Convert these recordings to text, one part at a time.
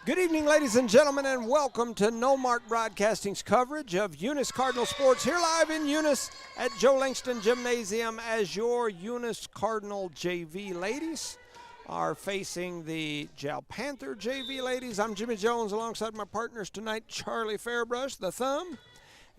Good evening, ladies and gentlemen, and welcome to No Mark Broadcasting's coverage of Eunice Cardinal Sports here live in Eunice at Joe Langston Gymnasium as your Eunice Cardinal JV ladies are facing the Jal Panther JV ladies. I'm Jimmy Jones alongside my partners tonight, Charlie Fairbrush, the Thumb.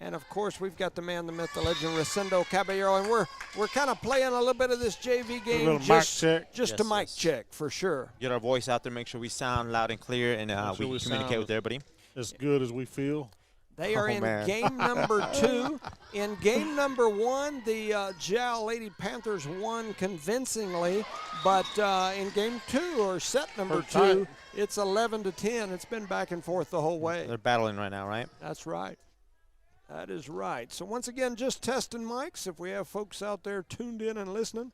And, of course, we've got the man, the myth, the legend, Rosendo Caballero. And we're kind of playing a little bit of this JV game. A little mic check. Just a mic check, for sure. Get our voice out there, make sure we sound loud and clear, and we communicate with everybody. As good as we feel. They are in game number 2. In game number 1, the Jal Lady Panthers won convincingly. But in game 2, or set number 2, it's 11-10. It's been back and forth the whole way. They're battling right now, right? That's right. That is right. So once again, just testing mics. If we have folks out there tuned in and listening,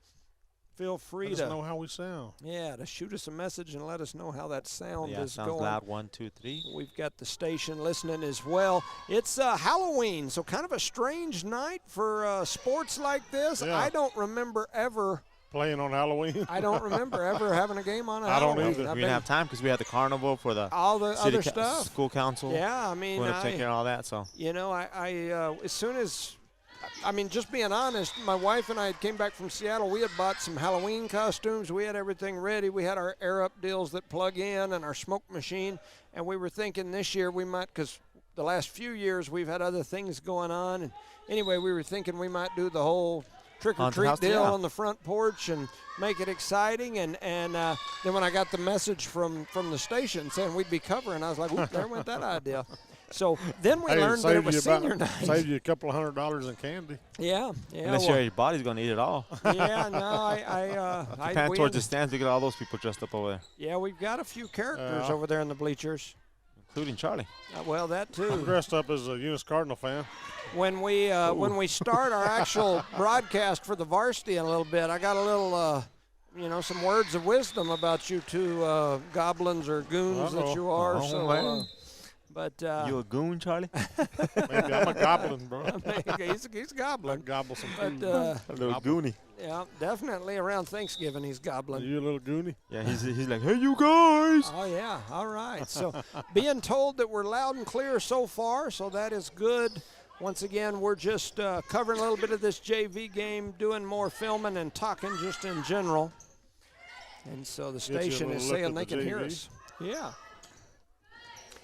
feel free to know how we sound. Yeah, to shoot us a message and let us know how that sound is sounds going. Loud. 1, 2, 3. We've got the station listening as well. It's Halloween, so kind of a strange night for sports like this. Yeah. I don't remember ever playing on Halloween. I don't remember ever having a game on Halloween. I don't either. We didn't have time because we had the carnival for the all the city other stuff. School council. Yeah, I mean, we want to take care of all that. So you know, as soon as, I mean, just being honest, my wife and I came back from Seattle. We had bought some Halloween costumes. We had everything ready. We had our air up deals that plug in and our smoke machine. And we were thinking this year we might, because the last few years we've had other things going on. And anyway, we were thinking we might do the whole trick-or-treat deal on the front porch and make it exciting. And then when I got the message from the station saying we'd be covering, I was like, oop, there went that idea. So then we learned that it was senior night. Saved you a couple of $100 in candy. Yeah. Unless your body's going to eat it all. Yeah, no, I pan towards the stands, look at all those people dressed up over there. Yeah, we've got a few characters over there in the bleachers. Including Charlie. Well, that too. I'm dressed up as a Eunice Cardinal fan. When we start our actual broadcast for the Varsity in a little bit, I got a little, some words of wisdom about you two goblins or goons that you are. But you a goon, Charlie? Maybe I'm a goblin, bro. He's a goblin. I gobble some food. A little goonie. Yeah, definitely around Thanksgiving he's gobbling. Are you a little goonie? Yeah, he's like, hey, you guys. Oh, yeah. All right. So being told that we're loud and clear so far, so that is good. Once again, we're just covering a little bit of this JV game, doing more filming and talking just in general. And so the station is saying they can hear us. Yeah.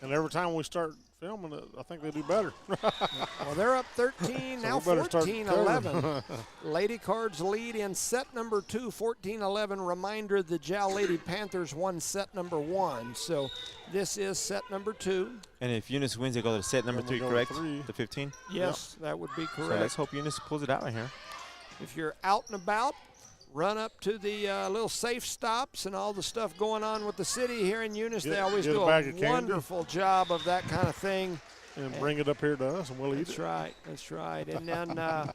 And every time we start filming it, I think they do better. Well, they're up 13, now 14-11. Lady Cards lead in set number 2, 14-11. Reminder, the Jal Lady Panthers won set number 1. So this is set number 2. And if Eunice wins, they go to set number 3, correct? 3. The 15? Yes, that would be correct. So let's hope Eunice pulls it out right here. If you're out and about, run up to the little safe stops and all the stuff going on with the city here in Eunice. They always do a wonderful job of that kind of thing. And bring it up here to us, and we'll eat it. That's right. And then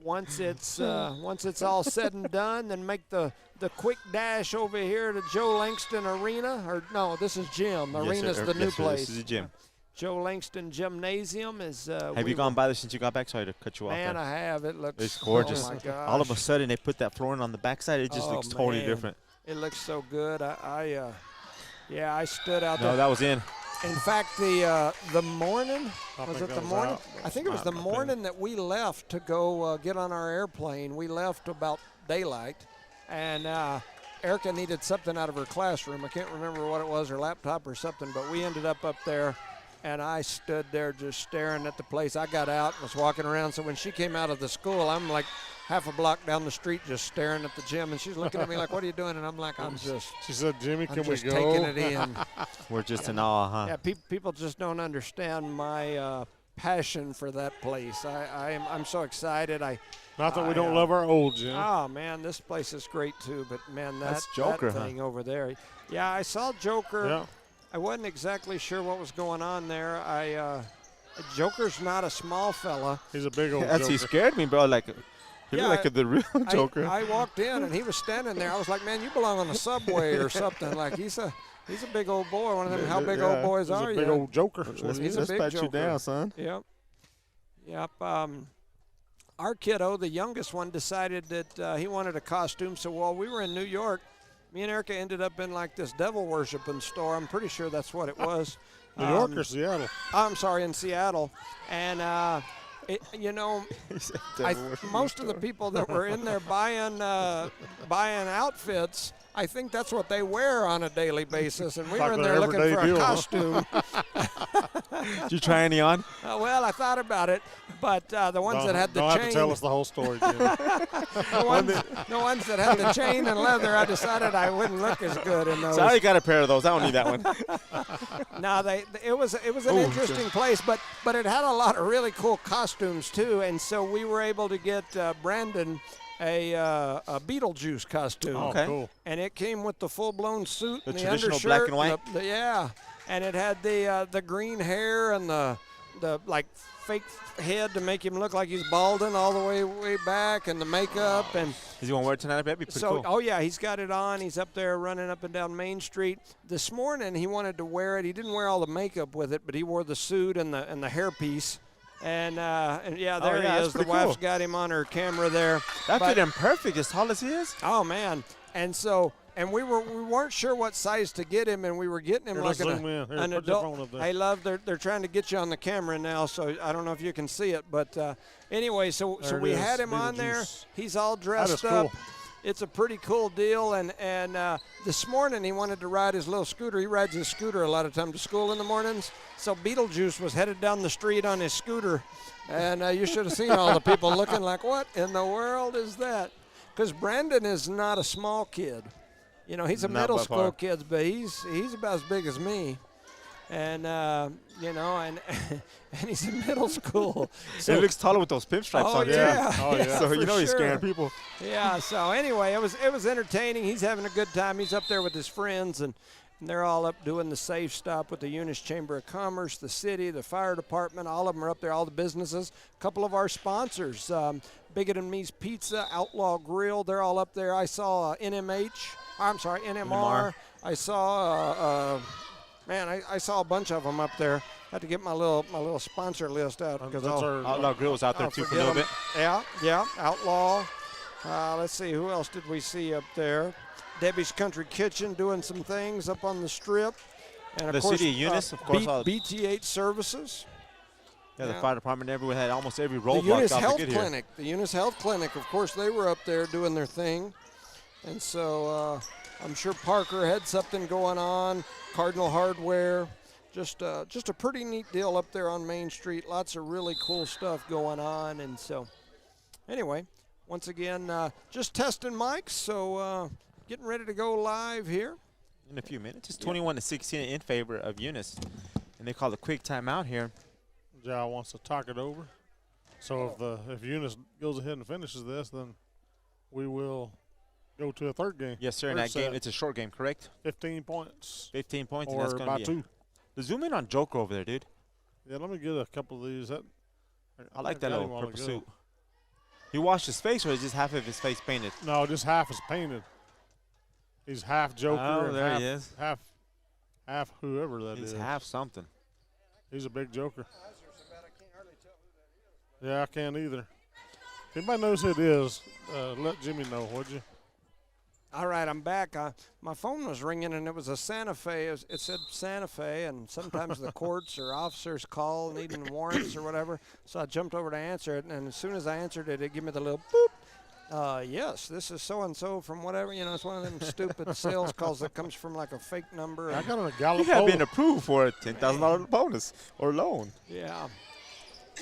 once it's all said and done, then make the quick dash over here to Joe Langston Arena. Or no, this is Gym. Arena's the new place. This is a gym. Joe Langston Gymnasium is. Have you gone by there since you got back? Sorry to cut you off. Man, I have. It looks. It's gorgeous. Oh my gosh. All of a sudden, they put that flooring on the backside. It just looks totally different. It looks so good. I stood out there. No, that was in. In fact, the morning, was it the morning? I think it was the morning that we left to go get on our airplane. We left about daylight, and Erica needed something out of her classroom. I can't remember what it was, her laptop or something, but we ended up there. And I stood there just staring at the place. I got out and was walking around. So when she came out of the school, I'm like half a block down the street just staring at the gym. And she's looking at me like, what are you doing? And I'm like, She said, Jimmy, can we go? Taking it in. We're just in awe, huh? Yeah, people just don't understand my passion for that place. I'm so excited. Not that we don't love our old gym. Oh, man, this place is great, too. But, man, that's Joker, that thing over there. Yeah, I saw Joker. Yeah. I wasn't exactly sure what was going on there. Joker's not a small fella. He's a big old Joker. He scared me, bro. Like, he looked like the real Joker. I walked in, and he was standing there. I was like, man, you belong on the subway or something. Like, he's a big old boy. One of them, how big old boys are you? He's a big old Joker. He's a big pat Joker. You down, son. Yep. Our kiddo, the youngest one, decided that he wanted a costume. So while we were in New York, Me and Erica ended up in like this devil worshiping store. I'm pretty sure that's what it was. New York or Seattle? I'm sorry, in Seattle. And, most of the people that were in there buying outfits, I think that's what they wear on a daily basis. And we were in there looking for a costume. Did you try any on? Well, I thought about it, but the ones that had the chain. Don't have to tell us the whole story, Jim. the ones that had the chain and leather, I decided I wouldn't look as good in those. So I already got a pair of those. I don't need that one. No, it was an interesting place, but it had a lot of really cool costumes too, and so we were able to get Brandon a Beetlejuice costume. Oh, okay. Cool. And it came with the full-blown suit the and the traditional undershirt. Black and white? And it had the green hair and the like fake head to make him look like he's balding all the way back, and the makeup. And is he going to wear it tonight? That'd be pretty cool. Oh yeah, he's got it on. He's up there running up and down Main Street. This morning he wanted to wear it. He didn't wear all the makeup with it, but he wore the suit and the hairpiece. And he is. The wife's got him on her camera there. That fit him perfect, as tall as he is. Oh man! And so. And we weren't sure what size to get him, and we were getting him like an adult. I love they're trying to get you on the camera now, so I don't know if you can see it, but anyway, so we had him on there. He's all dressed up. Cool. It's a pretty cool deal, and this morning he wanted to ride his little scooter. He rides his scooter a lot of time to school in the mornings. So Beetlejuice was headed down the street on his scooter, and you should have seen all the people looking like, what in the world is that? Because Brandon is not a small kid. You know, he's a middle school kid, but he's about as big as me. And, and he's in middle school. So he looks taller with those pinstripes on. Yeah. Oh, yeah. So, he's scaring people. Yeah, so anyway, it was entertaining. He's having a good time. He's up there with his friends, and they're all up doing the safe stop with the Eunice Chamber of Commerce, the city, the fire department. All of them are up there, all the businesses. A couple of our sponsors, Bigot and Me's Pizza, Outlaw Grill, they're all up there. I saw NMR. I saw, I saw a bunch of them up there. Had to get my little sponsor list out because Outlaw Grill was out there too for a little bit. Yeah, Outlaw. Let's see, who else did we see up there? Debbie's Country Kitchen doing some things up on the strip. And of course, city of Eunice, of course. BTH Services. Yeah, the fire department everywhere had almost every roadblock. The Eunice Health Clinic. The Eunice Health Clinic, of course, they were up there doing their thing. And so I'm sure Parker had something going on. Cardinal Hardware. Just a pretty neat deal up there on Main Street. Lots of really cool stuff going on. And so anyway, once again, just testing mics. So getting ready to go live here. In a few minutes. It's 21-16 in favor of Eunice. And they call a quick timeout here. Ja wants to talk it over. So if Eunice goes ahead and finishes this, then we will go to a third game. Yes, sir. In that game, it's a short game, correct? 15 points. 15 points. Or and that's gonna by be 2. Zoom in on Joker over there, dude. Yeah, let me get a couple of these. I like that little purple suit. He washed his face, or is just half of his face painted? No, just half is painted. He's half Joker. Oh, there he is. Half whoever that is. He's half something. He's a big Joker. Yeah, I can't either. If anybody knows who it is, let Jimmy know, would you? All right, I'm back. My phone was ringing, and it was a Santa Fe. It said Santa Fe, and sometimes the courts or officers call needing warrants or whatever. So I jumped over to answer it, and as soon as I answered it, it gave me the little boop. Yes, this is so-and-so from whatever. You know, it's one of them stupid sales calls that comes from like a fake number. I got on a Gallup poll. You have been approved for a $10,000 bonus or loan. Yeah.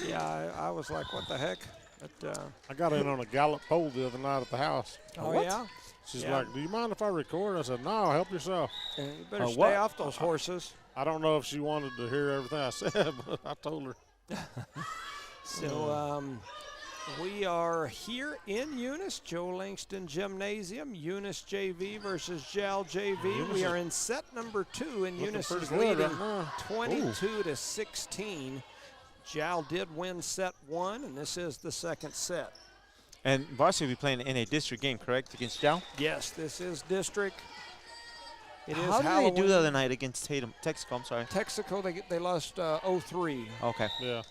Yeah, I was like, what the heck? But, I got in on a Gallup poll the other night at the house. Oh, what? yeah? She's like, do you mind if I record? I said, no, help yourself. You better stay off those horses. I don't know if she wanted to hear everything I said, but I told her. So we are here in Eunice, Joe Langston Gymnasium, Eunice JV versus Jal JV. We are in set number 2, and Eunice is leading 22-16. Jal did win set 1, and this is the second set. And Varsity will be playing in a district game, correct, against Jal? Yes, this is district. How did they do the other night against Texaco? I'm sorry. Texaco, they lost 0-3. Okay. Yeah.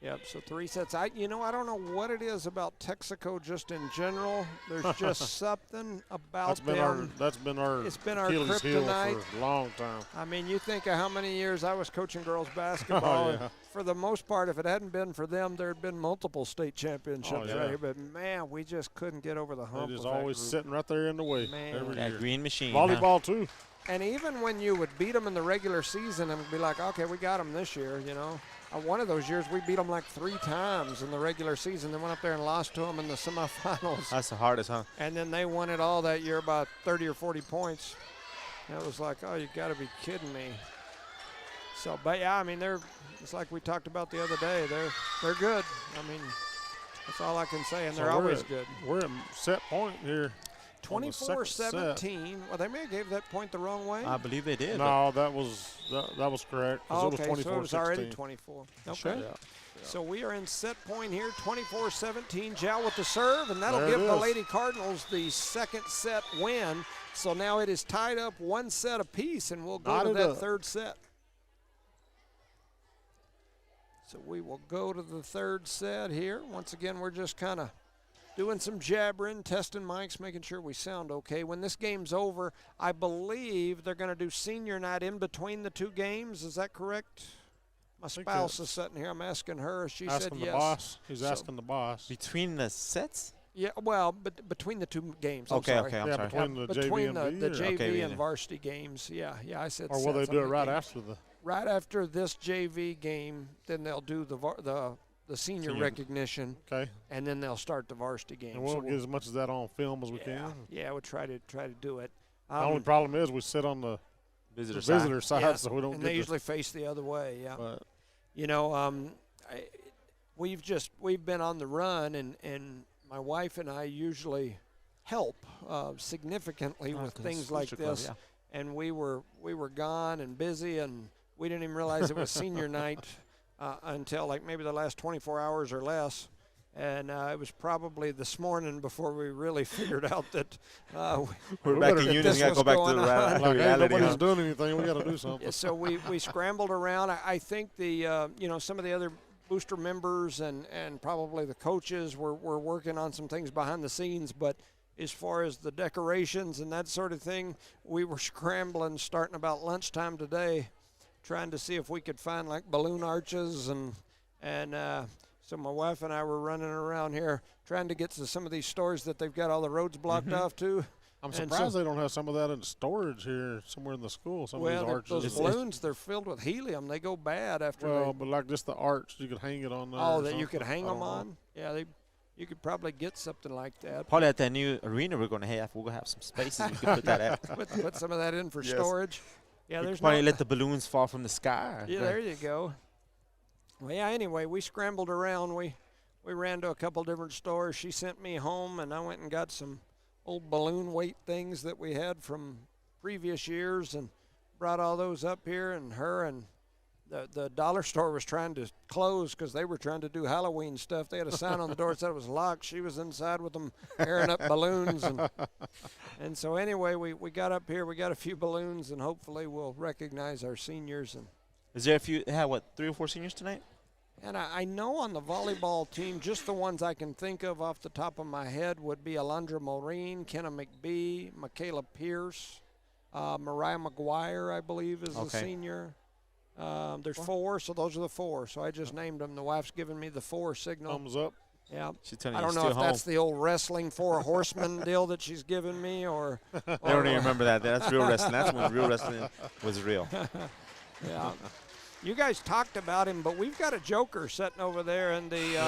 Yep, so 3 sets. I don't know what it is about Texaco just in general. There's just something about them. That's been our Achilles heel kryptonite for a long time. I mean, you think of how many years I was coaching girls basketball. Oh, yeah. And for the most part, if it hadn't been for them, there had been multiple state championships right here. But, man, we just couldn't get over the hump. They're just always sitting right there in the way every that year. green machine. Volleyball, too. And even when you would beat them in the regular season and be like, okay, we got them this year, you know. One of those years, we beat them like 3 times in the regular season. Then went up there and lost to them in the semifinals. That's the hardest, huh? And then they won it all that year by 30 or 40 points. And it was like, oh, you got to be kidding me. So, but yeah, I mean, it's like we talked about the other day. They're good. I mean, that's all I can say, and they're always good. We're at set point here. 24-17. Well, they may have gave that point the wrong way. I believe they did. No, that was correct. Oh, okay, it was 24-16. So it was already 24-16. 24. Okay. Sure. Yeah. So we are in set point here, 24-17. Jow with the serve, and that'll There give it the is. Lady Cardinals the second set win. So now it is tied up 1 set apiece, and we'll go to that third set. So we will go to the third set here. Once again, we're just kind of doing some jabbering, testing mics, making sure we sound okay. When this game's over, I believe they're going to do senior night in between the 2 games. Is that correct? My spouse is sitting here. I'm asking her. She said yes. The boss. He's asking the boss. Between the sets? Yeah, well, but between the 2 games. Okay, I'm sorry. okay, I'm sorry. Between the between JV the JV okay, and varsity games. Yeah, I said or will they sets. do it right after the? Right after this JV game, then they'll do the senior recognition. Okay. And then they'll start the varsity game. And we'll get as much of that on film as we can. Yeah, we'll try to do it. The only problem is we sit on the visitor side, so we don't. And they usually face the other way. Yeah. But you know, we've been on the run, and my wife and I usually help significantly with things like this. Club, And we were gone and busy, and we didn't even realize it was senior night until like maybe the last 24 hours or less. And it was probably this morning before we really figured out that we're back in Eunice. Got to go back to the reality. Nobody's doing anything. We got to do something. Yeah, so we scrambled around. I think the some of the other booster members and probably the coaches were working on some things behind the scenes, but as far as the decorations and that sort of thing, we were scrambling starting about lunchtime today, trying to see if we could find like balloon arches and so my wife and I were running around here trying to get to some of these stores that they've got all the roads blocked off to. I'm surprised they don't have some of that in storage here somewhere in the school. Some of these arches. Those balloons, they're filled with helium. They go bad after. Well, but like just the arch, you could hang it on there. Oh, that you could hang them on? Yeah, you could probably get something like that. Probably at that new arena we're going to have some spaces we can put that at. Put some of that in for storage. Yeah, there's probably let the balloons fall from the sky. Yeah, there you go. Well, yeah, anyway, we scrambled around. We ran to a couple different stores. She sent me home, and I went and got some old balloon weight things that we had from previous years and brought all those up here. And her and the dollar store was trying to close because they were trying to do Halloween stuff. They had a sign on the door that said it was locked. She was inside with them airing up balloons. And so anyway, we got up here. We got a few balloons, and hopefully we'll recognize our seniors. And is there a few? Have 3 or 4 seniors tonight? And I know on the volleyball team, just the ones I can think of off the top of my head would be Alondra Maureen, Kenna McBee, Michaela Pierce, Mariah McGuire, I believe, is the senior. There's 4, so those are the 4. So I just named them. The wife's giving me the 4 signal. Thumbs up. Yeah. I don't know if that's the old wrestling 4 horsemen deal that she's giving me or. I don't even remember that. That's real wrestling. That's when real wrestling was real. Yeah. You guys talked about him, but we've got a joker sitting over there in the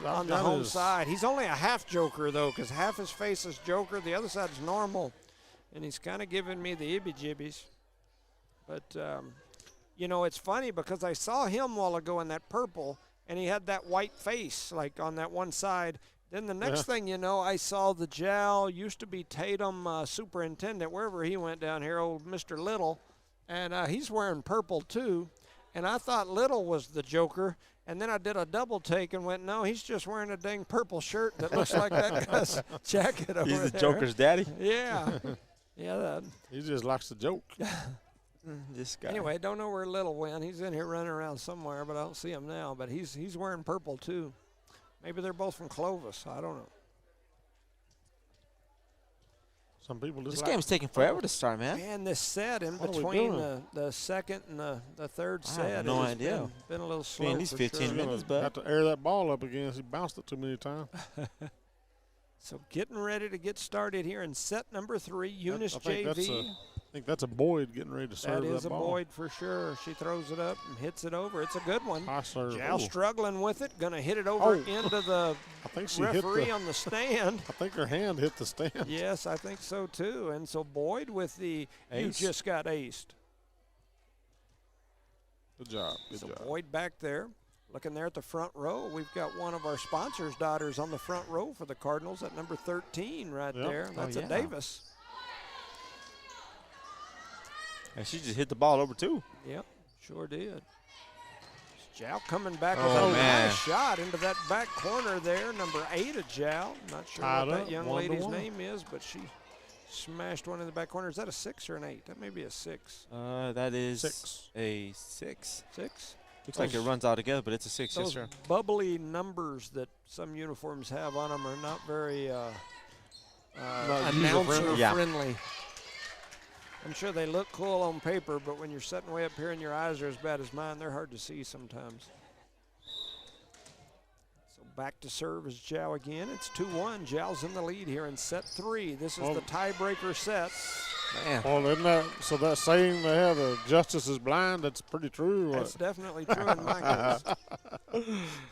on the home side. He's only a half joker, though, because half his face is joker. The other side's normal. And he's kind of giving me the ibby-jibbies. But, it's funny because I saw him a while ago in that purple, and he had that white face, like, on that one side. Then the next thing you know, I saw the Jowl, used to be Tatum superintendent, wherever he went down here, old Mr. Little. And he's wearing purple, too. And I thought Little was the joker. And then I did a double take and went, no, he's just wearing a dang purple shirt that looks like that guy's jacket over there. He's the joker's daddy? Yeah. Yeah. He just likes to joke. This guy. Anyway, don't know where Little went. He's in here running around somewhere, but I don't see him now. But he's wearing purple too. Maybe they're both from Clovis. I don't know. Some people just This game's taking forever to start, man. Man, this set in What are we between doing? the second and the third I have set no has idea. been a little slow. Been at least for 15 sure. minutes. but- Have to air that ball up again. He bounced it too many times. So getting ready to get started here in set number 3, Eunice JV. I think that's a Boyd getting ready to serve That is a ball. Boyd for sure. She throws it up and hits it over. It's a good one. High serve. Jow Ooh. struggling with it. Going to hit it over Oh. into the I think she hit referee the. on the stand. I think her hand hit the stand. Yes, I think so too. And so Boyd with the you Ace. just got aced. Good job. Good So job. Boyd back there. Looking there at the front row, we've got one of our sponsors' daughters on the front row for the Cardinals at number 13 right Yep. there. That's a yeah. Davis. And she just hit the ball over, too. Yep, sure did. Jow coming back Oh, with a man. nice shot into that back corner there. Number 8 of Jow. Not sure Tied what up, that young 1-1. lady's name is, but she smashed one in the back corner. Is that a 6 or an 8? That may be a 6. That is 6. a 6. 6? Looks like it Those- runs out together, but it's a 6, yes, Those sir. bubbly numbers that some uniforms have on them are not very Not announcer user-friendly. Yeah. friendly. I'm sure they look cool on paper, but when you're sitting way up here and your eyes are as bad as mine, they're hard to see sometimes. So back to serve is Jow again. It's 2-1. Jow's in the lead here in set 3. This is Oh. the tiebreaker set. Man. Well, isn't that so? That saying they have the justice is blind. That's pretty true. That's definitely true in my case.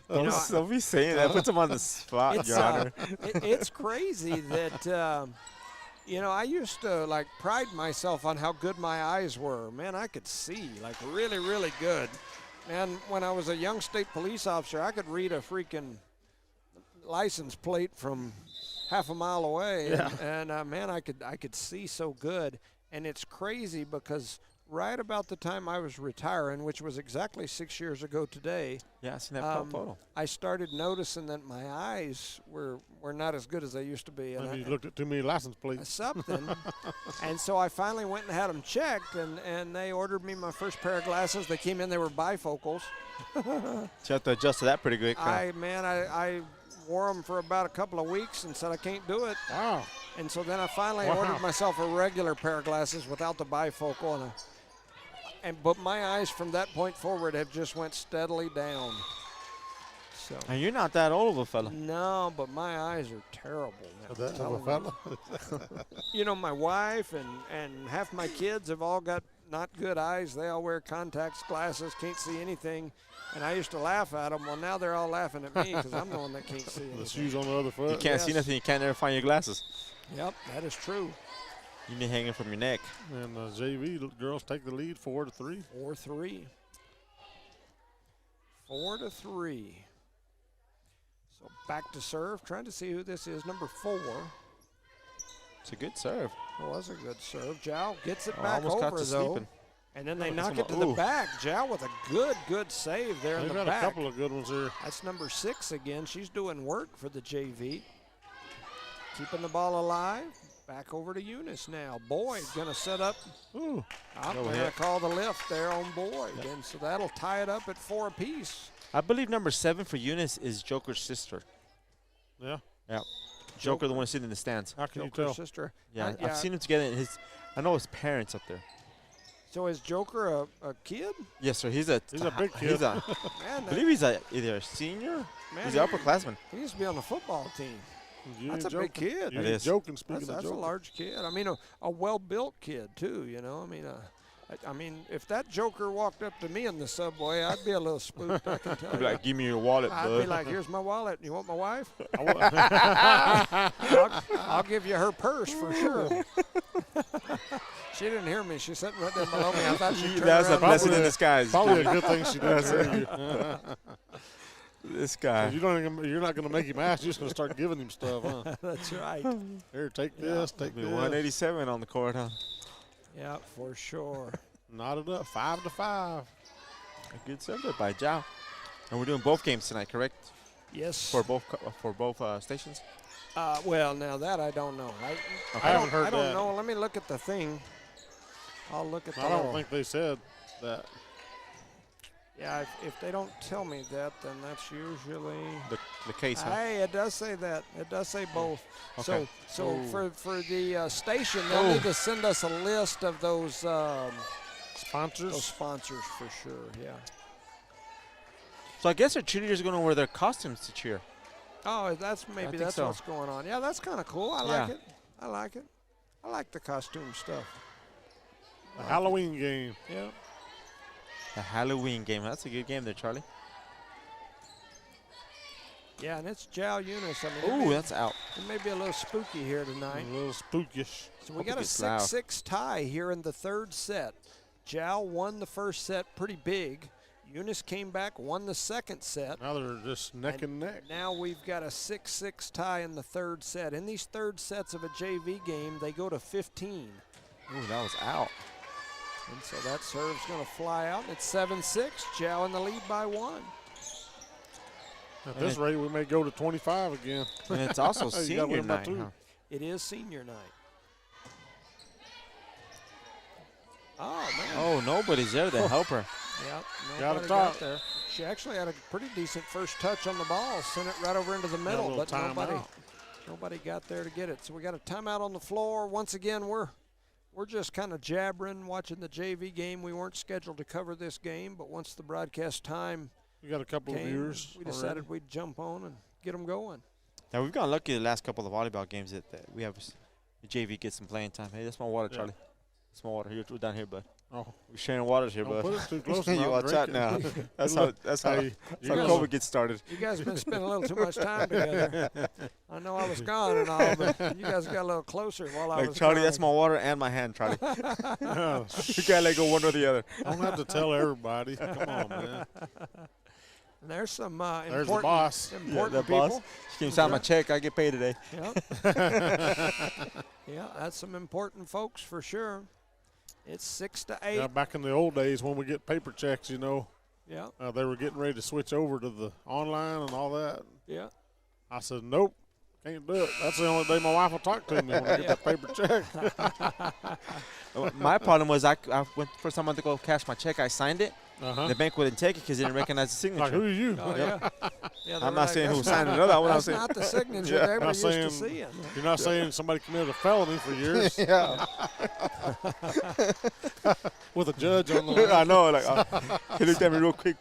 Don't be saying that. Puts him on the spot, It's, Your Honor. it's crazy that, I used to, like, pride myself on how good my eyes were. Man, I could see, like, really, really good. Man, when I was a young state police officer, I could read a freaking license plate from half a mile away. Yeah. And man, I could see so good. And it's crazy because right about the time I was retiring, which was exactly 6 years ago today, Yeah, I seen that photo. I started noticing that my eyes were not as good as they used to be. And Maybe you looked at too many license plates. something. And so I finally went and had them checked, and they ordered me my first pair of glasses. They came in, they were bifocals. You have to adjust to that pretty quick. I wore them for about a couple of weeks and said I can't do it. Wow. And so then I finally Wow. ordered myself a regular pair of glasses without the bifocal, but my eyes from that point forward have just went steadily down. So And you're not that old of a fella. no, but my eyes are terrible now. That I'm of a telling fella. you. My wife and half my kids have all got not good eyes. They all wear contacts, glasses, can't see anything. And I used to laugh at them. Well, now they're all laughing at me because I'm the one that can't see anything. The shoes on the other foot. You can't see Yes. nothing. You can't ever find your glasses. Yep, that is true. You need hanging from your neck. And the JV girls take the lead 4-3. 4-3. 4-3. So back to serve. Trying to see who this is. Number 4. It's a good serve. It was a good serve. Jow gets it Oh, back almost got over, to though. sleeping. And then they Oh, knock it it's to on the my- ooh. back. Jow with a good save there in They've the had back. a couple of good ones here. That's number 6 again. She's doing work for the JV. Keeping the ball alive. Back over to Eunice now. Boyd going to set up. Ooh. I'm Go going to ahead. call the lift there on Boyd. And so that'll tie it up at 4 apiece. I believe number 7 for Eunice is Joker's sister. Yeah. Yeah. Joker, the one sitting in the stands. How can Joker's you tell? sister. Yeah, yeah. I've seen them together. And I know his parents up there. So is Joker a kid? Yes, sir. He's a big He's kid. a, Man, I believe he's either a senior. man, He's an upperclassman. He used to be on the football team. You That's ain't a big joking. kid. You It ain't is. joking. Speaking That's of a joking. large kid. I mean, a well-built kid too. I mean, if that Joker walked up to me in the subway, I'd be a little spooked. I can tell He'd be you. like, "Give me your wallet, I'd bud." be like, "Here's my wallet. You want my wife? I wa- I'll give you her purse for sure." She didn't hear me. She's sitting right there below me. I thought she turned That's a around. blessing in disguise. Probably a good thing she didn't hear you. This guy. You're not going to make him ask. You're just going to start giving him stuff, huh? That's right. Here, take this, take Be this. 187 on the court, huh? Yeah, for sure. Knotted up, 5-5. A good serve there by Jow. And we're doing both games tonight, correct? Yes. For both stations. Well, now that I don't know. I haven't heard I don't that. know. Let me look at the thing. I'll look at the I don't little- think they said that. Yeah, if they don't tell me that, then that's usually. The case, huh? Hey, it does say that. It does say both. Okay. So for the station, they'll need to send us a list of those Sponsors? those sponsors for sure. Yeah. So I guess our cheerleaders are going to wear their costumes to cheer. Oh, that's think that's so. what's going on. Yeah, that's kind of cool. I like it. I like it. I like the costume stuff. A Halloween game. Yeah. The Halloween game. That's a good game there, Charlie. Yeah, and it's Jow Eunice. I mean, Ooh, that's out. it may be a little spooky here tonight. A little spookish. So we Hope it got a gets loud. 6-6 tie here in the third set. Jow won the first set pretty big. Eunice came back, won the second set. Now they're just neck and neck. Now we've got a 6-6 tie in the third set. In these third sets of a JV game, they go to 15. Ooh, that was out. And so that serve's going to fly out. It's 7-6. Jow in the lead by 1. At this rate, we may go to 25 again. And it's also You gotta senior win by night. 2. Huh? It is senior night. Oh, man. Oh, nobody's there to help her. Yep, Got nobody it got top. there. She actually had a pretty decent first touch on the ball, sent it right over into the middle, little but timeout. nobody got there to get it. So we got a timeout on the floor. Once again, we're just kind of jabbering, watching the JV game. We weren't scheduled to cover this game, but once the broadcast time We got a couple of came, viewers. we decided we'd jump on and get them going. Now, we've gotten lucky the last couple of volleyball games that we have the JV get some playing time. Hey, that's my water, Yeah. Charlie. That's my water. You're down here, bud. Oh, We're sharing waters here, don't bud. put it too close. You watch out now. That's how Hey, that's how guys- COVID gets started. You guys been spending a little too much time together. I know I was gone and all, but you guys got a little closer while I Like, was Charlie, gone. that's my water and my hand, Charlie. Yeah, You can't let go one or the other. don't have to tell everybody. Come on, man. And there's some There's the important, boss. important the boss. people. She came sign my check. I get paid today. Yep. Yeah, that's some important folks for sure. It's 6-8. Yeah, back in the old days when we get paper checks, you know, Yeah, they were getting ready to switch over to the online and all that. yeah. I said, nope, can't do it. That's the only day my wife will talk to me when I get that paper check. My problem was I went first time I went to go cash my check. I signed it. Uh-huh. The bank wouldn't take it because they didn't recognize the signature. Like, who are you? Oh, yeah. Yeah, I'm they're not saying who that's signed not- another one. I'm That's saying not the signature Yeah. they were Not used to saying- seeing. You're not saying somebody committed a felony for years yeah. with a judge on the line. I know. Like he looked at me real quick,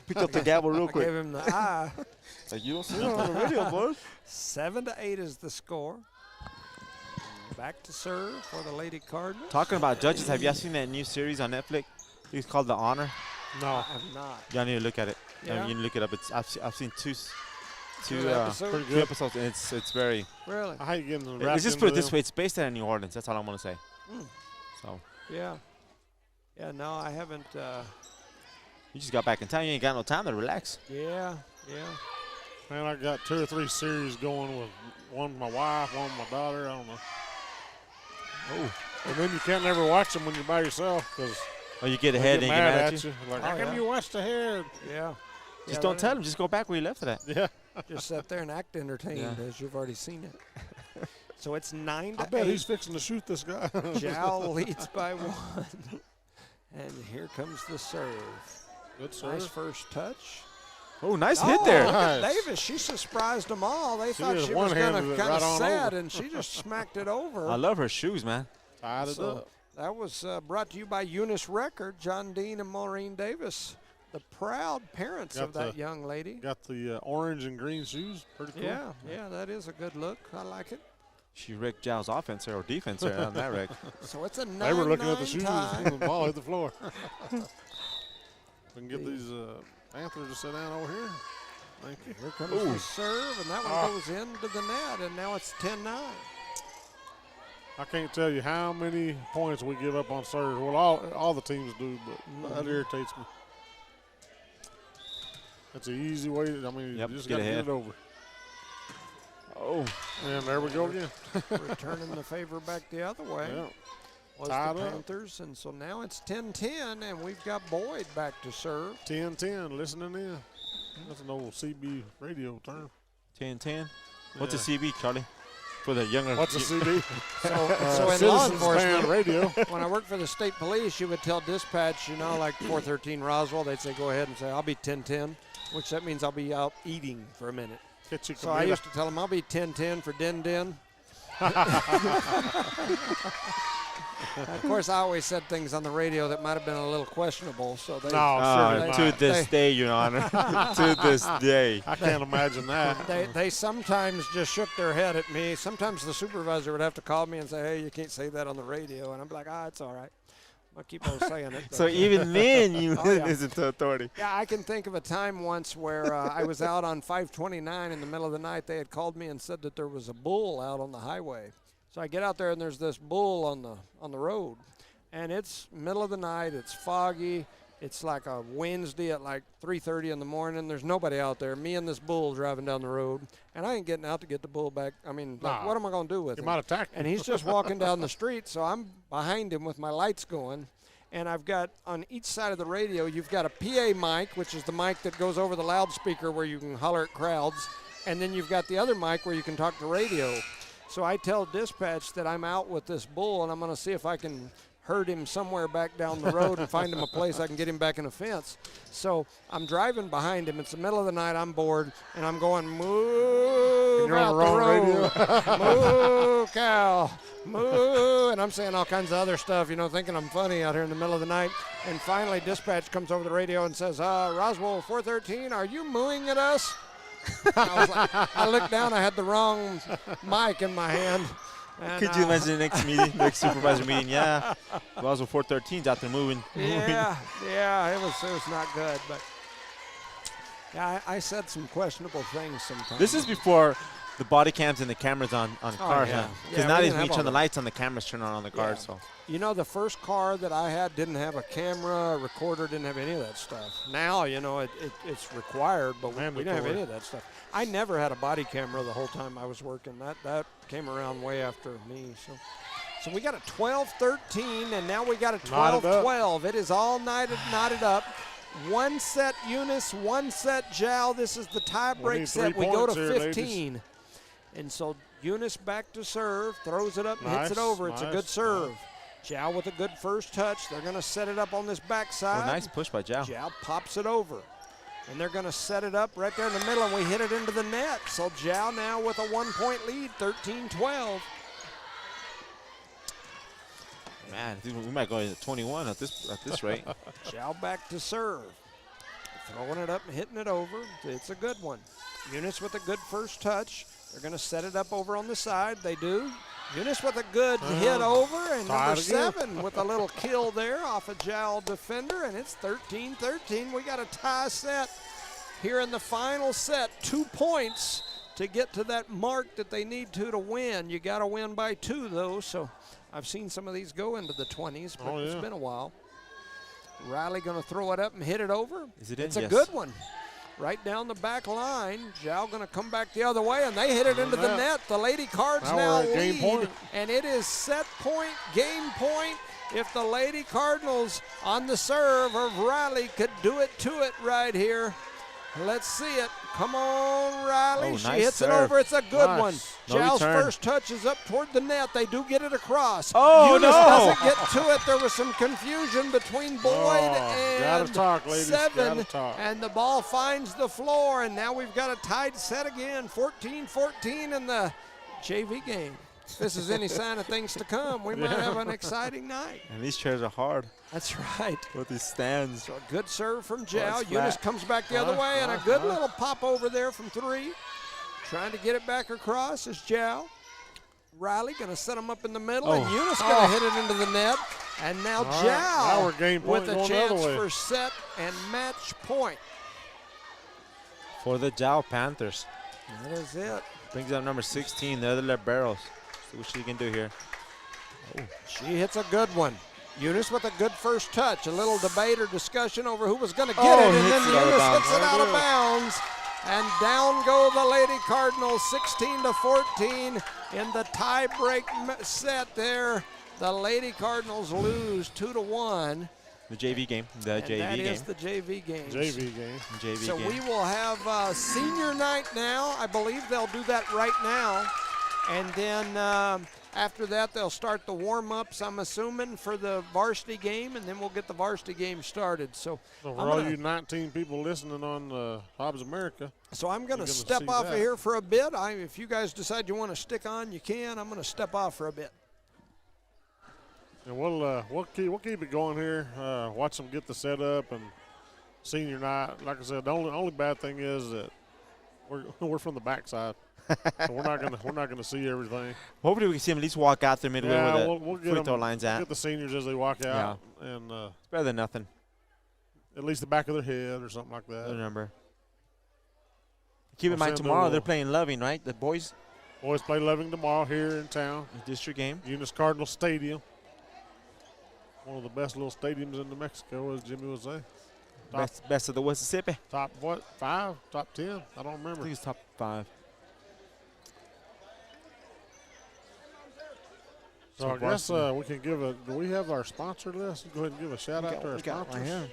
picked up the gavel real I quick. gave him the eye. Like, you don't see it on the video, boy. 7-8 is the score. Back to serve for the Lady Cardinals. Talking about judges, have y'all seen that new series on Netflix? It's called The Honor. I No. have not. Y'all need to look at it. Yeah. You need to look it up. I've seen two Two episodes? Pretty two good. episodes, and it's very. Really? I hate getting Let's wrapped just into put it this them. way: it's based out of New Orleans. That's all I'm gonna say. Mm. So Yeah. Yeah, no, I haven't. you just got back in time. You ain't got no time to relax. Yeah, yeah. Man, I got 2 or 3 series going with one with my wife, one with my daughter. I don't know. Oh, And then you can't never watch them when you're by yourself because oh, you get they ahead get and get mad mad at you. Like, Oh, how come yeah. you watched ahead? Yeah. Just Yeah, don't they- tell them. Just go back where you left it at. Yeah. Just sit there and act entertained Yeah. as you've already seen it. So it's 9-8. I bet he's fixing to shoot this guy. Jowl leads by 1. And here comes the serve. Good Nice serve. first touch. Oh, nice hit there. Look at Nice. Davis. She surprised them all. They thought just she was going one-handed to it kind of right on set, over. and she just smacked it over. I love her shoes, man. Tied it So up. that was brought to you by Eunice Record, John Dean and Maureen Davis, the proud parents Got of that the- young lady. Got the orange and green shoes. Pretty cool. Yeah, yeah, that is a good look. I like it. She wrecked Jow's offense or defense there on that wreck. So it's a 9-9 They were looking at the shoes tie. when the ball hit the floor. We can get these Panthers to sit down over here. Thank you. Here comes the serve, and that one goes into the net, and now it's 10-9. I can't tell you how many points we give up on serve. Well, all the teams do, but that irritates me. That's an easy way. I mean, Yep, you just get got to get ahead. it over. Oh, And there we go again. Returning the favor back the other way Yeah. was Tied the up. Panthers, and so now it's 10-10, and we've got Boyd back to serve. 10-10, listening in. That's an old CB radio term. 10-10. What's a Yeah. CB, Charlie? For the younger. What's a CD? So in law Citizens enforcement, Band radio. when I worked for the state police, you would tell dispatch, you know, like 413 Roswell, they'd say, go ahead and say, I'll be 1010, which that means I'll be out eating for a minute. So I used to tell them, I'll be 1010 for Din Din. Of course, I always said things on the radio that might have been a little questionable. So they, to this day, Your Honor. To this day. I can't imagine that. They sometimes just shook their head at me. Sometimes the supervisor would have to call me and say, hey, you can't say that on the radio. And I'm like, it's all right. I'll keep on saying it. So even then, you yeah. listen to authority. Yeah, I can think of a time once where I was out on 529 in the middle of the night. They had called me and said that there was a bull out on the highway. So I get out there and there's this bull on the road, and it's middle of the night. It's foggy. It's like a Wednesday at like 3:30 in the morning. There's nobody out there. Me and this bull driving down the road, and I ain't getting out to get the bull back. I mean, like, what am I going to do with him? He might attack him. And he's just walking down the street, so I'm behind him with my lights going, and I've got on each side of the radio, you've got a PA mic, which is the mic that goes over the loudspeaker where you can holler at crowds, and then you've got the other mic where you can talk to radio. So I tell dispatch that I'm out with this bull, and I'm going to see if I can herd him somewhere back down the road and find him a place I can get him back in a fence. So I'm driving behind him. It's the middle of the night. I'm bored, and I'm going, move out the road. Moo, cow, moo. And I'm saying all kinds of other stuff, you know, thinking I'm funny out here in the middle of the night. And finally, dispatch comes over the radio and says, Roswell 413, are you mooing at us? I looked down. I had the wrong mic in my hand. Could you imagine the next meeting, next supervisor meeting? Yeah, Roswell 413's out there moving. Yeah, it was not good. But yeah, I said some questionable things sometimes. This is before the body cams and the cameras on cars, huh? Because nowadays when you turn the lights on, the cameras turn on the cars. So. You know, the first car that I had didn't have a camera, a recorder, didn't have any of that stuff. Now, you know, it's required, but we didn't have any of that stuff. I never had a body camera the whole time I was working. That came around way after me. So we got a 12-13, and now we got a 12-12. It is all knotted up. One set Eunice, one set Jal. This is the tie-break set. We go to 15. Here, and so Eunice back to serve, throws it up and hits it over. It's a good serve. Jal with a good first touch. They're going to set it up on this backside. Nice push by Jal. Jal pops it over. And they're going to set it up right there in the middle, and we hit it into the net. So Jal now with a 1-point lead, 13-12. Man, we might go into 21 at this rate. Jal back to serve. Throwing it up and hitting it over. It's a good one. Eunice with a good first touch. They're going to set it up over on the side. They do. Eunice with a good hit over, and number 7 with a little kill there off a Jal defender, and it's 13-13. We got a tie set here in the final set. 2 points to get to that mark that they need to win. You got to win by 2, though, so I've seen some of these go into the 20s, but it's been a while. Riley going to throw it up and hit it over. Is it in? It's a good one. Right down the back line. Jal going to come back the other way, and they hit it into the net. The Lady Cards now lead, and it is set point, game point. If the Lady Cardinals on the serve of Riley could do it to it right here. Let's see it. Come on, Riley. She hits it over. It's a good one. Jal's first touch is up toward the net. They do get it across. Eunice doesn't get to it. There was some confusion between Boyd and 7. And the ball finds the floor. And now we've got a tied set again. 14-14 in the JV game. If this is any sign of things to come, we might have an exciting night. And these chairs are hard. That's right. With these stands. So a good serve from Jal. Eunice comes back the other way, and a good little pop over there from 3. Trying to get it back across is Jal. Riley going to set him up in the middle, and Eunice going to hit it into the net. And now Jal with a chance for set and match point. For the Jal Panthers. That is it. Brings up number 16, the other liberos. See what she can do here. She hits a good one. Eunice with a good first touch. A little debate or discussion over who was going to get it, and then Eunice hits it out of bounds. And down go the Lady Cardinals, 16-14 in the tie-break set there. The Lady Cardinals lose 2-1. The JV game. That is the JV game. JV game. We will have senior night now. I believe they'll do that right now. And then after that, they'll start the warm-ups, I'm assuming, for the varsity game, and then we'll get the varsity game started. So for all you 19 people listening on Hobbs America. So I'm going to step off of here for a bit. If you guys decide you want to stick on, you can. I'm going to step off for a bit. And we'll keep it going here. Watch them get the setup and senior night. Like I said, the only bad thing is that we're from the backside, so we're not gonna see everything. Hopefully we can see them at least walk out there midway where we'll the free throw line's at. Get the seniors as they walk out, and it's better than nothing. At least the back of their head or something like that. Remember. Keep in mind tomorrow they're playing Loving, right? The boys. Boys play Loving tomorrow here in town. District game. Eunice Cardinals Stadium. One of the best little stadiums in New Mexico, as Jimmy would say. Best of the Mississippi. Top what? 5? Top 10? I don't remember. I think it's top 5. So I guess we can give do we have our sponsor list? Go ahead and give a shout out to our sponsors.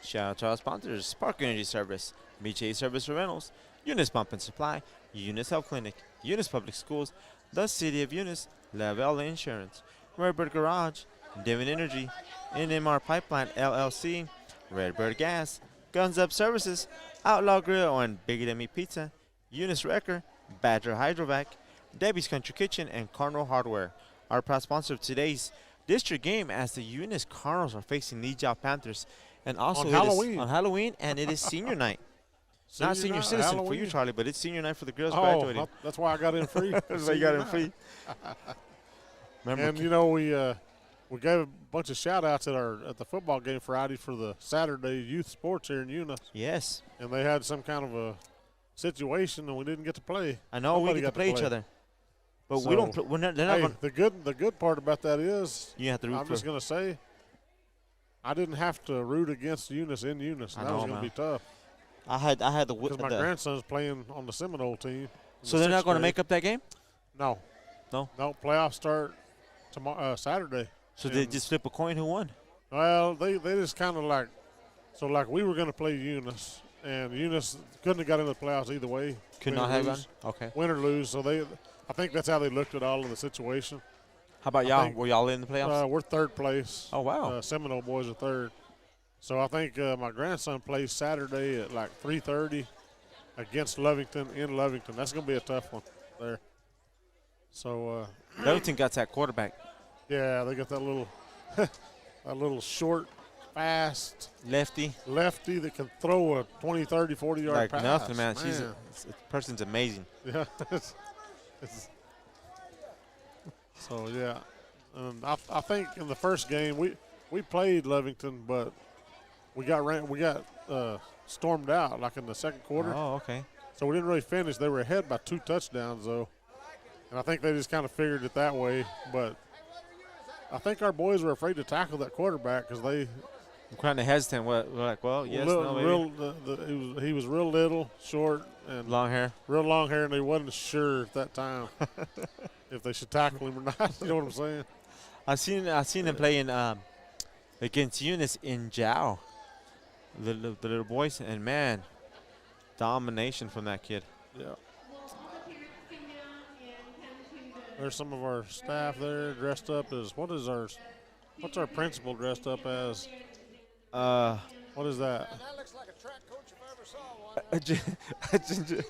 Shout out to our sponsors: Spark Energy Service, BJ Service for Rentals, Eunice Pump and Supply, Eunice Health Clinic, Eunice Public Schools, the City of Eunice, Lavelle Insurance, Redbird Garage, Devon Energy, NMR Pipeline LLC, Redbird Gas, Guns Up Services, Outlaw Grill and Biggie Than Me Pizza, Eunice Wrecker, Badger Hydrovac, Debbie's Country Kitchen, and Cardinal Hardware. Our proud sponsor of today's district game, as the Eunice Cardinals are facing the Panthers, and also on Halloween, and it is senior night. Not senior citizen Halloween for you, Charlie, but it's senior night for the girls graduating. That's why I got in free. That's why you got in free. And you know, we gave a bunch of shout outs at the football game Friday for the Saturday youth sports here in Eunice. Yes. And they had some kind of a situation and we didn't get to play. I know. Nobody we get to play each other. But so, we don't they're not hey, the good part about that is you have to root I'm just gonna say I didn't have to root against Eunice in Eunice. That was gonna be tough. I had the because my grandson's playing on the Seminole team. So they're not going to make up that game? No. Playoffs start tomorrow, Saturday. So they just flip a coin who won? Well, they just kind of like we were going to play Eunice, and Eunice couldn't have got into the playoffs either way. Could not have gone? Okay. Win or lose. So I think that's how they looked at all of the situation. How about y'all? Were y'all in the playoffs? We're third place. Oh, wow. Seminole boys are third. So I think my grandson plays Saturday at like 3:30 against Lovington in Lovington. That's going to be a tough one there. So Lovington got that quarterback. Yeah, they got that little short, fast lefty that can throw a 20, 30, 40-yard like pass. Nothing, man. The person's amazing. Yeah. So yeah, I think in the first game we played Lovington, but we got stormed out like in the second quarter. Oh, okay. So we didn't really finish. They were ahead by 2 touchdowns though, and I think they just kind of figured it that way. But I think our boys were afraid to tackle that quarterback because they. I'm kind of hesitant. We're like, well, yes, no, maybe. He was real little, short, and long hair. Real long hair, and they wasn't sure at that time if they should tackle him or not. You know what I'm saying? I seen them playing against Eunice in Jow. The little boys, and man, domination from that kid. Yeah. There's some of our staff there dressed up as what's our principal dressed up as? What is that? That looks like a track coach if I ever saw one. A ginger.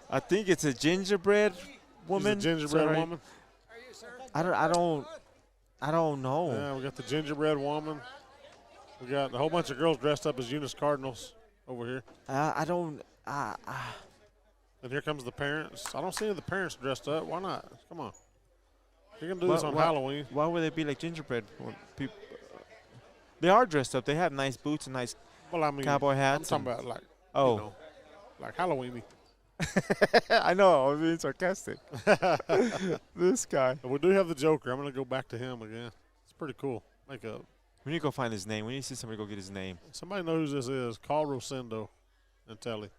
I think it's a gingerbread woman. She's a gingerbread woman. Are you, sir? I don't know. Yeah, we got the gingerbread woman. We got a whole bunch of girls dressed up as Eunice Cardinals over here. And here comes the parents. I don't see any of the parents dressed up. Why not? Come on. You're going to do this on Halloween. Why would they be like gingerbread people? They are dressed up. They have nice boots and nice cowboy hats. I'm talking about like Halloween-y. I know. I was being sarcastic. This guy. But we do have the Joker. I'm going to go back to him again. It's pretty cool. Makeup. We need to go find his name. We need to see somebody go get his name. Somebody knows who this is. Call Rosendo and tell him.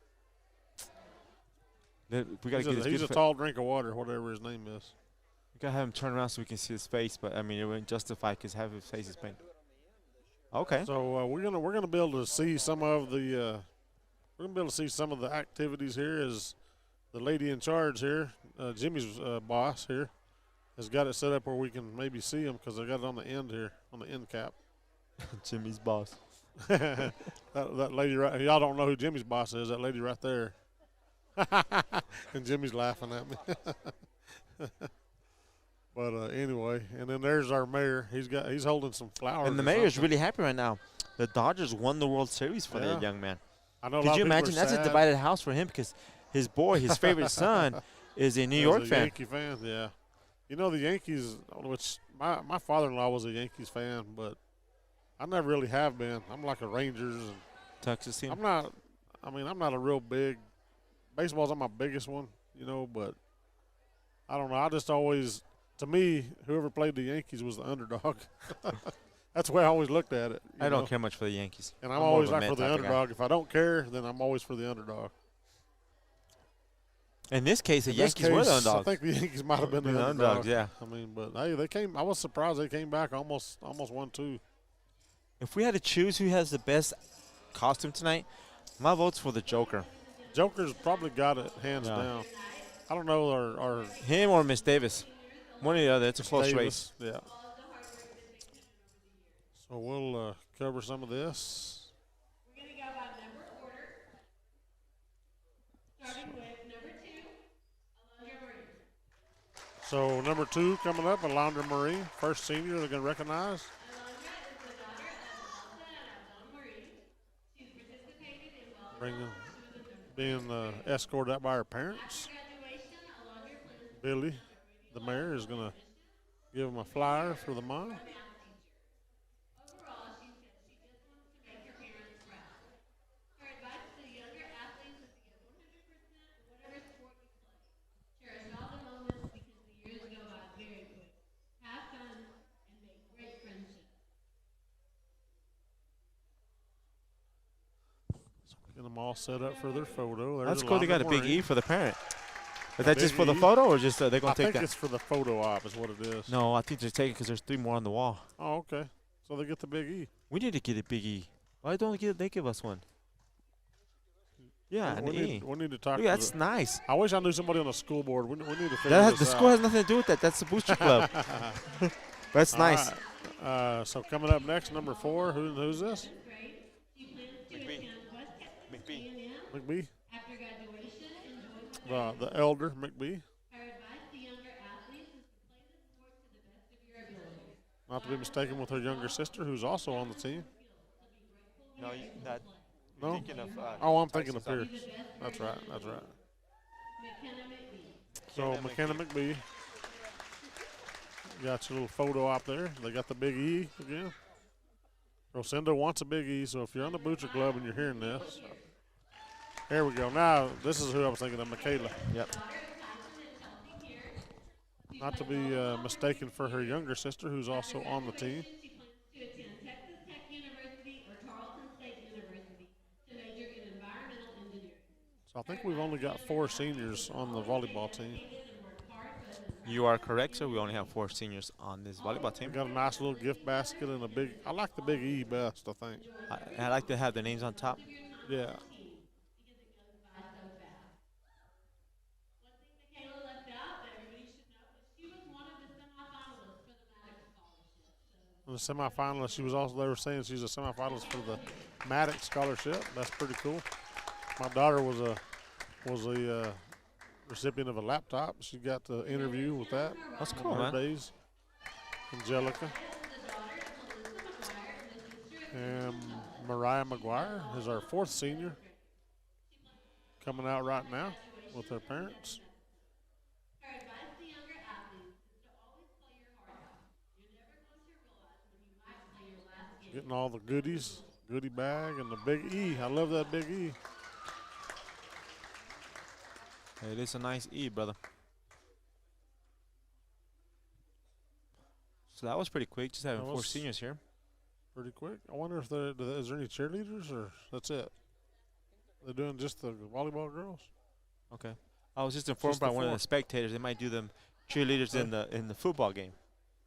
He's a tall drink of water, whatever his name is. We got to have him turn around so we can see his face, but, I mean, it wouldn't justify because half his face is painted. Okay. So we're gonna be able to see some of the activities here as the lady in charge here, Jimmy's boss here, has got it set up where we can maybe see them because they got it on the end here on the end cap. Jimmy's boss. that lady right, y'all don't know who Jimmy's boss is. That lady right there. And Jimmy's laughing at me. But anyway, and then there's our mayor. He's holding some flowers. And the mayor's really happy right now. The Dodgers won the World Series for that young man. I know. Could you imagine? That's a divided house for him because his boy, his favorite son, is a New York fan. Yankee fan, yeah. You know the Yankees, which my father-in-law was a Yankees fan, but I never really have been. I'm like a Rangers and Texas team. I'm not a real big. Baseball's not my biggest one, you know, but I don't know. I just always, to me, whoever played the Yankees was the underdog. That's the way I always looked at it. I don't care much for the Yankees. And I'm always like for the underdog. If I don't care, then I'm always for the underdog. In this case, the Yankees were the underdogs. I think the Yankees might have been the underdogs. Yeah. I mean, but hey, they came. I was surprised they came back almost 1-2. If we had to choose who has the best costume tonight, my vote's for the Joker. Joker's probably got it hands down. I don't know, or him or Miss Davis. One or the other. It's a close race. Yeah. So we'll cover some of this. We're going to go by number order, starting with number 2, Alondra Marie. So number 2 coming up, Alondra Marie, first senior they're going to recognize. Alondra is the daughter of Elsa and Abdon Marie. She's participated in Being escorted out by her parents. graduation. Alondra plans to Billy, the mayor, is going to give him a flyer for the mom. Overall, she said she just wants to make her parents proud. Her advice to the younger athletes is to give 100% in whatever sport you play. Cherish all the moments because the years go by very quick. Have fun and make great friendships. Get them all set up for their photo. There's That's cool. They got a big Marie. E for the parent. Is that just for the photo or just they're going to take that? I think it's for the photo op is what it is. No, I think they're taking because there's 3 more on the wall. Oh, okay. So they get the big E. We need to get a big E. Why don't they give us one? Yeah, an E. We need to talk. Look, that's nice. I wish I knew somebody on the school board. We need to figure The this school out. has nothing to do with that. That's the booster club. That's nice. Right. So coming up next, number 4. Who's this? She plans to attend West Texas A&M McBee. after graduation and join The elder McBee. Her advice to younger athletes is to play the sport to the best of your ability. Not to be mistaken with her younger sister, who's also on the team. No, that. No. Thinking of, I'm thinking of Pierce. That's right. McKenna McBee. So McKenna McBee. Got your little photo op there. They got the big E again. Rosendo wants a big E, so if you're on the Butcher Club and you're hearing this, here we go. Now, this is who I was thinking of, Michaela. Yep. Not to be mistaken for her younger sister, who's also on the team. She plans to attend Texas Tech University or Tarleton State University to major in environmental engineering. So I think we've only got 4 seniors on the volleyball team. You are correct, sir. We only have 4 seniors on this volleyball team. We got a nice little gift basket and a big. I like the big E best, I think. I like to have their names on top. Yeah. Michaela left out that everybody should know that she was one of the semifinalists for the Maddox Scholarship. In the semifinalist, she was also. They were saying she's a semifinalist for the Maddox Scholarship. That's pretty cool. My daughter was a recipient of a laptop. She got the interview with that. That's cool, on her man. days. Angelica. And Mariah McGuire is our 4th senior. Coming out right now with her parents. Her advice to younger athletes is to always play your heart out. You're never going to realize when you might play your last game. Getting all the goodies, goodie bag, and the big E. I love that big E. It is a nice E, brother. So that was pretty quick. Just having That 4 was- seniors here. Pretty quick. I wonder if is there any cheerleaders or that's it? They're doing just the volleyball girls. Okay. I was just informed Just by the one of 4. the spectators. They might do them cheerleaders in the football game.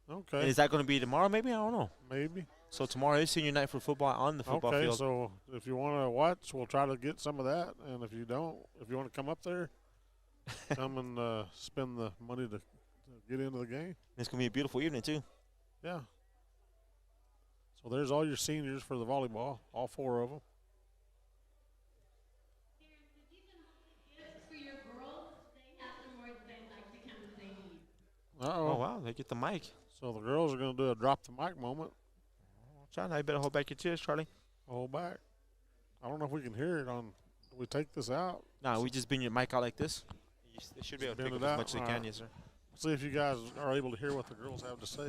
Okay. And is that going to be tomorrow? Maybe I don't know. Maybe. So tomorrow is senior night for football on the football Okay, field. so if you want to watch, we'll try to get some of that. And if you don't, if you want to come up there, come and spend the money to get into the game. It's gonna be a beautiful evening too. Yeah. So there's all your seniors for the volleyball, all 4 of them. Parents, if you can hold the gifts for your girls, they have some words they'd like to come say to you. Oh Uh-oh. wow, they get the mic. So the girls are going to do a drop the mic moment. John, I better hold back your tears, Charlie. Hold back. I don't know if we can hear it on. Do we take this out? Nah, we just bring your mic out like this. They should be able to Bend pick it up as out? much as they All can, right. yes, sir. See if you guys are able to hear what the girls have to say.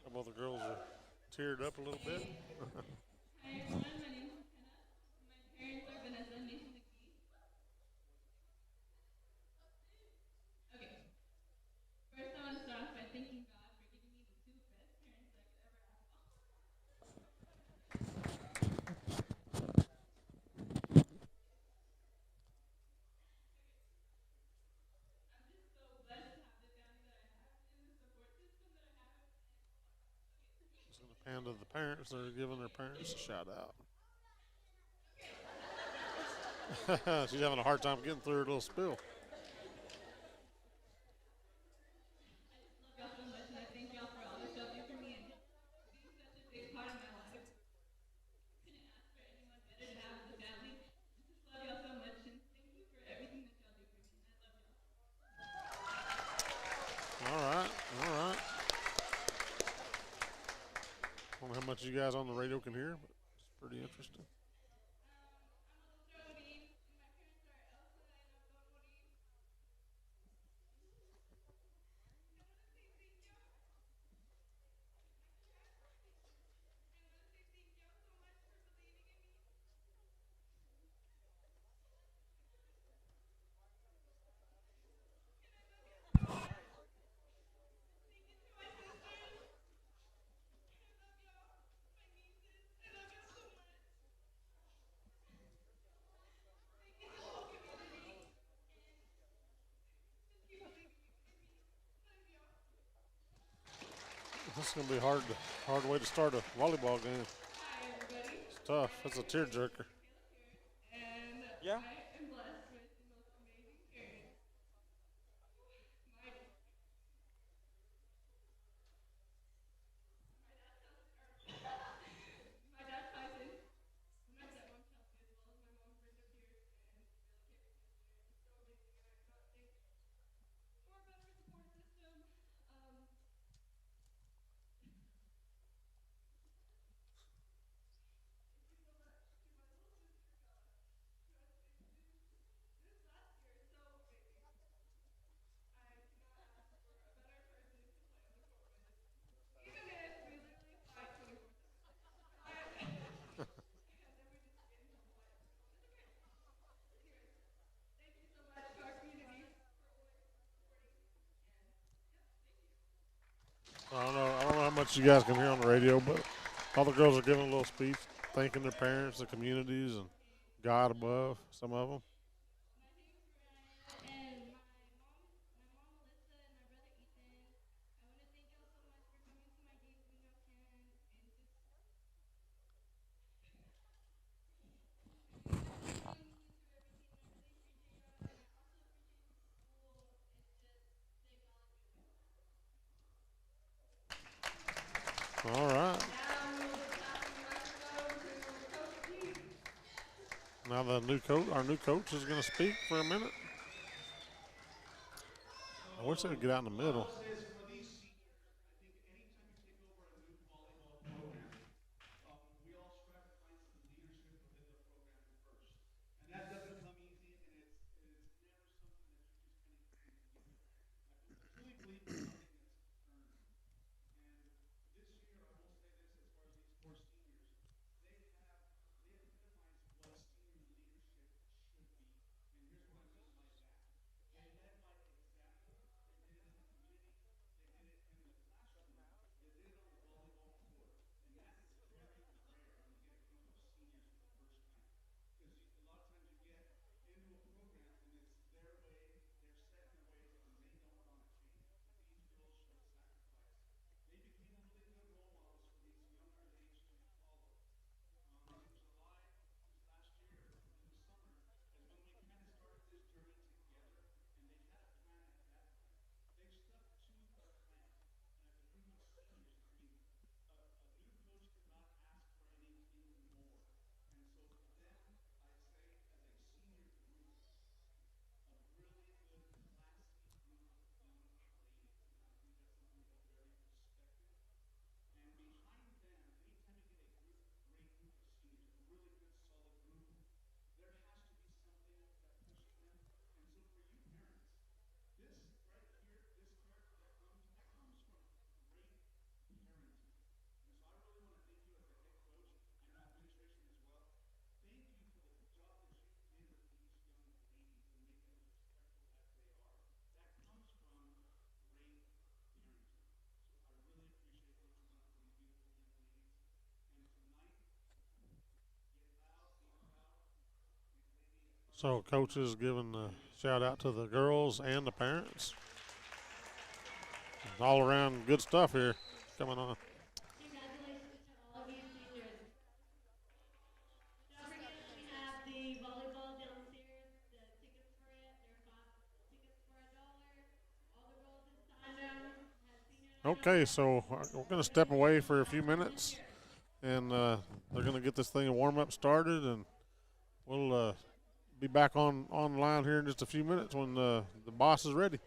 Some of the girls are teared up a little bit. Hi everyone, my name is McKenna. My parents are Vanessa and Nathan McGee. Okay. First, I want to start off by thanking God for giving me the two best parents I could ever ask for. I'm just so blessed to have the family that I have and the support system that I have. Just going to pan to the parents. They're giving their parents a shout out. She's having a hard time getting through her little spill. I just love y'all so much and I thank y'all for all that y'all do for me and being such a big part of my life. Couldn't ask for anyone better to have as a family. I just love y'all so much and thank you for everything that y'all do for me. I love y'all. All right, all right. I don't know how much you guys on the radio can hear, but it's pretty interesting. I'm a little Jody and my parents are Elsa and Abdul Moody. This is going to be hard way to start a volleyball game. Hi everybody. It's tough. That's a tearjerker. And Yeah. I am blessed with the most amazing parents. My My dad Tyson, my stepmom Chelsea, as well as my mom Brenda Pierce, and really care for cancer. And so busy, and I cannot think for a better support system. Thank you so much to my little sister God, who has been this last year so amazing. I cannot ask for a better person to play on the court with. Even if we literally fight 24/7. And then we just get in trouble by everyone. It's okay. Anyways, thank you so much to our community for always supporting. And yeah, thank you. I don't know how much you guys can hear on the radio, but all the girls are giving a little speech, thanking their parents, the communities, and God above. Some of them. My name's Mariah, and my mom Melissa, and my brother Ethan. I want to thank y'all so much for coming to my games when y'all can, and just being with me through everything. And I really appreciate y'all, and I also appreciate the school. It's just they acknowledge me. All right. Now we will pass the microphone to Coach G. Now our new coach is going to speak for a minute. I wish they would get out in the middle. So coaches giving a shout out to the girls and the parents. All around good stuff here coming on. Congratulations to all of you seniors. Don't forget that we have the volleyball downstairs. The tickets for it. They're tickets for $1. All the girls in sign down have senior night. Okay, so we're going to step away for a few minutes, and they're going to get this thing warm up started, and we'll be back online here in just a few minutes when the boss is ready.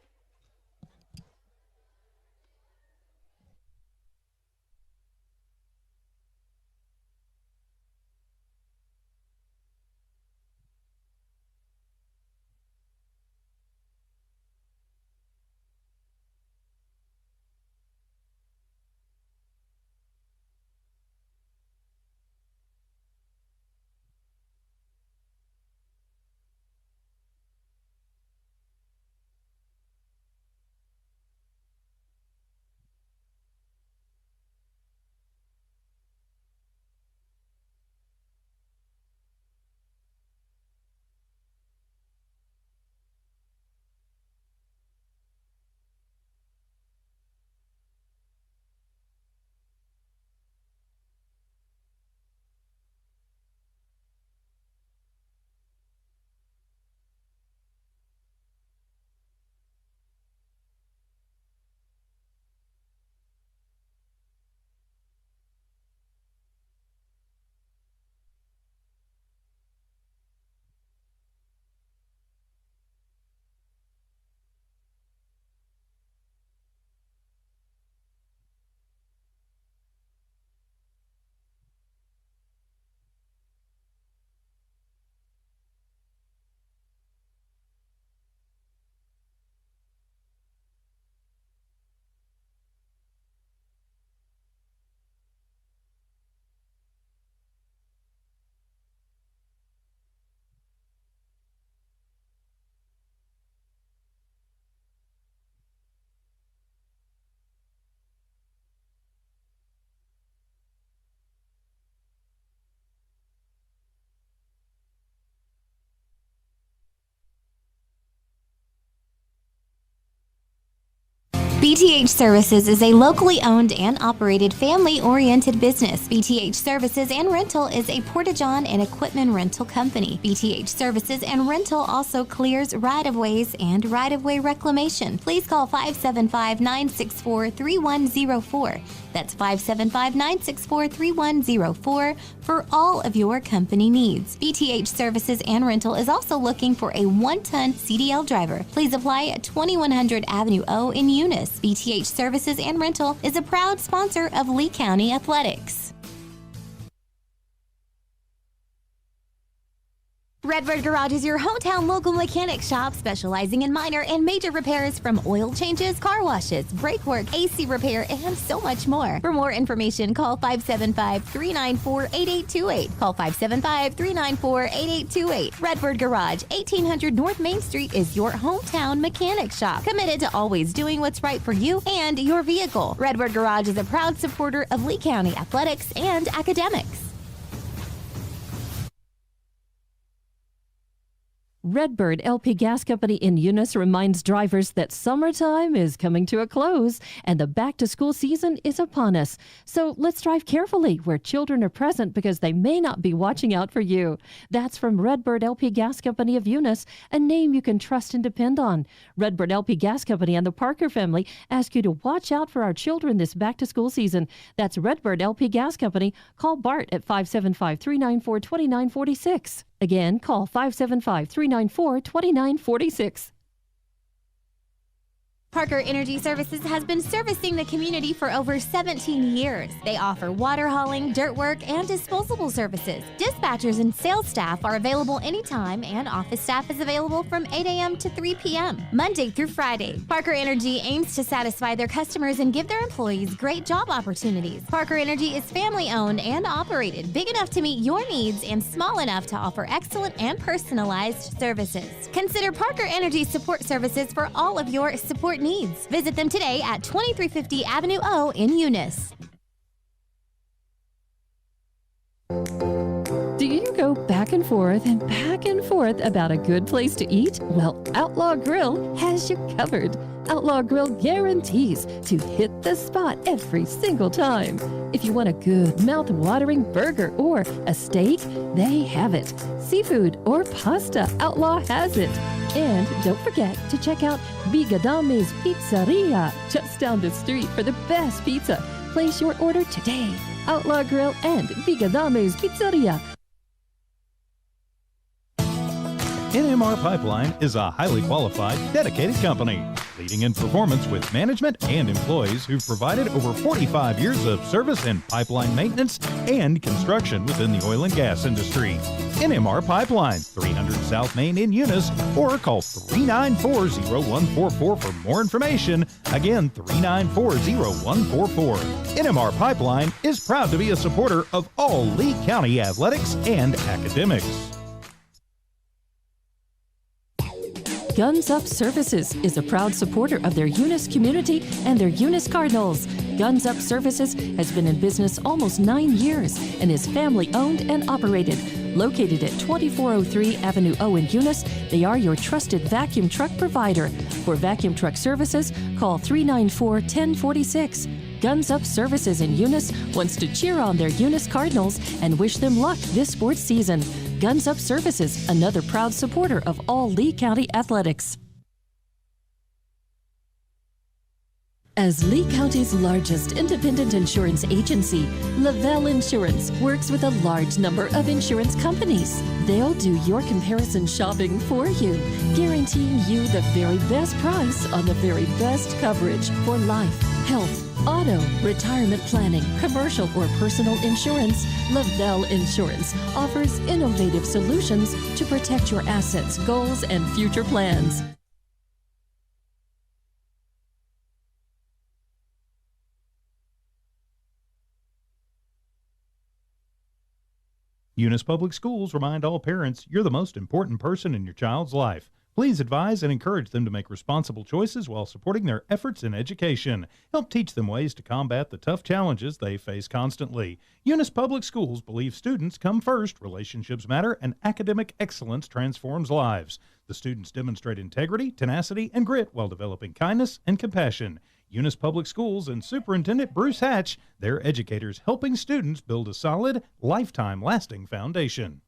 BTH Services is a locally owned and operated family-oriented business. BTH Services and Rental is a Porta-John and equipment rental company. BTH Services and Rental also clears right-of-ways and right-of-way reclamation. Please call 575-964-3104. That's 575-964-3104 for all of your company needs. BTH Services and Rental is also looking for a 1-ton CDL driver. Please apply at 2100 Avenue O in Eunice. BTH Services and Rental is a proud sponsor of Lee County Athletics. Redbird Garage is your hometown local mechanic shop specializing in minor and major repairs from oil changes, car washes, brake work, AC repair, and so much more. For more information, call 575-394-8828. Call 575-394-8828. Redbird Garage, 1800 North Main Street is your hometown mechanic shop, committed to always doing what's right for you and your vehicle. Redbird Garage is a proud supporter of Lee County athletics and academics. Redbird LP Gas Company in Eunice reminds drivers that summertime is coming to a close and the back-to-school season is upon us. So let's drive carefully where children are present because they may not be watching out for you. That's from Redbird LP Gas Company of Eunice, a name you can trust and depend on. Redbird LP Gas Company and the Parker family ask you to watch out for our children this back-to-school season. That's Redbird LP Gas Company. Call Bart at 575-394-2946. Again, call 575-394-2946. Parker Energy Services has been servicing the community for over 17 years. They offer water hauling, dirt work, and disposable services. Dispatchers and sales staff are available anytime, and office staff is available from 8 a.m. to 3 p.m., Monday through Friday. Parker Energy aims to satisfy their customers and give their employees great job opportunities. Parker Energy is family-owned and operated, big enough to meet your needs and small enough to offer excellent and personalized services. Consider Parker Energy Support Services for all of your support needs. Visit them today at 2350 Avenue O in Eunice. Do you go back and forth about a good place to eat? Well, Outlaw Grill has you covered. Outlaw Grill guarantees to hit the spot every single time. If you want a good mouth-watering burger or a steak, they have it. Seafood or pasta, Outlaw has it. And don't forget to check out Bigadame's Pizzeria just down the street for the best pizza. Place your order today. Outlaw Grill and Bigadame's Pizzeria. NMR Pipeline is a highly qualified, dedicated company, leading in performance with management and employees who've provided over 45 years of service in pipeline maintenance and construction within the oil and gas industry. NMR Pipeline, 300 South Main in Eunice, or call 394-0144 for more information. Again, 394-0144. NMR Pipeline is proud to be a supporter of all Lee County athletics and academics. Guns Up Services is a proud supporter of their Eunice community and their Eunice Cardinals. Guns Up Services has been in business almost 9 years and is family owned and operated. Located at 2403 Avenue O in Eunice, they are your trusted vacuum truck provider. For vacuum truck services, call 394-1046. Guns Up Services in Eunice wants to cheer on their Eunice Cardinals and wish them luck this sports season. Guns Up Services, another proud supporter of all Lee County athletics. As Lee County's largest independent insurance agency, Lavelle Insurance works with a large number of insurance companies. They'll do your comparison shopping for you, guaranteeing you the very best price on the very best coverage for life, health, auto, retirement planning, commercial or personal insurance. Lavelle Insurance offers innovative solutions to protect your assets, goals, and future plans. Eunice Public Schools remind all parents you're the most important person in your child's life. Please advise and encourage them to make responsible choices while supporting their efforts in education. Help teach them ways to combat the tough challenges they face constantly. Eunice Public Schools believe students come first, relationships matter, and academic excellence transforms lives. The students demonstrate integrity, tenacity, and grit while developing kindness and compassion. Eunice Public Schools and Superintendent Bruce Hatch, their educators helping students build a solid, lifetime lasting foundation.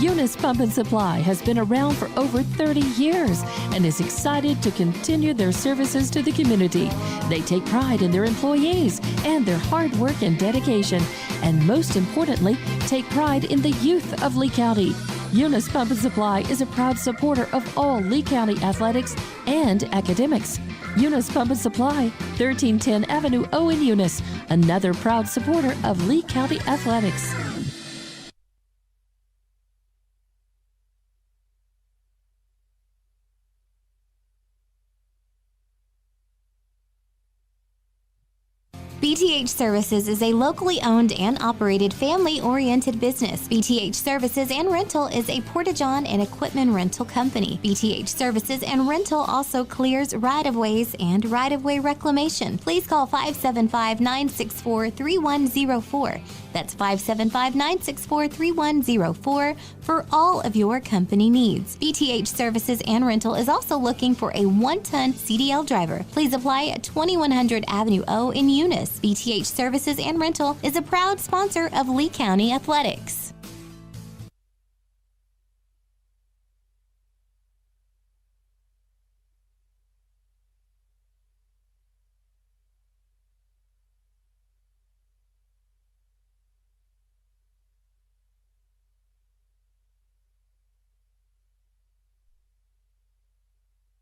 Eunice Pump and Supply has been around for over 30 years and is excited to continue their services to the community. They take pride in their employees and their hard work and dedication, and most importantly, take pride in the youth of Lee County. Eunice Pump and Supply is a proud supporter of all Lee County athletics and academics. Eunice Pump and Supply, 1310 Avenue O in Eunice, another proud supporter of Lee County athletics. BTH Services is a locally owned and operated family-oriented business. BTH Services and Rental is a Porta-John and equipment rental company. BTH Services and Rental also clears right-of-ways and right-of-way reclamation. Please call 575-964-3104. That's 575-964-3104 for all of your company needs. BTH Services and Rental is also looking for a 1-ton CDL driver. Please apply at 2100 Avenue O in Eunice. BTH Services and Rental is a proud sponsor of Lee County Athletics.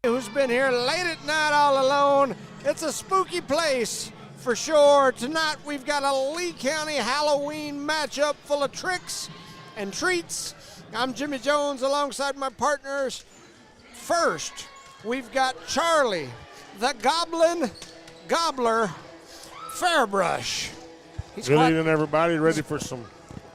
Who's been here late at night all alone? It's a spooky place for sure. Tonight we've got a Lee County Halloween matchup full of tricks and treats. I'm Jimmy Jones alongside my partners. First, we've got Charlie, the Goblin Gobbler Fairbrush. Good evening, everybody. Ready for some?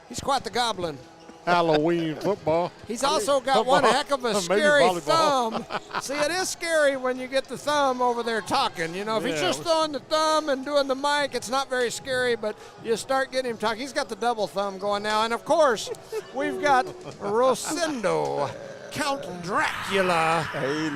He's quite the goblin. Halloween football. He's also got one heck of a Maybe scary volleyball. thumb. See, it is scary when you get the thumb over there talking. You know, if he's Yeah, just throwing the thumb and doing the mic, it's not very scary, but you start getting him talking. He's got the double thumb going now. And, of course, we've got Rosendo, Count Dracula,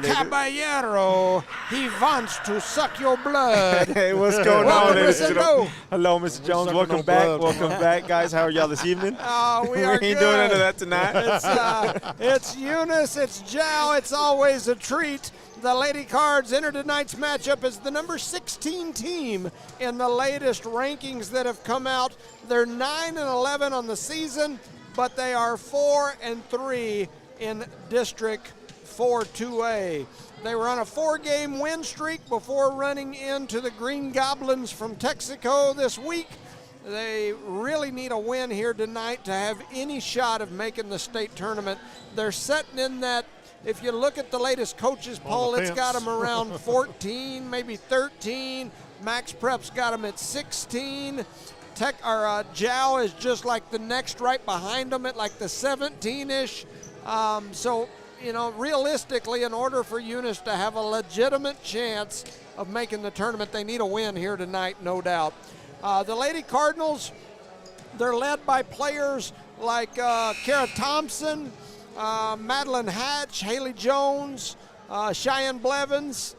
Caballero. He wants to suck your blood. Hey, what's going Welcome, on, ladies and Rosendo. gentlemen? Hello, Mr. Jones. sucking Welcome no back. blood. Welcome back, guys. How are y'all this evening? Oh, we are ain't good. doing none of that tonight. It's Eunice, it's Jow, it's always a treat. The Lady Cards enter tonight's matchup as the number 16 team in the latest rankings that have come out. They're 9-11 on the season, but they are 4-3 in District 4-2A. They were on a 4-game win streak before running into the Green Goblins from Texaco this week. They really need a win here tonight to have any shot of making the state tournament. They're setting in that, if you look at the latest coaches poll, it's got them around 14, maybe 13. Max Prep's got them at 16. Jow is just like the next right behind them at like the 17-ish. So, you know, realistically, in order for Eunice to have a legitimate chance of making the tournament, they need a win here tonight, no doubt. The Lady Cardinals, they're led by players like Kara Thompson, Madeline Hatch, Haley Jones, Cheyenne Blevins,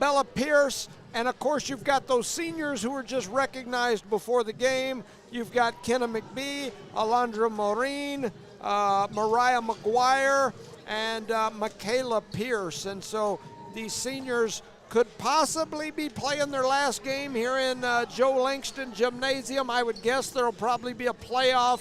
Bella Pierce, and of course you've got those seniors who were just recognized before the game. You've got Kenna McBee, Alondra Maureen, Mariah McGuire, and Michaela Pierce. And so these seniors could possibly be playing their last game here in Joe Langston Gymnasium. I would guess there'll probably be a playoff,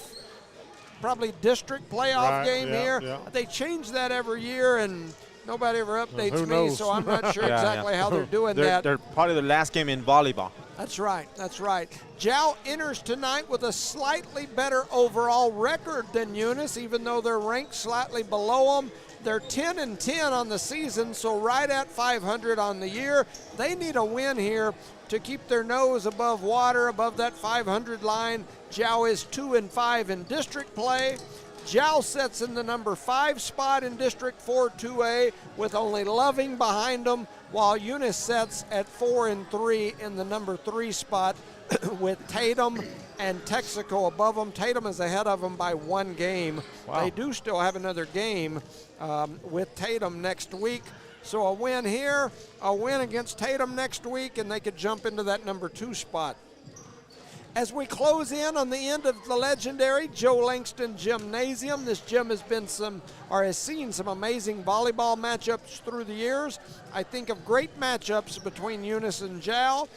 probably district playoff game here. Yeah. They change that every year, and nobody ever updates who me, knows? so I'm not sure exactly how they're doing that. They're probably the last game in volleyball. That's right. That's right. Jow enters tonight with a slightly better overall record than Eunice, even though they're ranked slightly below them. They're 10-10 on the season, so right at 500 on the year. They need a win here to keep their nose above water, above that 500 line. Jow is 2-5 in district play. Jow sits in the number 5 spot in District 4-2A with only Loving behind them, while Eunice sits at 4-3 in the number 3 spot with Tatum and Texaco above them. Tatum is ahead of them by 1 game. Wow. They do still have another game with Tatum next week. So a win here, a win against Tatum next week, and they could jump into that number 2 spot. As we close in on the end of the legendary Joe Langston Gymnasium, this gym has seen some amazing volleyball matchups through the years. I think of great matchups between Eunice and Jow.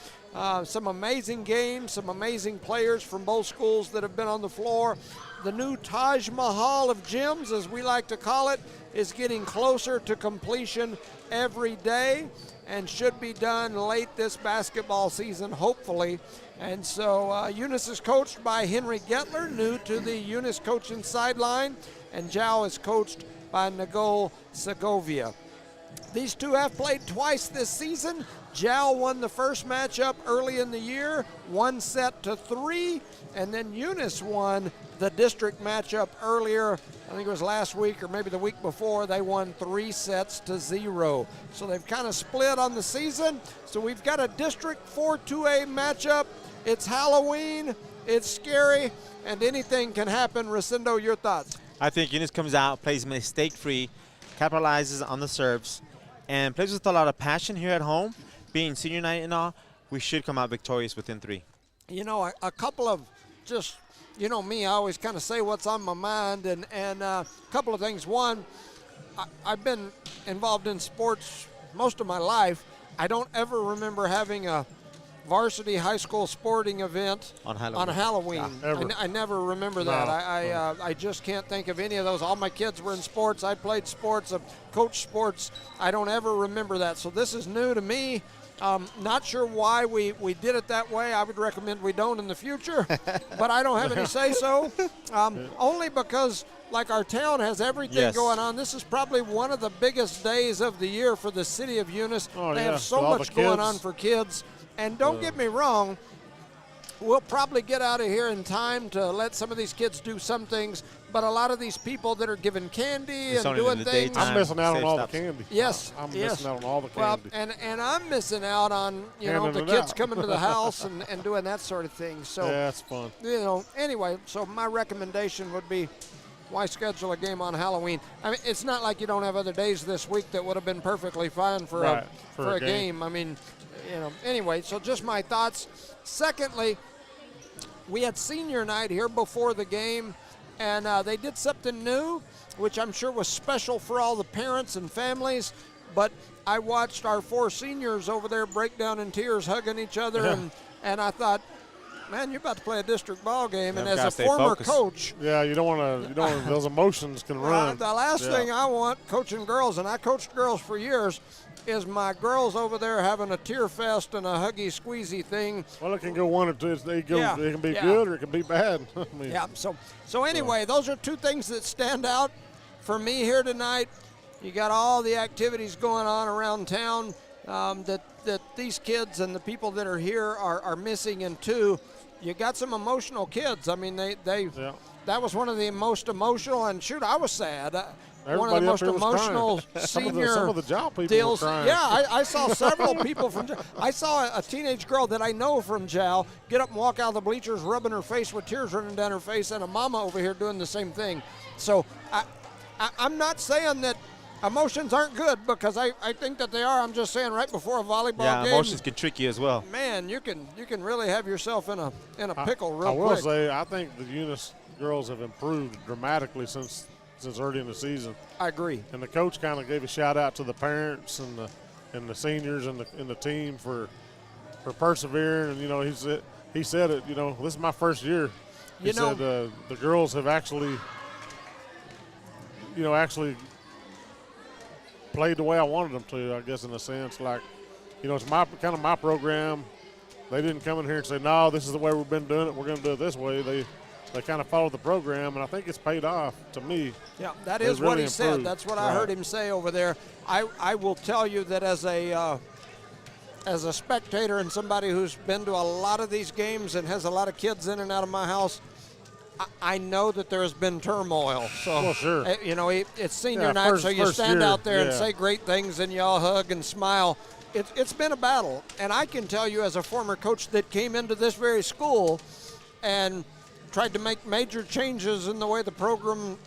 Some amazing games, some amazing players from both schools that have been on the floor. The new Taj Mahal of gyms, as we like to call it, is getting closer to completion every day and should be done late this basketball season, hopefully. And so Eunice is coached by Henry Getler, new to the Eunice coaching sideline, and Jow is coached by Nicole Segovia. These two have played twice this season. Jow won the first matchup early in the year, 1-3, and then Eunice won the district matchup earlier. I think it was last week or maybe the week before. They won 3-0. So they've kind of split on the season. So we've got a District 4-2A matchup. It's Halloween, it's scary, and anything can happen. Rosendo, your thoughts? I think Eunice comes out, plays mistake-free, capitalizes on the serves, and plays with a lot of passion here at home. Being senior night and all, we should come out victorious within 3. You know, a couple of just, you know me, I always kind of say what's on my mind, and a couple of things. One, I've been involved in sports most of my life. I don't ever remember having a varsity high school sporting event On Halloween. Yeah, ever. I never remember that. No. I just can't think of any of those. All my kids were in sports. I played sports. I've coached sports. I don't ever remember that. So this is new to me. Not sure why we did it that way. I would recommend we don't in the future, but I don't have any say-so. Only because, like, our town has everything going on. This is probably one of the biggest days of the year for the city of Eunice. Oh, they yeah, have so with all much the going kids. on for kids. And don't get me wrong, we'll probably get out of here in time to let some of these kids do some things, but a lot of these people that are giving candy It's and only in doing the things. daytime. I'm missing out on Safe all stops. the candy. Yes, I'm yes. missing out on all the Well, candy. and I'm missing out on, Handing the it kids out. coming to the house and doing that sort of thing. So, Yeah, it's fun. Anyway, so my recommendation would be, why schedule a game on Halloween? I mean, it's not like you don't have other days this week that would have been perfectly fine for Right, a game. I mean, anyway, so just my thoughts. Secondly, we had senior night here before the game, and they did something new, which I'm sure was special for all the parents and families, but I watched our 4 seniors over there break down in tears, hugging each other, and I thought, man, you're about to play a district ball game, and Yeah, as gotta a stay former focused. coach, Yeah, you don't want to. Those emotions can run. the last Yeah. thing I want coaching girls, and I coached girls for years, is my girls over there having a tear fest and a huggy squeezy thing. Well, it can go one or two. It can be Yeah. good or it can be bad. I mean, Yeah. So anyway, those are 2 things that stand out for me here tonight. You got all the activities going on around town that these kids and the people that are here are missing, and 2, you got some emotional kids. I mean, that was one of the most emotional, and shoot, I was sad. One of the Everybody up most here was emotional crying. senior some of the job people deals. were crying. Yeah, I saw several people from. I saw a teenage girl that I know from JAL get up and walk out of the bleachers, rubbing her face with tears running down her face, and a mama over here doing the same thing. So I'm not saying that emotions aren't good, because I think that they are. I'm just saying right before a volleyball game, emotions can trick you as well. man, you can really have yourself in a pickle real I will quick. say, I think the Eunice girls have improved dramatically since early in the season. I agree. And the coach kind of gave a shout out to the parents and the seniors and the team for persevering. And he said it. This is my first year. He said the girls have actually played the way I wanted them to. I guess in a sense, like, it's my program. They didn't come in here and say, no, this is the way we've been doing it. We're going to do it this way. They kind of followed the program, and I think it's paid off to me. Yeah, that They've is what really he said. improved. That's what I heard him say over there. I will tell you that as a spectator and somebody who's been to a lot of these games and has a lot of kids in and out of my house, I know that there has been turmoil. So, Well, sure. It's senior night, so you first stand year, out there and yeah. say great things and you all hug and smile. It's been a battle, and I can tell you as a former coach that came into this very school and tried to make major changes in the way the program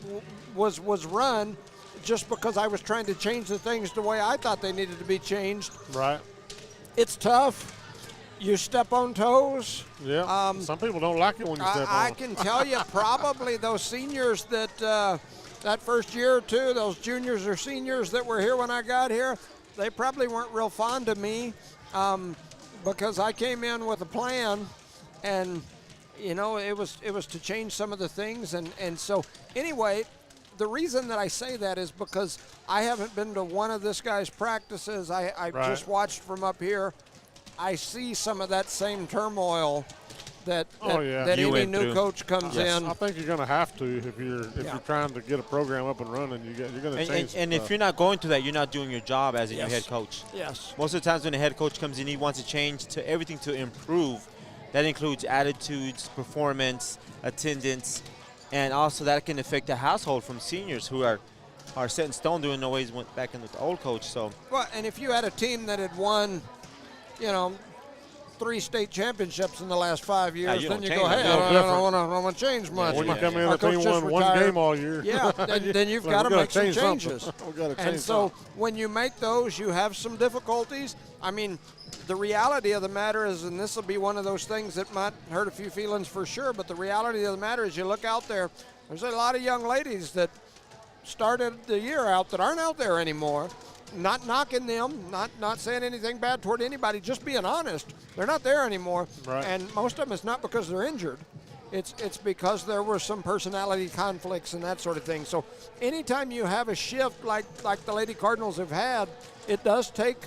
was run, just because I was trying to change the things the way I thought they needed to be changed. Right. It's tough. You step on toes. Yeah. Some people don't like it when you step I on. can tell you probably those seniors that first year or 2, those juniors or seniors that were here when I got here, they probably weren't real fond of me because I came in with a plan, and it was to change some of the things, and so anyway, the reason that I say that is because I haven't been to one of this guy's practices. I Right. just watched from up here. I see some of that same turmoil that You any went new through. coach comes in. I think you're going to have to if you're trying to get a program up and running. You're going to change. And if stuff. you're not going through that, you're not doing your job as a Yes. new head coach. Yes. Most of the times when the head coach comes in, he wants to change to everything to improve. That includes attitudes, performance, attendance, and also that can affect the household from seniors who are set in stone doing no ways went back in with the old coach. So Well, and if you had a team that had won, 3 state championships in the last 5 years, you then don't you change go, that. hey, No, I don't want to change much. when you Yeah. come in, Our the team coach just won one retired. game all year. Yeah, then you've Like, got to we gotta make some change something. changes. We gotta And change so something. when you make those, you have some difficulties. I mean, the reality of the matter is, and this will be one of those things that might hurt a few feelings for sure, but the reality of the matter is you look out there, there's a lot of young ladies that started the year out that aren't out there anymore. Not knocking them, not saying anything bad toward anybody, just being honest. They're not there anymore. Right. And most of them it's not because they're injured. It's because there were some personality conflicts and that sort of thing. So anytime you have a shift like the Lady Cardinals have had, it does take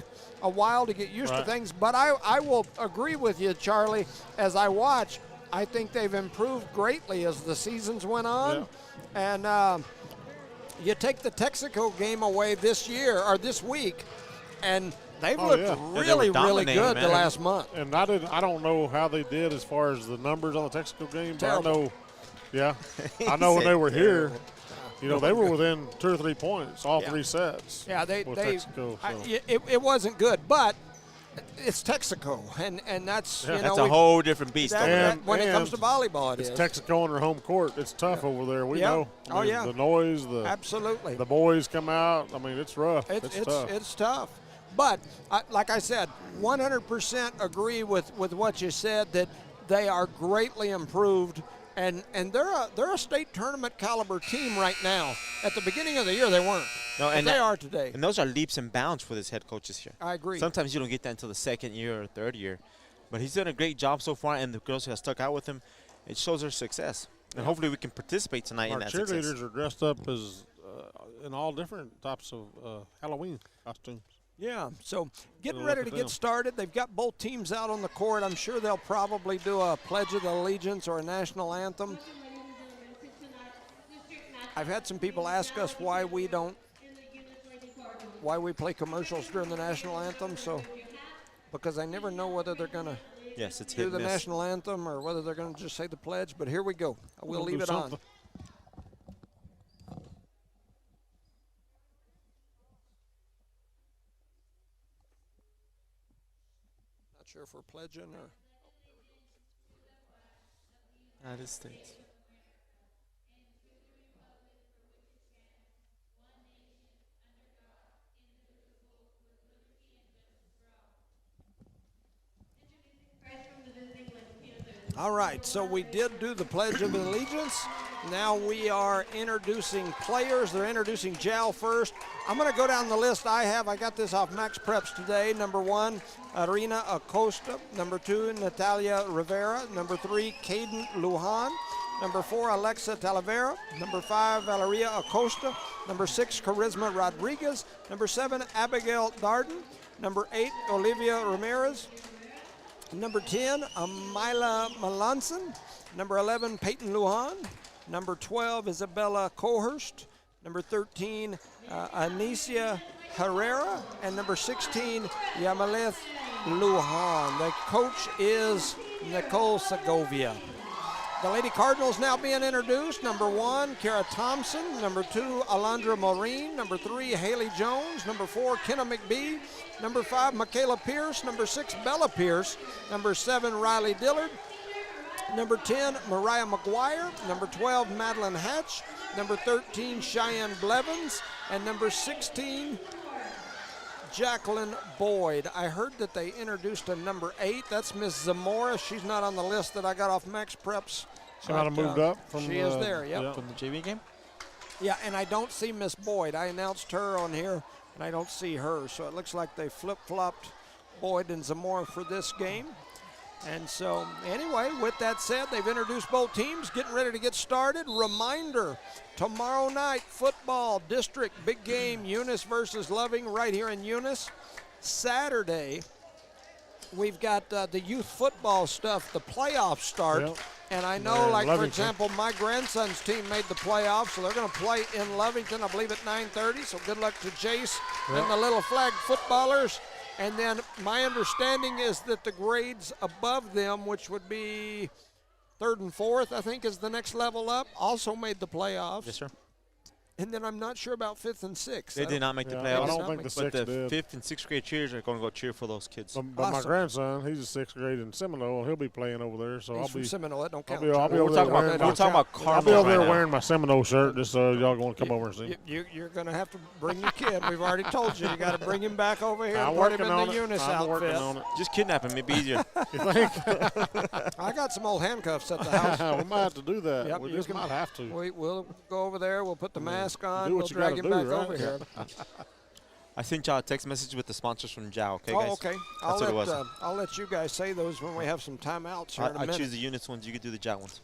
a while to get used to Right. things. But I will agree with you, Charlie, as I watch, I think they've improved greatly as the seasons went on. Yeah. And you take the Texaco game away this year or this week, and They've Oh, looked yeah. they were really, really dominating, good man. the last month. And I don't know how they did as far as the numbers on the Texaco game, but I Terrible. know, yeah, I know when said they were here, terrible. they were within 2 or 3 points all Yeah. 3 sets. Yeah, they with Texaco, so. it wasn't good, but it's Texaco, and that's Yeah. you know That's a we- whole different beast. that- over there. that- when it comes to And volleyball, It's is Texaco on their home court. It's tough over there. We Yeah. know. Oh, yeah. The noise, absolutely. the boys come out. I mean, it's rough. It's tough. It's tough. But like I said, 100% agree with what you said, that they are greatly improved, and they're a state tournament caliber team right now. At the beginning of the year, they weren't. No, But and they that- are today. And those are leaps and bounds for this head coach this year. I agree. Sometimes you don't get that until the second year or third year. But he's done a great job so far, and the girls who have stuck out with him, it shows their success. And hopefully we can participate tonight in Our that cheerleaders success. are dressed up as in all different types of Halloween costumes. Yeah, so getting Look ready at to them. get started. They've got both teams out on the court. I'm sure they'll probably do a Pledge of Allegiance or a national anthem. I've had some people ask us why we play commercials during the national anthem, so because I never know whether they're going to Yes, it's hit do the and miss. national anthem or whether they're going to just say the pledge, but here we go. We'll leave do it on. something. Not sure if we're pledging or... United States. All right, so we did do the Pledge of Allegiance. Now we are introducing players. They're introducing JAL first. I'm going to go down the list I got this off Max Preps today. Number 1, Arina Acosta. Number 2, Natalia Rivera. Number 3, Caden Lujan. Number 4, Alexa Talavera. Number 5, Valeria Acosta. Number 6, Charisma Rodriguez. Number 7, Abigail Darden. Number 8, Olivia Ramirez. Number 10, Amila Melanson. Number 11, Peyton Lujan. Number 12, Isabella Cohurst. Number 13, Anicia Herrera. And number 16, Yamaleth Lujan. The coach is Nicole Segovia. The Lady Cardinals now being introduced. Number 1, Kara Thompson. Number 2, Alondra Maureen. Number 3, Haley Jones. Number 4, Kenna McBee. Number 5, Michaela Pierce. Number 6, Bella Pierce. Number 7, Riley Dillard. Number 10, Mariah McGuire. Number 12, Madeline Hatch. Number 13, Cheyenne Blevins. And number 16, Jacqueline Boyd. I heard that they introduced a number 8. That's Miss Zamora. She's not on the list that I got off Max Preps. She might have But, moved up from she is there, yep. yeah. From the JV game? Yeah, and I don't see Miss Boyd. I announced her on here, and I don't see her. So it looks like they flip-flopped Boyd and Zamora for this game. And so, anyway, with that said, they've introduced both teams, getting ready to get started. Reminder, tomorrow night, football, district, big game, Eunice versus Loving right here in Eunice. Saturday, we've got the youth football stuff, the playoffs start. Yep. And I know, Yeah, like, for Lovington. example, my grandson's team made the playoffs, so they're going to play in Lovington, I believe, at 9:30. So good luck to Jace and the little flag footballers. And then my understanding is that the grades above them, which would be 3rd and 4th, I think, is the next level up, also made the playoffs. Yes, sir. And then I'm not sure about 5th and 6th. They did not make the Yeah, playoffs. I don't not think make- the But 6 the did. 5th and 6th grade cheers are going to go cheer for those kids. But my Awesome. grandson, he's in 6th grade in Seminole. He'll be playing over there, so He's I'll from be. Seminole. That don't I'll count. be- I'll be John. over We're there talking about, wearing we're my- talking about I'll be Cardinals over there right now. wearing my Seminole shirt just so y'all going to come over and see. You're going to have to bring your kid. We've already told you. You got to bring him back over here I'm and put him working in on the it. Eunice I'm working outfit. on it. Just kidnap him. It'd be easier. You think? I got some old handcuffs at the house. We might have to do that. Yep, We you just can- might have to. We'll go over there. We'll put the mask on. do We'll what you drag gotta him back do, right? over here. I sent y'all a text message with the sponsors from JAL, okay, Oh, guys? okay. That's what it was. I'll let you guys say those when we have some timeouts here in a I minute. choose the Eunice ones. You could do the JAL ones.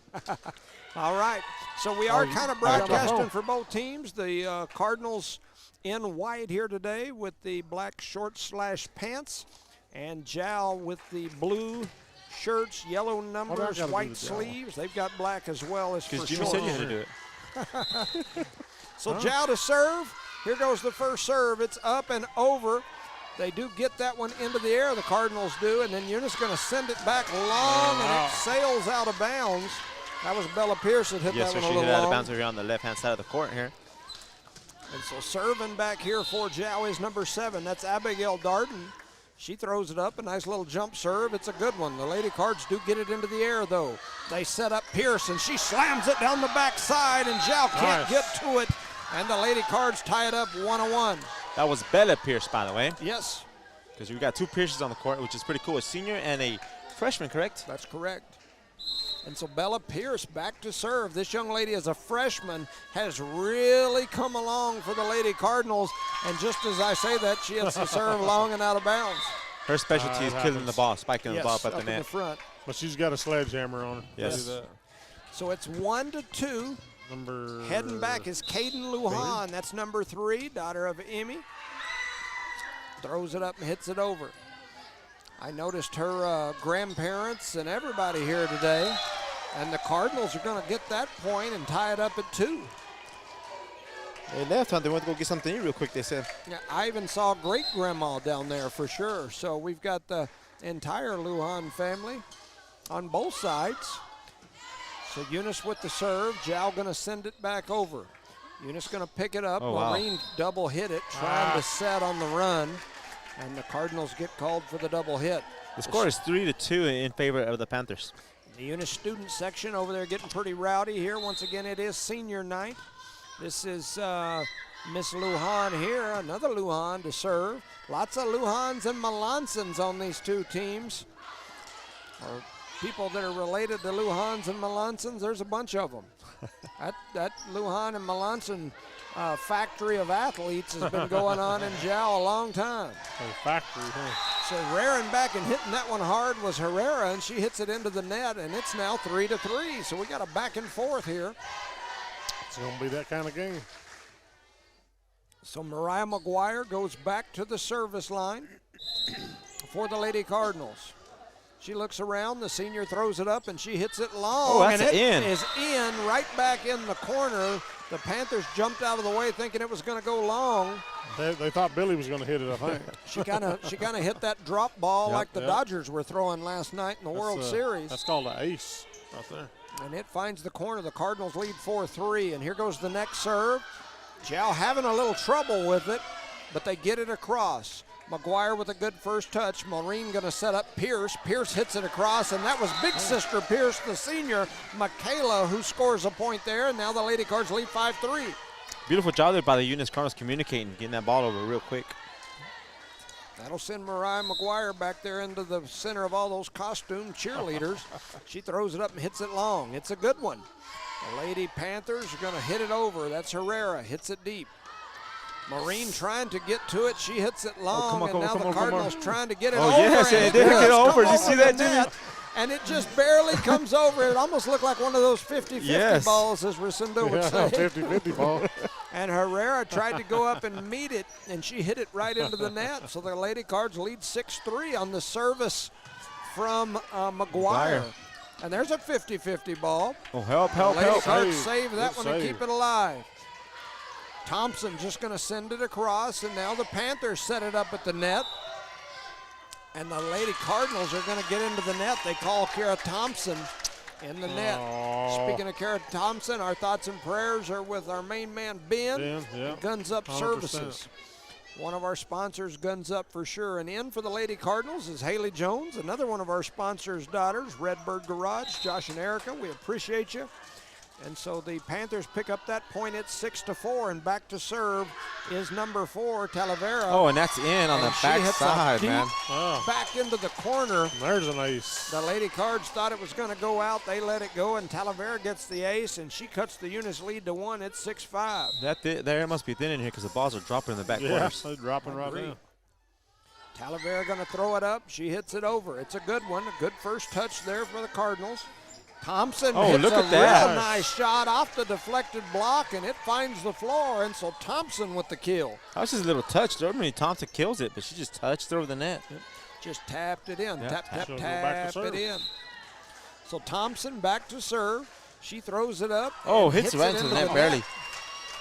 All right. So we are you- kind of I got my broadcasting phone. for both teams. The Cardinals in white here today with the black shorts/pants, and Jal with the blue shirts, yellow numbers, gotta do white the Jal? sleeves. They've got black as well as for Because Jimmy shorts. said you had to do it. So Jal to serve. Here goes the first serve. It's up and over. They do get that one into the air, the Cardinals do, and then Eunice going to send it back long, and it sails out of bounds. That was Bella Pierce that hit Yes, that sir, one a she hit little it out of long. bounds over here on the left-hand side of the court here. And so serving back here for Jow is number 7. That's Abigail Darden. She throws it up, a nice little jump serve. It's a good one. The Lady Cards do get it into the air, though. They set up Pierce, and she slams it down the backside, and Jow can't get to it. And the Lady Cards tie it up 1-1. That was Bella Pierce, by the way, Yes, because we got 2 Pierces on the court, which is pretty cool. A senior and a freshman, correct? that's correct. And so Bella Pierce back to serve. This young lady as a freshman has really come along for the Lady Cardinals. And just as I say that, she hits the serve long and out of bounds. Her specialty is killing the ball, spiking the ball up at the up in the net. front. But she's got a sledgehammer on her. Yes. So it's 1-2. Number Heading back is Caden Lujan. That's number 3, daughter of Emmy. Throws it up and hits it over. I noticed her grandparents and everybody here today. And the Cardinals are going to get that point and tie it up at 2. They left, huh? They went to go get something to eat real quick, they said. Yeah, I even saw great-grandma down there for sure. So we've got the entire Lujan family on both sides. So Eunice with the serve. Jow going to send it back over. Eunice going to pick it up. Oh, wow. Maureen double hit it, trying to set on the run. And the Cardinals get called for the double hit. The score is 3-2 in favor of the Panthers. The Eunice student section over there getting pretty rowdy here. Once again, it is senior night. This is Miss Lujan here, another Lujan to serve. Lots of Luhans and Melansons on these 2 teams. Or people that are related to Luhans and Melansons, there's a bunch of them. that Lujan and Melanson factory of athletes has been going on in Jow a long time. factory, huh? So rearing back and hitting that one hard was Herrera, and she hits it into the net, and it's now 3-3. So we got a back and forth here. It's going to be that kind of game. So Mariah McGuire goes back to the service line for the Lady Cardinals. She looks around, the senior throws it up, and she hits it long. Oh, that's and it in. is in, right back in the corner. The Panthers jumped out of the way thinking it was going to go long. They thought Billy was going to hit it, I think. She kind of hit that drop ball like the Dodgers were throwing last night in the World Series. That's called an ace right there. And it finds the corner. The Cardinals lead 4-3, and here goes the next serve. Jow having a little trouble with it, but they get it across. McGuire with a good first touch. Maureen going to set up Pierce. Pierce hits it across, and that was big sister Pierce, the senior, Michaela, who scores a point there, and now the Lady Cards lead 5-3. Beautiful job there by the Eunice Cardinals communicating, getting that ball over real quick. That'll send Mariah McGuire back there into the center of all those costume cheerleaders. She throws it up and hits it long. It's a good one. The Lady Panthers are going to hit it over. That's Herrera, hits it deep. Maureen trying to get to it. She hits it long, and now the Cardinals trying to get it over. Oh, yes, and it did get over. Did you see that, Jimmy? And it just barely comes over. It almost looked like one of those 50-50 balls, as Rosendo would say. 50-50 ball. And Herrera tried to go up and meet it, and she hit it right into the net. So the Lady Cards lead 6-3 on the service from McGuire. And there's a 50-50 ball. Oh, help. Lady Cards save that Good one and save. keep it alive. Thompson just going to send it across, and now the Panthers set it up at the net. And the Lady Cardinals are going to get into the net. They call Kara Thompson in the net. Speaking of Kara Thompson, our thoughts and prayers are with our main man, Ben, Guns Up 100%. Services. One of our sponsors, Guns Up for sure. And in for the Lady Cardinals is Haley Jones, another one of our sponsors' daughters, Redbird Garage, Josh and Erica. We appreciate you. And so the Panthers pick up that point at 6-4, and back to serve is number 4, Talavera. Oh, and that's in on the back side, man. Back into the corner. There's an ace. The Lady Cards thought it was going to go out. They let it go, and Talavera gets the ace, and she cuts the Eunice lead to 1. It's 6-5. There must be thin in here because the balls are dropping in the back Yeah, corners. they're dropping right now. Talavera going to throw it up. She hits it over. It's a good one. A good first touch there for the Cardinals. Thompson hits look a at that. real nice shot off the deflected block, and it finds the floor, and so Thompson with the kill. That was just a little touch. Normally Thompson kills it, but she just touched over the net. Just tapped it in. Yeah. Tap She'll go back to it serve. in. So Thompson back to serve. She throws it up. Oh, and hits right into the net, barely.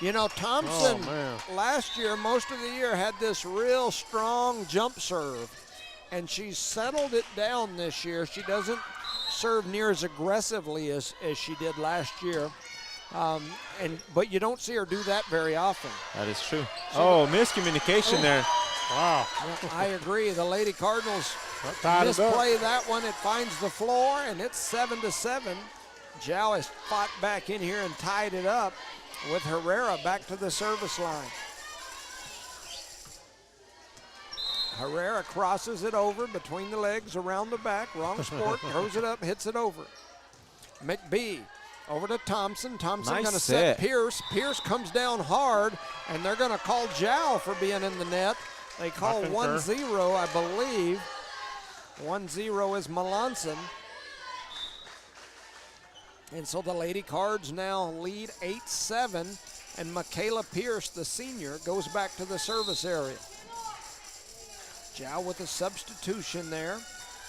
You know, Thompson Oh, man. last year, most of the year, had this real strong jump serve, and she's settled it down this year. She doesn't serve near as aggressively as she did last year, but you don't see her do that very often. That is true. Oh, miscommunication there. Wow. I agree. The Lady Cardinals That tied it up. misplay that one. It finds the floor, and it's 7-7. Zhao has fought back in here and tied it up with Herrera back to the service line. Herrera crosses it over between the legs, around the back. Wrong sport. Throws it up, hits it over. McBee over to Thompson. Thompson Nice going to set set. Pierce. Pierce comes down hard, and they're going to call Zhao for being in the net. They call concur. 1-0, I believe. 1-0 is Melanson. And so the Lady Cards now lead 8-7, and Michaela Pierce, the senior, goes back to the service area. Zhao with a substitution there.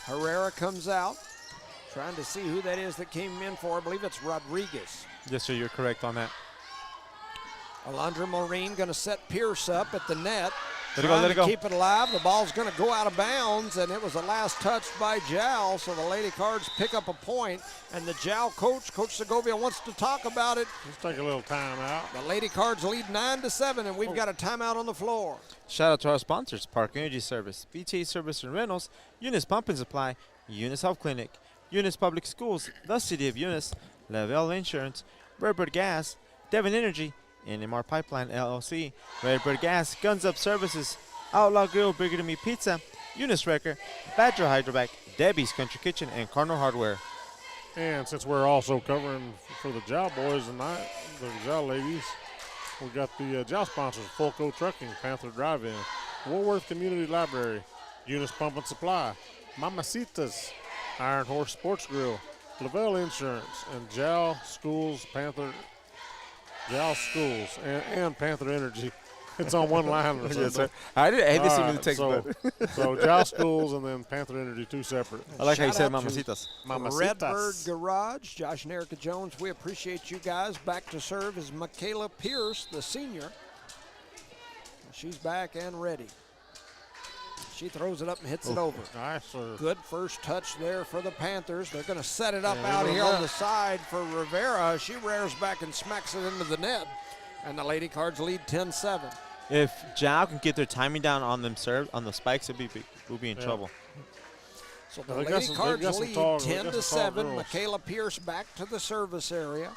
Herrera comes out, trying to see who that is that came in for. I believe it's Rodriguez. Yes, sir, you're correct on that. Alondra Maureen going to set Pierce up at the net. Let it go, Trying let it to go. keep it alive. The ball's going to go out of bounds, and it was the last touch by Zhao, so the Lady Cards pick up a point, and the Zhao coach, Coach Segovia, wants to talk about it. Let's take a little time out. The Lady Cards lead 9-7, and we've got a timeout on the floor. Shout out to our sponsors, Park Energy Service, BTA Service and Rentals, Eunice Pump and Supply, Eunice Health Clinic, Eunice Public Schools, the City of Eunice, Lavelle Insurance, Redbird Gas, Devon Energy, NMR Pipeline LLC, Redbird Gas, Guns Up Services, Outlaw Grill, Bigger Than Me Pizza, Eunice Wrecker, Badger Hydrovac, Debbie's Country Kitchen, and Cardinal Hardware. And since we're also covering for the Jow boys tonight, the Jow ladies, we got the Jow sponsors, Fulco Trucking, Panther Drive-In, Woolworth Community Library, Eunice Pump and Supply, Mamacitas, Iron Horse Sports Grill, Lavelle Insurance, and Jow Schools, Jow Schools, and Panther Energy. It's on one line. Or Yes, something. sir. I didn't see me Alright, the text, so, but so Jow Schools and then Panther Energy, two separate. I like how you Shout said out to Mamacitas. Mamacitas. Redbird Garage, Josh and Erica Jones, we appreciate you guys. Back to serve is Michaela Pierce, the senior. She's back and ready. She throws it up and hits it over. Nice serve. Good first touch there for the Panthers. They're going to set it up Yeah, out look at here on that. the side for Rivera. She rears back and smacks it into the net. And the Lady Cards lead 10-7. If Zhao can get their timing down on them on the spikes, we'll be in trouble. So the They got Lady some- Cards they got some lead tall- they got some tall 10-7. girls. Michaela Pierce back to the service area.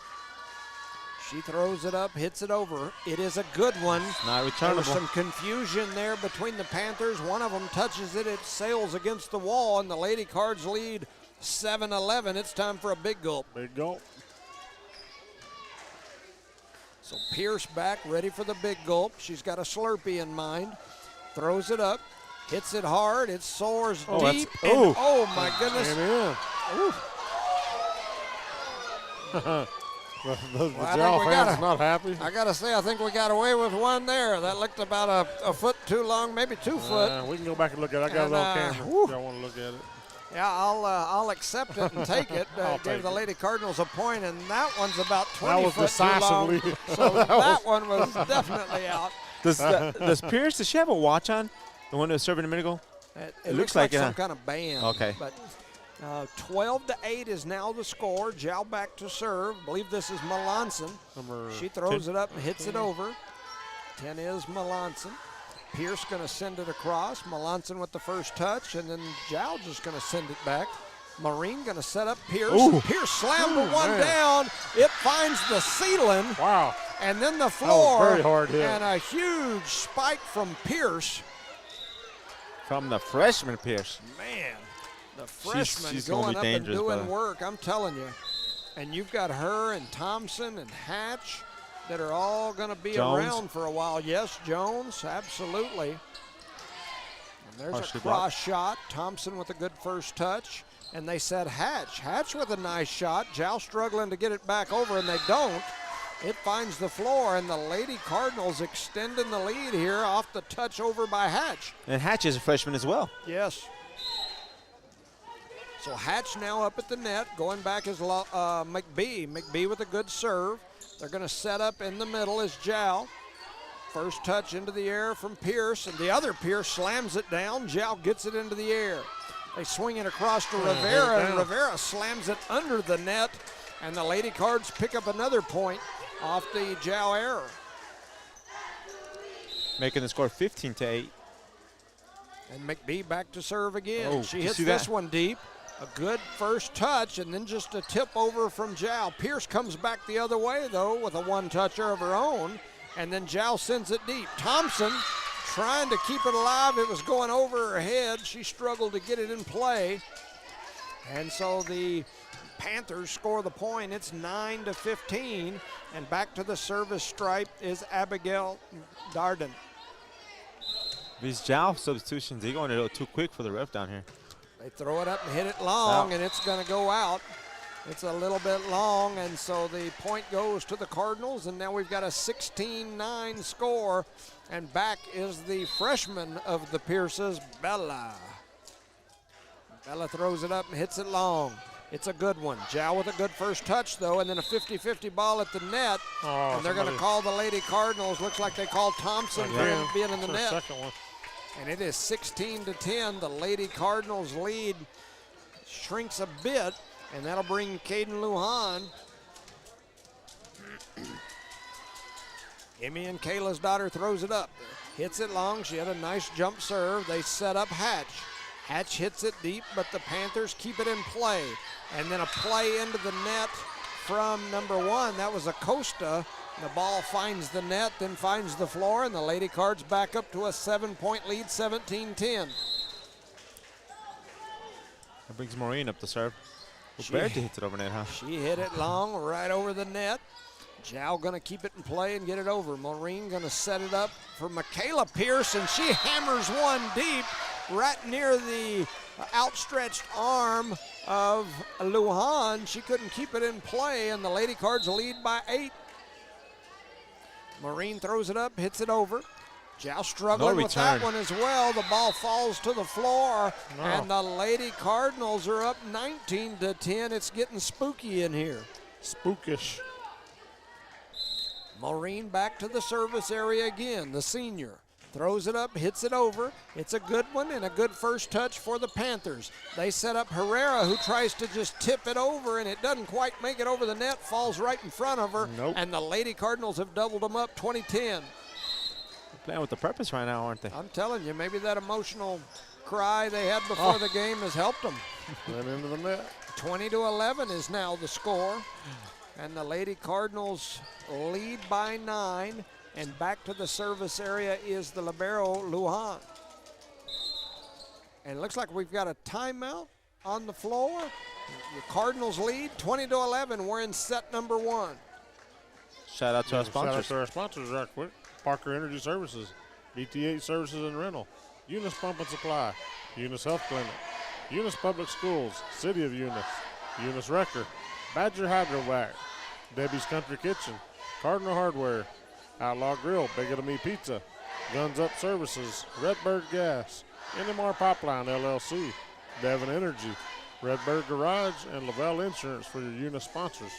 She throws it up, hits it over. It is a good one. Not There was returnable. some confusion there between the Panthers. One of them touches it, it sails against the wall, and the Lady Cards lead 7-11. It's time for a big gulp. Big gulp. So Pierce back, ready for the big gulp. She's got a Slurpee in mind. Throws it up, hits it hard. It soars Oh, that's- deep. And, oh. oh my goodness. And in. The I think Jow we fans gotta- not happy. I gotta say, I think we got away with one there. That looked about a foot too long, maybe 2 foot. We can go back and look at it. I got And, it on camera. whew. If y'all want to look at it. Yeah, I'll accept it and take it. I'll Gave take the it. Lady Cardinals a point, and that one's about 20 That was foot too long. decisively. So that one was definitely out. Does Pierce, does she have a watch on? The one that was serving a minute ago? It looks like it, some huh? kind of band. Okay. But 12-8 is now the score. Zhao back to serve. I believe this is Melanson. Number She throws 10. it up and hits it over. 10 is Melanson. Pierce going to send it across. Melanson with the first touch, and then Zhao just going to send it back. Marine going to set up Pierce. Ooh. Pierce slammed the Ooh, one man. down. It finds the ceiling, Wow. and then the was floor. very hard hit. And a huge spike from Pierce. From the freshman Pierce. Man, the freshman she's gonna going be up and dangerous, doing brother. work, I'm telling you. And you've got her and Thompson and Hatch that are all going to be Jones. around for a while. Yes, Jones, absolutely. And there's Partially a cross blocked. shot. Thompson with a good first touch. And they said Hatch. Hatch with a nice shot. Zhao struggling to get it back over, and they don't. It finds the floor, and the Lady Cardinals extending the lead here off the touch over by Hatch. And Hatch is a freshman as well. Yes. So Hatch now up at the net. Going back is McBee. McBee with a good serve. They're going to set up in the middle is Jow. First touch into the air from Pierce, and the other Pierce slams it down. Jow gets it into the air. They swing it across to Rivera, and Rivera slams it under the net, and the Lady Cards pick up another point off the Jow error. Making the score 15-8. And McBee back to serve again. Oh, She you hits see this that? one deep. A good first touch, and then just a tip over from Jow. Pierce comes back the other way, though, with a one-toucher of her own, and then Jow sends it deep. Thompson trying to keep it alive. It was going over her head. She struggled to get it in play. And so the Panthers score the point. It's 9-15, and back to the service stripe is Abigail Darden. These Jow substitutions, they're going a little too quick for the ref down here. They throw it up and hit it long, Out. and it's going to go out. It's a little bit long, and so the point goes to the Cardinals, and now we've got a 16-9 score, and back is the freshman of the Pierces, Bella. Bella throws it up and hits it long. It's a good one. Jow with a good first touch, though, and then a 50-50 ball at the net, and they're going to call the Lady Cardinals. Looks like they called Thompson for him being in the net. Second one. And it is 16-10. The Lady Cardinals lead shrinks a bit, and that'll bring Caden Lujan. Emmy and Kayla's daughter throws it up. Hits it long. She had a nice jump serve. They set up Hatch. Hatch hits it deep, but the Panthers keep it in play. And then a play into the net from number 1. That was Acosta. The ball finds the net, then finds the floor, and the Lady Cards back up to a 7-point lead, 17-10. That brings Maureen up to serve. Barely hits it over net, huh? She hit it long, right over the net. Jow gonna keep it in play and get it over. Maureen gonna set it up for Michaela Pierce, and she hammers one deep right near the outstretched arm of Lujan. She couldn't keep it in play, and the Lady Cards lead by 8. Maureen throws it up, hits it over. Jow struggling with that one as well. The ball falls to the floor, and the Lady Cardinals are up 19-10. It's getting spooky in here. Spookish. Maureen back to the service area again, the senior. Throws it up, hits it over. It's a good one and a good first touch for the Panthers. They set up Herrera, who tries to just tip it over, and it doesn't quite make it over the net, falls right in front of her. Nope. And the Lady Cardinals have doubled them up 20-10. Playing with the purpose right now, aren't they? I'm telling you, maybe that emotional cry they had before the game has helped them. Went into the net. 20-11 is now the score. And the Lady Cardinals lead by 9. And back to the service area is the libero, Lujan. And it looks like we've got a timeout on the floor. The Cardinals lead 20-11. We're in set number 1. Shout out to our sponsors. Shout out to our sponsors right quick. Parker Energy Services, BT8 Services and Rental, Eunice Pump and Supply, Eunice Health Clinic, Eunice Public Schools, City of Eunice, Eunice Wrecker, Badger Hydrovac, Debbie's Country Kitchen, Cardinal Hardware, Outlaw Grill, Big of Me Pizza, Guns Up Services, Redbird Gas, NMR Pipeline LLC, Devon Energy, Redbird Garage, and Lavelle Insurance for your Eunice sponsors.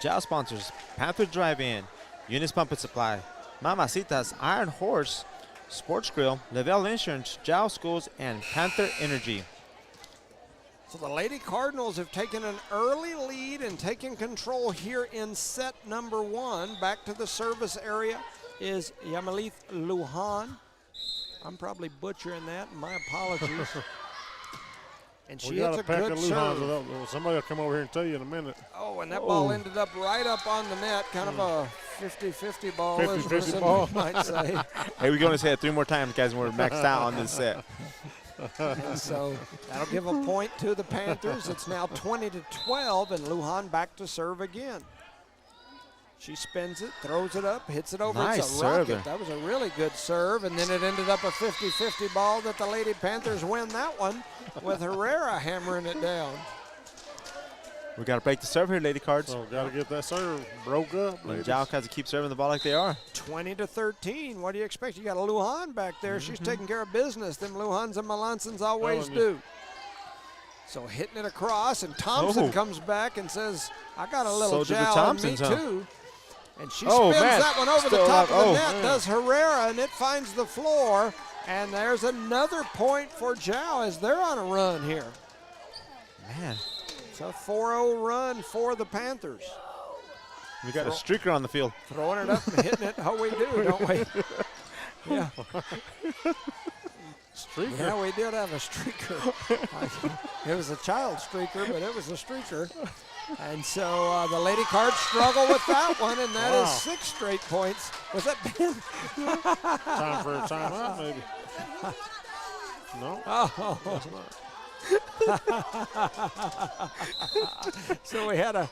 Jow sponsors, Panther Drive-In, Eunice Pump and Supply, Mamacita's Iron Horse, Sports Grill, Lavelle Insurance, Jow Schools, and Panther Energy. So the Lady Cardinals have taken an early lead and taken control here in set number 1. Back to the service area is Yamalith Lujan. I'm probably butchering that, my apologies. And she hits a good serve. Somebody will come over here and tell you in a minute. Oh, and that ball ended up right up on the net, kind of a 50-50 ball, 50-50 ball. might say. Hey, we're going to say it 3 more times, guys, and we're maxed out on this set. And so that'll give a point to the Panthers. It's now 20-12, and Lujan back to serve again. She spins it, throws it up, hits it over. Nice it's a rocket. serve. That was a really good serve, and then it ended up a 50-50 ball that the Lady Panthers win that one with Herrera hammering it down. We got to break the serve here, Lady Cards. So got to get that serve broke up. And Jow has to keep serving the ball like they are. 20-13. What do you expect? You got a Lujan back there. She's taking care of business. Them Luhans and Melansons always do. So hitting it across, and Thompson comes back and says, I got a little So did the Jow on me Thompsons, huh? too. And she Oh, spins man. that one over the Still top up. of the Oh, net, man. does Herrera, and it finds the floor. And there's another point for Jow as they're on a run here. Man, It's a 4-0 run for the Panthers. we got a streaker on the field. Throwing it up and hitting it. Oh, we do, don't we? Yeah. Streaker. Yeah, we did have a streaker. It was a child streaker, but it was a streaker. And so the Lady Cards struggle with that one, and that is Wow. 6 straight points. Was that Ben? Time for a timeout, maybe. No. Oh. So we had a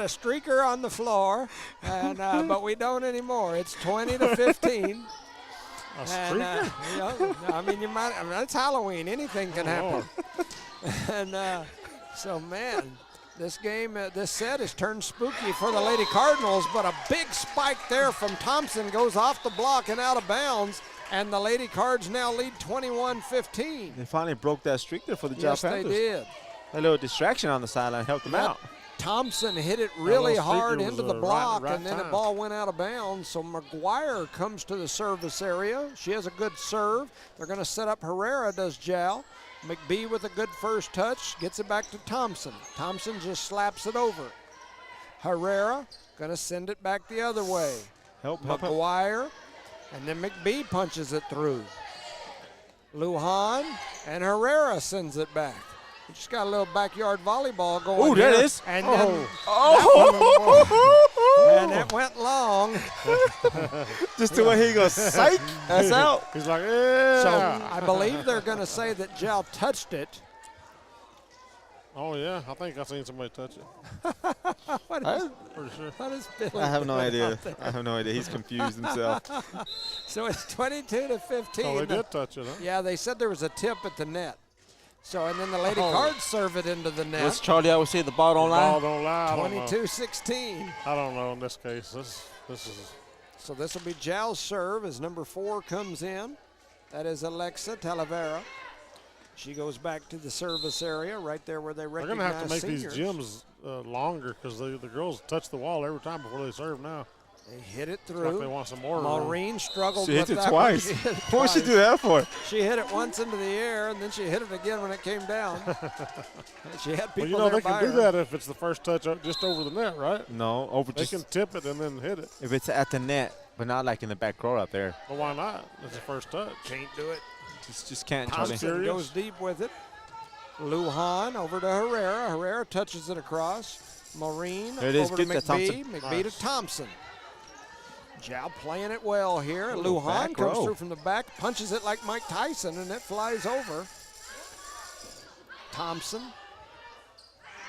streaker on the floor, and but we don't anymore. It's 20-15. A And, streaker? I mean, it's Halloween. Anything can happen. And so, man, this game, this set has turned spooky for the Lady Cardinals, but a big spike there from Thompson goes off the block and out of bounds, and the Lady Cards now lead 21-15. They finally broke that streak there for the Jow Yes, they Panthers. did. A little distraction on the sideline helped them out. Thompson hit it really little hard streaker into was, the right- block, right and then the time. ball went out of bounds. So McGuire comes to the service area. She has a good serve. They're going to set up Herrera, does Jow. McBee with a good first touch, gets it back to Thompson. Thompson just slaps it over. Herrera going to send it back the other way. Help. McGuire, and then McBee punches it through. Lujan, and Herrera sends it back. We just got a little backyard volleyball going. Ooh, there here. it is. And Oh. then and it went long. Just the way he goes, psych, that's out. He's like, yeah. So I believe they're going to say that Jow touched it. Oh, yeah. I think I seen somebody touch it. What is, Pretty sure. what is Billy I have no doing idea. out there? I have no idea. He's confused himself. So it's 22-15. Oh, they did touch it, huh? Yeah, they said there was a tip at the net. So, and then the Lady Oh. Cards serve it into the What's net. Charlie always say? The ball don't Ball lie. don't lie. I don't know. 22-16. I don't know in this case. This is So this will be Jow's serve as number 4 comes in. That is Alexa Talavera. She goes back to the service area right there where they they're recognize gonna have to make seniors. these gyms longer because the girls touch the wall every time before they serve now. They hit it It's like they through. want some more. Maureen struggled She with hit it that twice. one. She hit it What would she twice. do that for? She hit it once into the air, and then she hit it again when it came down. And she had people Well, you know there they can by do her. that if it's the first touch just over the net, right? No, over They just can tip it and then hit it. if it's at the net, but not like in the back row up there. Well, why not? It's the first touch. Can't do it. Just can't, Charlie. Thompson serious? goes deep with it. Lujan over to Herrera. Herrera touches it across. Maureen There it is. over to Get that, McBee. Thompson. McBee Nice. to Thompson. Jow playing it well here. Ooh, Lujan back comes row. through from the back, punches it like Mike Tyson, and it flies over. Thompson.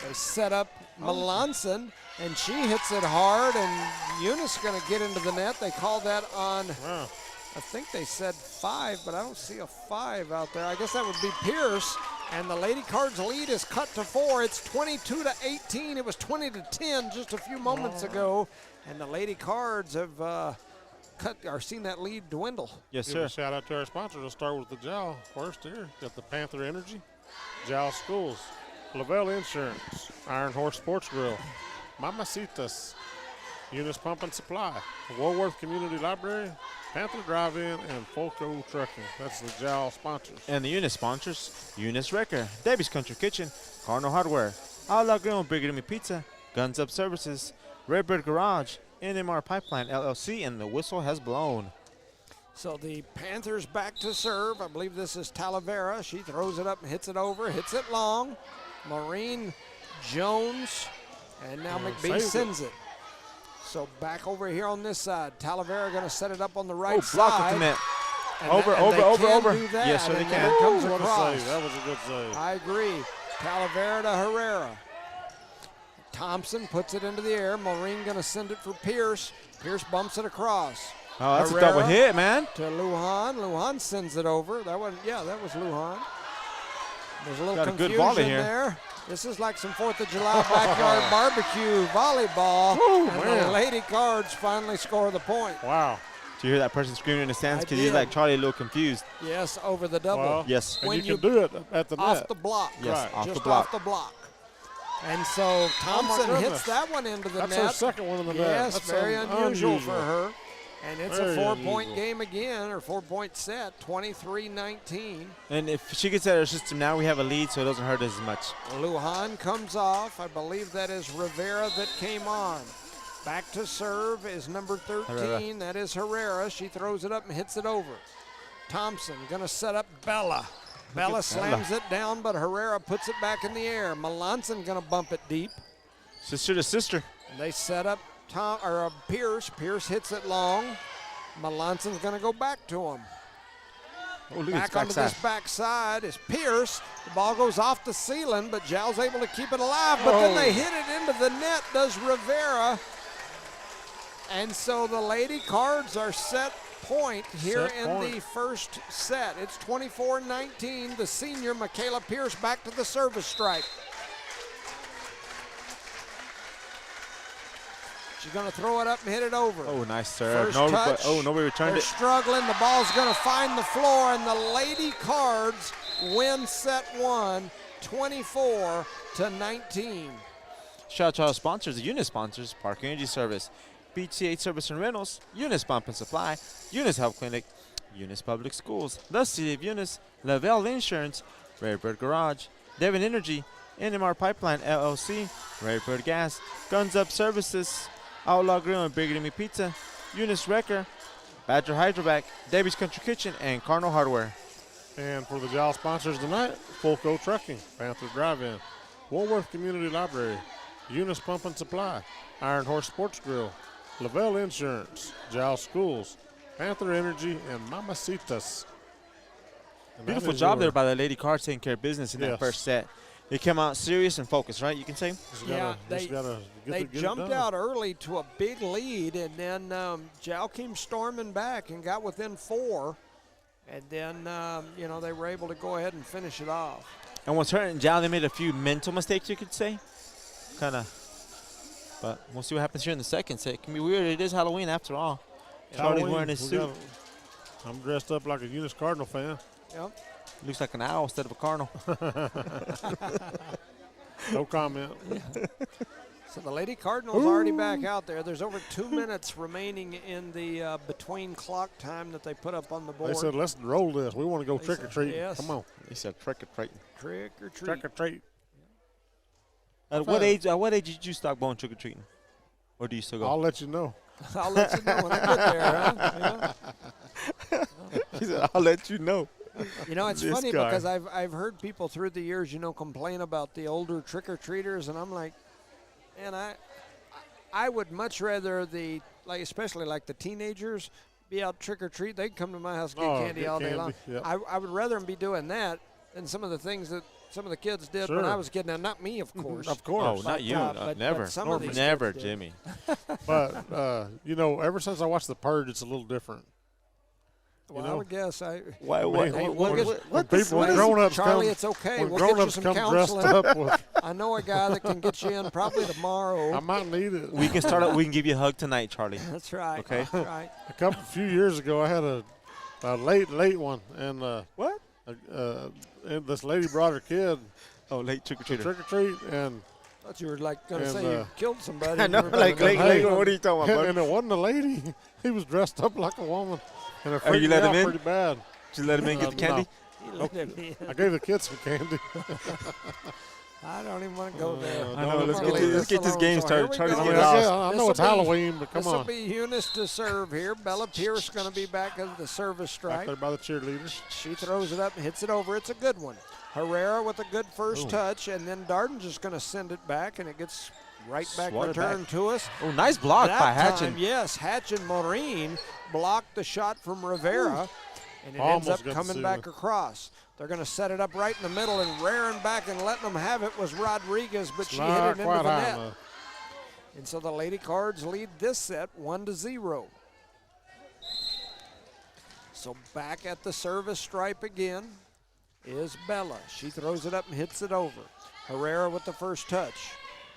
They set up Melanson, and she hits it hard, and Eunice going to get into the net. They call that on, Wow. I think they said 5, but I don't see a 5 out there. I guess that would be Pierce, and the Lady Cards lead is cut to 4. It's 22-18. It was 20-10 just a few moments ago, and the Lady Cards have seen that lead dwindle. Yes, Give a sir. shout out to our sponsors. We'll start with the Jow first here. Got the Panther Energy, Jow Schools, Lavelle Insurance, Iron Horse Sports Grill, Mamacitas, Eunice Pump and Supply, Woolworth Community Library, Panther Drive-In, and Folco Trucking. That's the Jow sponsors. And the Eunice sponsors, Eunice Wrecker, Debbie's Country Kitchen, Cardinal Hardware, Outlaw Grill and Brigham Pizza, Guns Up Services, Redbird Garage, NMR Pipeline LLC, and the whistle has blown. So the Panthers back to serve. I believe this is Talavera. She throws it up and hits it over, hits it long. Maureen Jones, and now McBee saved it. sends it. So back over here on this side. Talavera going to set it up on the right Oh, block side. at the net. And Over, that- and over, they over, can over. do that, Yes, sir, they and can. then it comes What a across. save. That was a good save. I agree. Talavera to Herrera. Thompson puts it into the air. Maureen going to send it for Pierce. Pierce bumps it across. Oh, that's Herrera a double hit, man. To Lujan. Lujan sends it over. That was Lujan. There's a little Got a good confusion volley here. there. This is like some 4th of July backyard barbecue volleyball. Woo, and man. the Lady Cards finally score the point. Wow. Do you hear that person screaming in the stands? I Because he's did. like Charlie, a little confused. Yes, over the double. Well, Yes. and When you you- can do it at the Off net. the block. Yes, Right. off Just the block. off the block. And so Thompson hits goodness. that one into the That's net. her second one in the net. Yes, That's very unusual for unusual. her. And it's Very a 4-point unusual. game again, or 4-point set, 23-19. And if she gets out of her system now, we have a lead, so it doesn't hurt us as much. Lujan comes off. I believe that is Rivera that came on. Back to serve is number 13. Herrera. That is Herrera. She throws it up and hits it over. Thompson going to set up Bella. Bella slams it down, but Herrera puts it back in the air. Melanson going to bump it deep. Sister to sister. They set up Pierce. Pierce hits it long. Melanson's going to go back to him. Oh, look Back at onto this backside is Pierce. The ball goes off the ceiling, but Jal's able to keep it alive. But then they hit it into the net, does Rivera. And so the Lady Cards are set point here in the first set. It's 24-19. The senior, Michaela Pierce, back to the service stripe. She's going to throw it up and hit it over. Oh, nice serve. First touch. Nobody returned They're it. struggling. The ball's going to find the floor, and the Lady Cards win set one, 24-19. Shout out to our sponsors, the Eunice sponsors, Park Energy Service, BTH Service and Rentals, Eunice Pump and Supply, Eunice Health Clinic, Eunice Public Schools, the City of Eunice, Lavelle Insurance, Rare Bird Garage, Devon Energy, NMR Pipeline LLC, Rare Bird Gas, Guns Up Services, Outlaw Grill and Big Remy Pizza, Eunice Wrecker, Badger Hydrovac, Debbie's Country Kitchen, and Cardinal Hardware. And for the JAL sponsors tonight, Fulco Trucking, Panther Drive-In, Woolworth Community Library, Eunice Pump and Supply, Iron Horse Sports Grill, Lavelle Insurance, JAL Schools, Panther Energy, and Mamacitas. And that Beautiful is job your- there by the Lady Cards taking care of business in that Yes. first set. They came out serious and focused, right? You can say? Just Yeah, gotta they get it jumped done. out early to a big lead, and then Jal came storming back and got within 4. And then, they were able to go ahead and finish it off. And what's hurting Jal, they made a few mental mistakes, you could say. Kind of. But we'll see what happens here in the second set. It can be weird. It is Halloween after all. Charlie's Halloween, wearing his we suit. got- I'm dressed up like a Eunice Cardinal fan. Yep. Looks like an owl instead of a cardinal. No comment. So the Lady Cardinals already back out there. There's over 2 minutes remaining in the between clock time that they put up on the board. They said, let's roll this. We want to go They trick or said, treat. yes. Come on. He said trick or treat. Trick or treat. Trick or treat. At what age did you stop going trick or treating? Or do you still go? I'll let you know. I'll let you know when I get there, huh? Yeah. He said, I'll let you know. It's This funny guy. because I've heard people through the years, complain about the older trick-or-treaters, and I'm like, man, I would much rather especially the teenagers be out trick-or-treat. They can come to my house and get candy get all day candy, long. yep. I would rather them be doing that than some of the things that some of the kids did when Sure. I was a kid. Now, not me, of course. Of Oh, course. not you. but Never. some of these Never, kids did. Jimmy. But, ever since I watched The Purge, it's a little different. Well, I know? would guess Why? I What? mean, Hey, when- we'll get- when what people, when is it, grown-ups Charlie, come, it's okay. when We'll get you grown-ups some come dressed counseling. up with, I know a guy that can get you in probably tomorrow. I might need it. We can start. We can give you a hug tonight, Charlie. That's right. Okay. That's right. A few years ago, I had a late one, and What? and this lady brought her kid Oh, late trick or to treater. trick or treat, and I thought you were going to And, say you killed somebody. I know, and everybody like, was late, what are you talking about, and bud? it wasn't a lady. He was dressed up like a woman, and it Oh, you freaked me let him out in? pretty bad. Just let him in, get the candy. He let him in. I gave the kids some candy. I don't even want to go there. I know, I'm let's gonna get leave this- let's get this alone. game So started. here we Charlie's go. getting I, lost. I know This'll it's be- Halloween, but come This will on. be Eunice to serve here. Bella Pierce going to be back at the service Back stripe. there by the cheerleaders. She throws it up and hits it over. It's a good one. Herrera with a good first touch, and then Darden just going to send it back, and it gets right back Swatted returned to us. Oh, nice block That by time, Hatchin. yes, Hatch and Maureen blocked the shot from Rivera, and it Almost ends up got the coming ceiling. back across. They're going to set it up right in the middle, and rearing back and letting them have it was Rodriguez, but she hit Not it into quite the high net. enough. And so the Lady Cards lead this set 1-0. So back at the service stripe again is Bella. She throws it up and hits it over. Herrera with the first touch.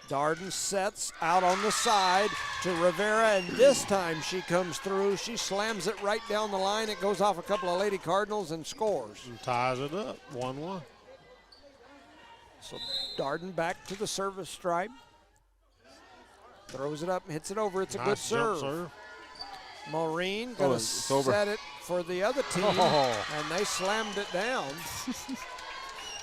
Darden sets out on the side to Rivera, and this time she comes through. She slams it right down the line. It goes off a couple of Lady Cardinals and scores. And ties it up, 1-1. So Darden back to the service stripe. Throws it up and hits it over. It's a good Nice jump serve. Maureen going to it's over. set it for the other team, and they slammed it down.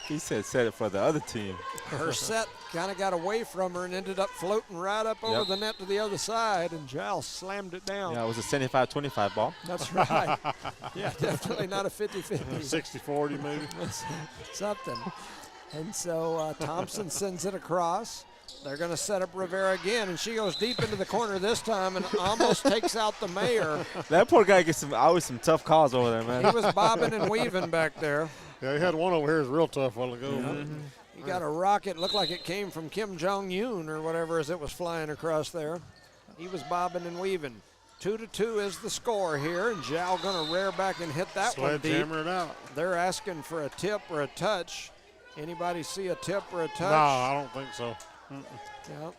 He said set it for the other team. Her set kind of got away from her and ended up floating right up over the net to the other side, and Giles slammed it down. Yeah, it was a 75-25 ball. That's right. Yeah, definitely not a 50-50. 60-40 maybe. Something. And so Thompson sends it across. They're going to set up Rivera again, and she goes deep into the corner this time and almost takes out the mayor. That poor guy gets always some tough calls over there, He man. was bobbing and weaving back there. Yeah, he had one over here is real tough a while ago. He got a rocket, looked like it came from Kim Jong-un or whatever as it was flying across there. He was bobbing and weaving. 2-2 is the score here, and Zhao going to rear back and hit that one deep. Sledgehammer it out. They're asking for a tip or a touch. Anybody see a tip or a touch? No, I don't think so. Yeah.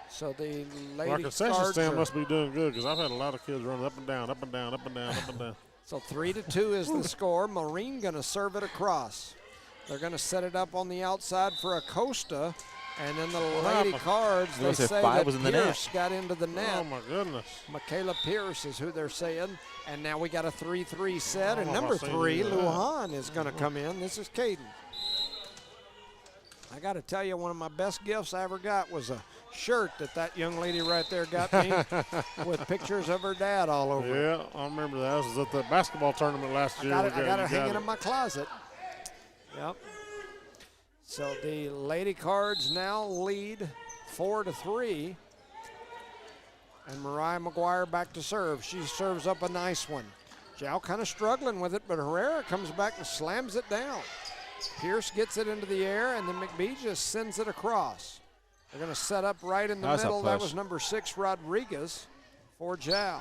So the Our lady concession cards stand are, must be doing good because I've had a lot of kids running up and down, up and down, up and down, up and down. so 3-2 is the score. Maureen going to serve it across. They're going to set it up on the outside for Acosta, and then the lady happened? cards, You they wanna say say 5 that was in the net? Pierce got into the net. Oh, my goodness. Michaela Pierce is who they're saying. And now we got a 3-3 set. I And don't know number if I seen 3, any of that. Lujan, is going to come in. This is Caden. I got to tell you, one of my best gifts I ever got was a shirt that young lady right there got me with pictures of her dad all over it. Yeah, I remember that. This was at the basketball tournament last year. I We got you it hanging it. in my closet. Yep. So the Lady Cards now lead 4-3. And Mariah McGuire back to serve. She serves up a nice one. Zhao kind of struggling with it, but Herrera comes back and slams it down. Pierce gets it into the air, and then McBee just sends it across. They're going to set up right in the That's a middle. That push. was number 6, Rodriguez, for Zhao.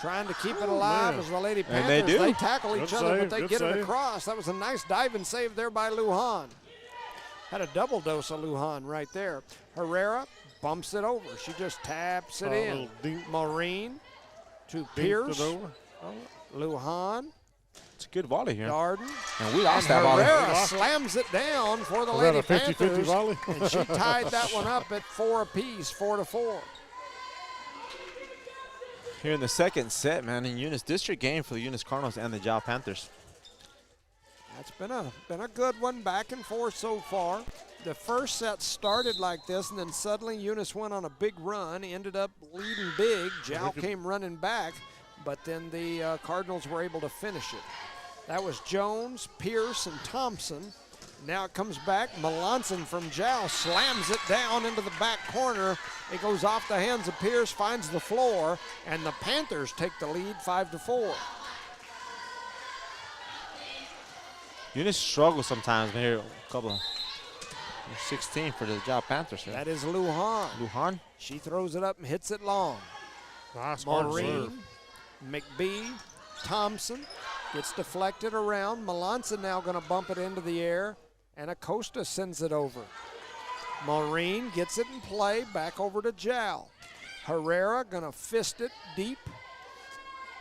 Trying to keep it alive man. as the Lady And Panthers. they do. tackle each Good other, save, but they good get it save. across. That was a nice diving save there by Lujan. Had a double dose of Lujan right there. Herrera bumps it over. She just taps it A in. little dink- Maureen to dinked Pierce. it over. Lujan, It's a good volley here. Darden. And we lost And that volley. Herrera slams it down for the Was that Lady a 50-50 Panthers. volley? And she tied that one up at 4 apiece, 4-4. Here in the second set, man, in Eunice District game for the Eunice Cardinals and the Jal Panthers. That's been a good one, back and forth so far. The first set started like this, and then suddenly Eunice went on a big run, ended up leading big. Jal came running back, but then the Cardinals were able to finish it. That was Jones, Pierce, and Thompson. Now it comes back. Melanson from Jal slams it down into the back corner. It goes off the hands of Pierce, finds the floor, and the Panthers take the lead 5-4. Eunice struggles sometimes, but here a couple of 16 for the Jal Panthers here. That is Lujan. Lujan. She throws it up and hits it long. Nice hard serve. Maureen, McBee, Thompson gets deflected around. Melanson now going to bump it into the air, and Acosta sends it over. Maureen gets it in play, back over to Jal. Herrera going to fist it deep,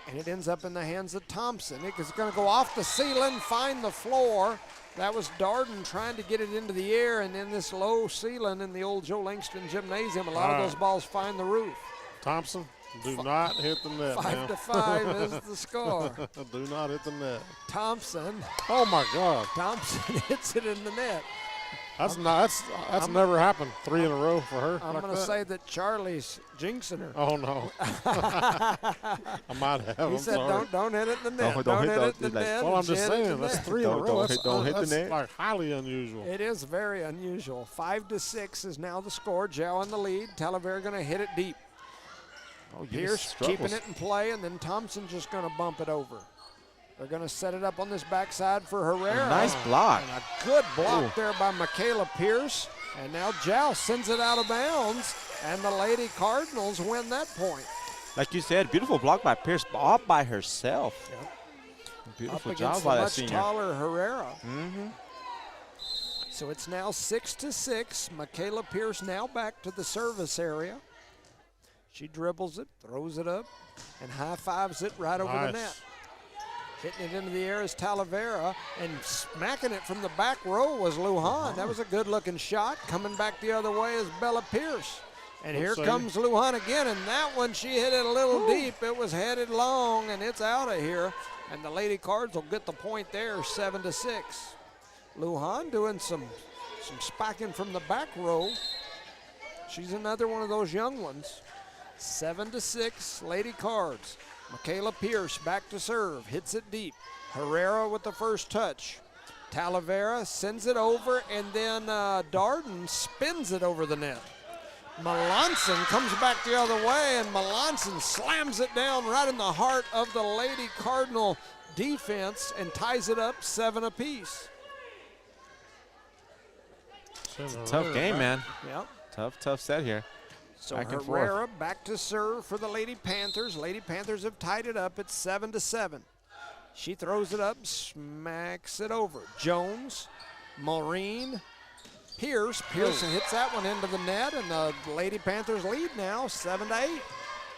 and it ends up in the hands of Thompson. It is going to go off the ceiling, find the floor. That was Darden trying to get it into the air, and in this low ceiling in the old Joe Langston Gymnasium, a lot of those balls find the roof. Thompson, do not hit the net. 5-5 is the score. Do not hit the net. Thompson Oh my God, hits it in the net. that's never happened 3 in a row for her. I'm like going to that. say that Charlie's jinxing her. Oh no, I might have. He I'm said, sorry. don't hit it in the net. Don't hit hit it in the- the like- net. Well, I'm and she just hit it in saying the that's net. 3 in a row. Don't hit the That's net. like highly unusual. It is very unusual. 5-6 is now the score. Joe in the lead. Talavera going to hit it deep. Oh, Pierce keeping it in play, and then Thompson just going to bump it over. They're going to set it up on this backside for Herrera. Nice block. And a good block there by Michaela Pierce. And now Jow sends it out of bounds, and the Lady Cardinals win that point. Like you said, beautiful block by Pierce, all by herself. Yep. Beautiful Up job against by the that much senior. taller Herrera. Mm-hmm. So it's now 6-6. Michaela Pierce now back to the service area. She dribbles it, throws it up, and high-fives it right over the net. Hitting it into the air is Talavera, and smacking it from the back row was Lujan. That was a good-looking shot. Coming back the other way is Bella Pierce. And here comes Lujan again, and that one, she hit it a little deep. It was headed long, and it's out of here. And the Lady Cards will get the point there, 7-6. Lujan doing some spiking from the back row. She's another one of those young ones. 7-6, Lady Cards. Michaela Pierce back to serve, hits it deep. Herrera with the first touch. Talavera sends it over, and then Darden spins it over the net. Melanson comes back the other way, and Melanson slams it down right in the heart of the Lady Cardinal defense and ties it up 7 apiece. Tough game, man. Yep. Tough set here. So Back and Herrera back to serve for the Lady Panthers. Lady Panthers have tied it up at 7-7. She throws it up, smacks it over. Jones, Maureen, Pierce. Pierce hits that one into the net, and the Lady Panthers lead now, 7-8.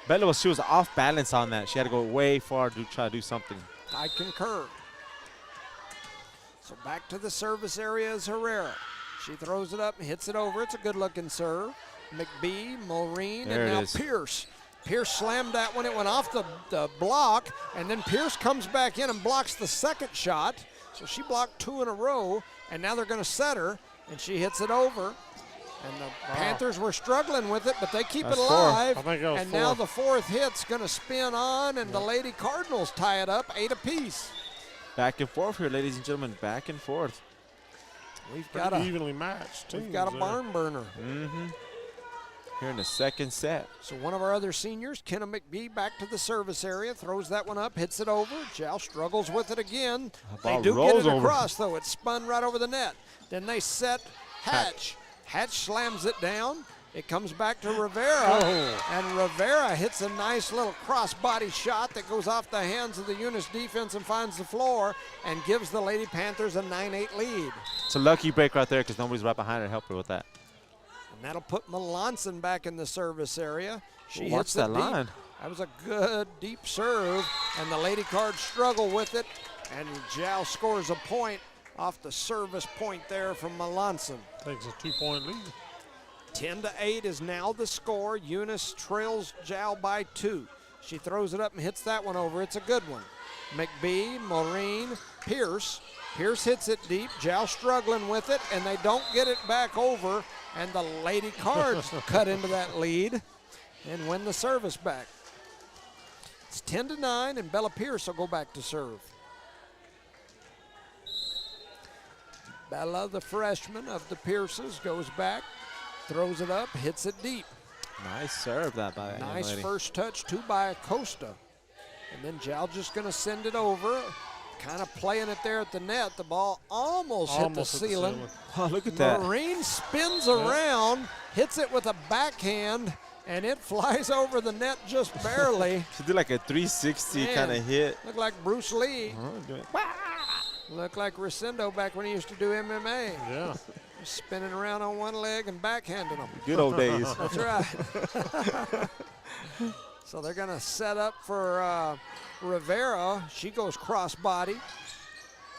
Bella she was off balance on that. She had to go way far to try to do something. I concur. So back to the service area is Herrera. She throws it up and hits it over. It's a good-looking serve. McBee, Maureen, There and it now is. Pierce. Pierce slammed that one. It went off the block, and then Pierce comes back in and blocks the second shot. So she blocked 2 in a row, and now they're going to set her, and she hits it over. And the Panthers were struggling with it, but they keep That's it four. alive. I think that was And now four. the fourth hit's going to spin on, and the Lady Cardinals tie it up 8 apiece. Back and forth here, ladies and gentlemen. Back and forth. We've got Pretty a evenly matched. we've teams got a there. barn burner. Mm-hmm. Here in the second set. So one of our other seniors, Kenna McBee, back to the service area, throws that one up, hits it over. Jow struggles with it again. They ball do get rolls it over. across, though. It spun right over the net. Then they set Hatch. Hatch slams it down. It comes back to Rivera, and Rivera hits a nice little cross-body shot that goes off the hands of the Eunice defense and finds the floor and gives the Lady Panthers a 9-8 lead. It's a lucky break right there because nobody's right behind her to help her with that. And that'll put Melanson back in the service area. She Watch hits that it deep. line. That was a good deep serve, and the Lady Cards struggle with it, and Jow scores a point off the service point there from Melanson. Takes a 2-point lead. 10-8 is now the score. Eunice trails Jow by 2. She throws it up and hits that one over. It's a good one. McBee, Maureen, Pierce. Pierce hits it deep. Jow struggling with it, and they don't get it back over, and the Lady Cards cut into that lead and win the service back. It's 10-9, and Bella Pierce will go back to serve. Bella, the freshman of the Pierces, goes back, throws it up, hits it deep. Nice serve that by that young Nice lady. first touch, 2 by Acosta. And then Jow just going to send it over, kind of playing it there at the net. The ball almost hit the ceiling. Oh, look at that. Marine spins around, hits it with a backhand, and it flies over the net just barely. She did like a 360 Man. kind of hit. Looked like Bruce Lee. Uh-huh. Looked like Rosendo back when he used to do MMA. Yeah. Spinning around on one leg and backhanding them. Good old days. That's right. So they're going to set up for Rivera. She goes cross-body.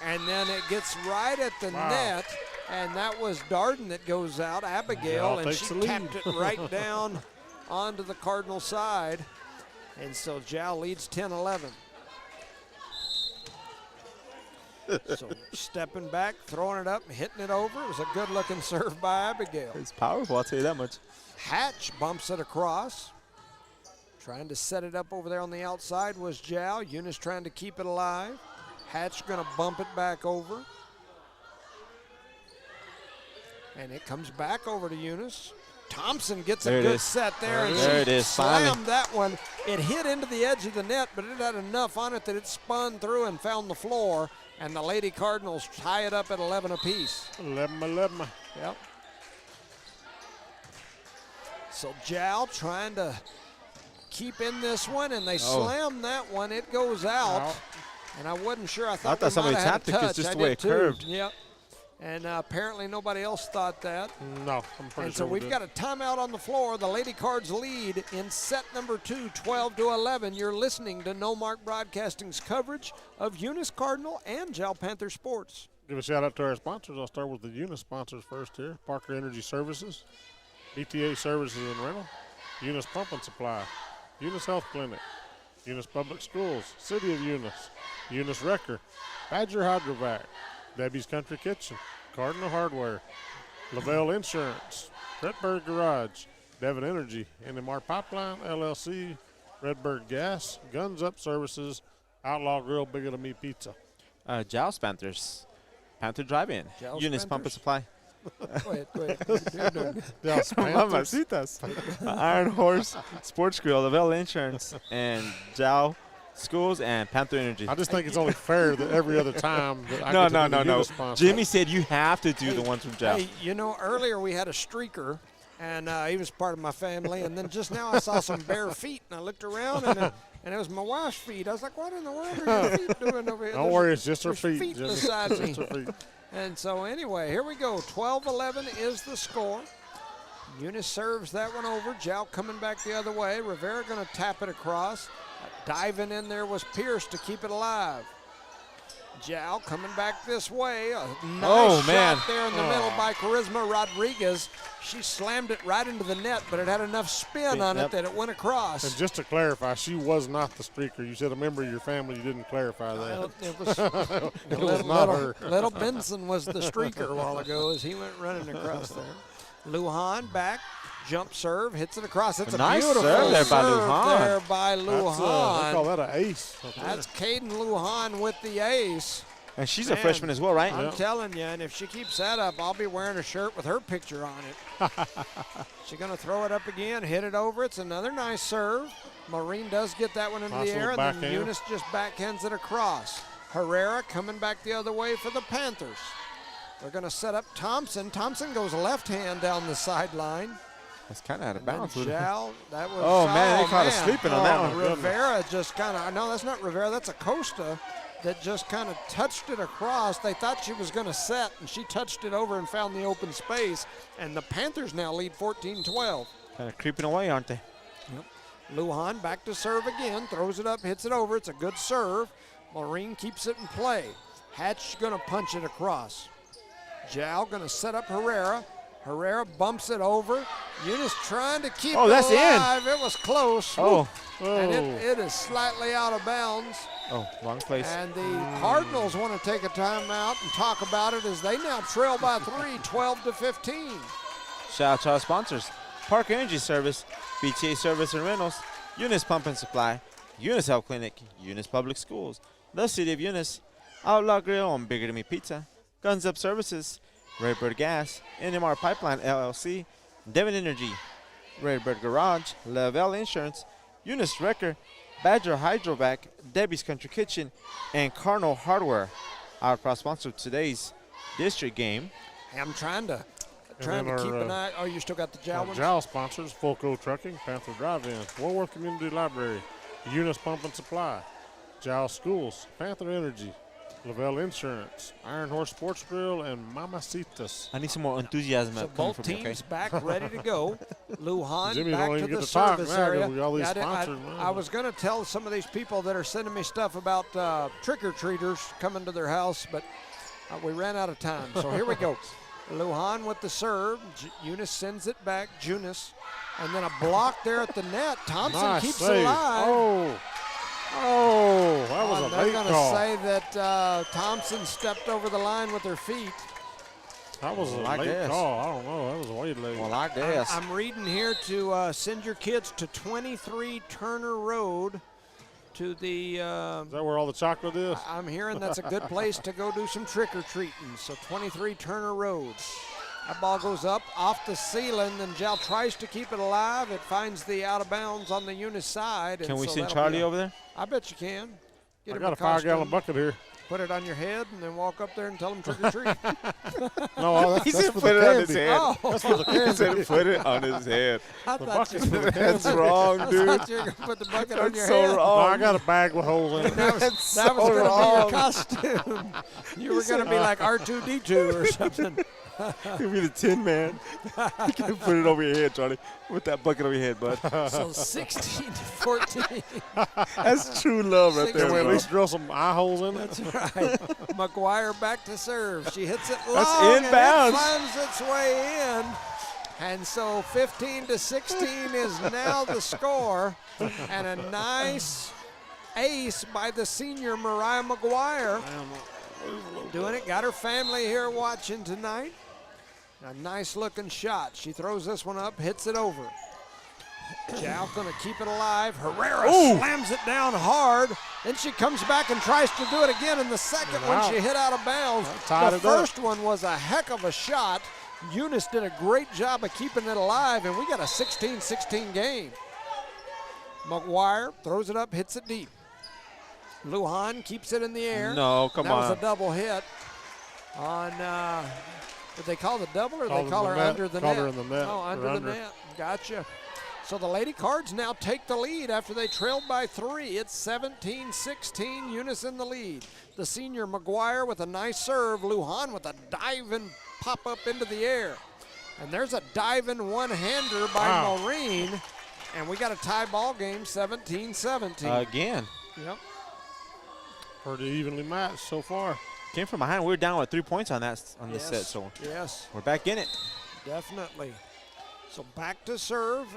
And then it gets right at the net. And that was Darden that goes out, Abigail, Yeah, and takes she the lead. tapped it right down onto the Cardinal side. And so Jow leads 10-11. So stepping back, throwing it up, and hitting it over. It was a good-looking serve by Abigail. It's powerful, I'll tell you that much. Hatch bumps it across. Trying to set it up over there on the outside was Jow. Eunice trying to keep it alive. Hatch going to bump it back over. And it comes back over to Eunice. Thompson gets There a it good is. set there. And There it she is, finally. slammed that one. It hit into the edge of the net, but it had enough on it that it spun through and found the floor. And the Lady Cardinals tie it up at 11 apiece. 11. Yep. So Jow trying to keep in this one, and they slam that one. It goes out. And I wasn't sure. I thought somebody might have had tapped a it 'cause touch. just I the way did it too. curved. Yep. And apparently nobody else thought that. No, I'm pretty And sure so we've we got a timeout on the floor. The Lady Cards lead in set number 2, 12-11. You're listening to No Mark Broadcasting's coverage of Eunice Cardinal and Jal Panther sports. Give a shout out to our sponsors. I'll start with the Eunice sponsors first here. Parker Energy Services, ETA Services and Rental, Eunice Pump and Supply, Eunice Health Clinic, Eunice Public Schools, City of Eunice, Eunice Wrecker, Badger Hydrovac, Debbie's Country Kitchen, Cardinal Hardware, Lavelle Insurance, Redbird Garage, Devon Energy, NMR Pipeline, LLC, Redbird Gas, Guns Up Services, Outlaw Grill, Bigger Than Me Pizza. Joust Panthers, Panther Drive-In, Joust Eunice Pump and Panthers? Supply. Go ahead, go ahead. You're doing good. Dallas Panthers. Mamacitas. Iron Horse, Sports Grill, Lavelle Insurance, and Jow Schools and Panther Energy. I just think it's only fair that every other time that I No, get to no, do the no, no. Eunice sponsor. Jimmy said you have to do the ones from Jow. Hey, you know, earlier we had a streaker, and he was part of my family. And then just now I saw some bare feet, and I looked around, and it was my wife's feet. I was like, what in the world are your feet doing over here? Don't worry, it's just her there's feet. Jimmy. beside me. Just her feet. And so anyway, here we go. 12-11 is the score. Eunice serves that one over. Jow coming back the other way. Rivera going to tap it across. Diving in there was Pierce to keep it alive. Jow coming back this way. A nice man. shot there in the middle by Charisma Rodriguez. She slammed it right into the net, but it had enough spin on it Yep. that it went across. And just to clarify, she was not the streaker. You said a member of your family. You didn't clarify that. It was, It was not her. Little Benson was the streaker a while ago as he went running across there. Lujan back, jump serve, hits it across. It's a Nice beautiful serve there by serve Lujan. there by That's, they call Lujan. that an ace. up there. That's Caden Lujan with the ace. And she's Man, a freshman as well, right? I'm Yeah. telling you, and if she keeps that up, I'll be wearing a shirt with her picture on it. She's going to throw it up again, hit it over. It's another nice serve. Maureen does get that one into Nice the air, little and then backhand. Eunice just backhands it across. Herrera coming back the other way for the Panthers. They're going to set up Thompson. Thompson goes left hand down the sideline. That's kind of out of And then bounds. wasn't it? Jal, that was Oh, man, they caught us man. sleeping on that Oh, one. my Rivera just kind of, no, that's not Rivera, that's Acosta that just kind of touched it across. They thought she was going to set, and she touched it over and found the open space. And the Panthers now lead 14-12. Kind of creeping away, aren't they? Lujan back to serve again, throws it up, hits it over. It's a good serve. Maureen keeps it in play. Hatch going to punch it across. Jal going to set up Herrera. Herrera bumps it over. Eunice trying to keep Oh, it that's in. alive. It was close. Oh, And Oh. it is slightly out of bounds. wrong place. And the Cardinals want to take a timeout and talk about it as they now trail by 3, 12-15. Shout out to our sponsors: Park Energy Service, BTA Service and Rentals, Eunice Pump and Supply, Eunice Health Clinic, Eunice Public Schools, the City of Eunice, Outlaw Grill and Bigger Than Me Pizza, Guns Up Services, Redbird Gas, NMR Pipeline LLC, Devon Energy, Redbird Garage, Lavelle Insurance, Eunice Wrecker, Badger Hydrovac, Debbie's Country Kitchen, and Cardinal Hardware. Our cross sponsor of today's district game. Hey, I'm trying to then our, keep an eye. Oh, you still got the Jal ones? Jowl sponsors: Fulco Trucking, Panther Drive-In, Woolworth Community Library, Eunice Pump and Supply, Jowl Schools, Panther Energy, Lavelle Insurance, Iron Horse Sports Grill, and Mamacitas. I need some more enthusiasm So coming both from you, okay? teams back, ready to go. Lujan Jimmy back don't to even the get to talk service now 'cause area. we got all these Yeah, sponsors, man. I was going to tell some of these people that are sending me stuff about trick-or-treaters coming to their house, but we ran out of time. So here we go. Lujan with the serve. Eunice sends it back. Junis. And then a block there at the net. Thompson Nice keeps save. it alive. That was a They're late going to call. say that Thompson stepped over the line with her feet. That was a Well, I late guess. call. I don't know. That was way late. Well, I guess. I'm reading here to send your kids to 23 Turner Road to the. Is that where all the chocolate is? I'm hearing that's a good place to go do some trick-or-treating. So 23 Turner Road. That ball goes up off the ceiling, and Jal tries to keep it alive. It finds the out of bounds on the Eunice side. Can and we so send that'll Charlie be over there? I bet you can. Get I him got a costume. 5-gallon bucket here. Put it on your head and then walk up there and tell them trick or treat. No, that's, He that's said for put the it on his candy. head. Oh. That's for the He candy. said put it on his head. I The thought you bucket's for the That's candy. wrong, I dude. thought you were going to put the bucket on That's your so head. No, wrong. I got a bag with holes in it. That was, That's that was so going to be wrong. your costume. You were going to be like R2-D2 or something. You'll be the Tin Man. You can put it over your head, Charlie. Put that bucket over your head, bud. So 16-14. That's true love right Can there, we at bro. least drill some eye holes in it? That's right. McGuire back to serve. She hits it long. That's and it inbounds. finds its way in. And so 15-16 is now the score. And a nice ace by the senior Mariah McGuire. Doing it. Got her family here watching tonight. A nice looking shot. She throws this one up, hits it over. Chow gonna keep it alive. Herrera slams it down hard. Then she comes back and tries to do it again in the second one. She hit out of bounds. tied The it up. first one was a heck of a shot. Eunice did a great job of keeping it alive, and we got a 16-16 game. McGuire throws it up, hits it deep. Lujan keeps it in the air. No, come that on. was a double hit on, did they call the double or Called they it call the her net. under the Called net? her in the net, Oh, or under the under. net. Gotcha. So the Lady Cards now take the lead after they trailed by 3. It's 17-16, Eunice in the lead. The senior McGuire with a nice serve. Lujan with a diving pop-up into the air. And there's a diving one-hander by Wow. Maureen. And we got a tie ball game, 17-17. Again. Yep. Pretty evenly matched so far. Came from behind. We were down with 3 points on this Yes. set, so Yes. we're back in it. Definitely. So back to serve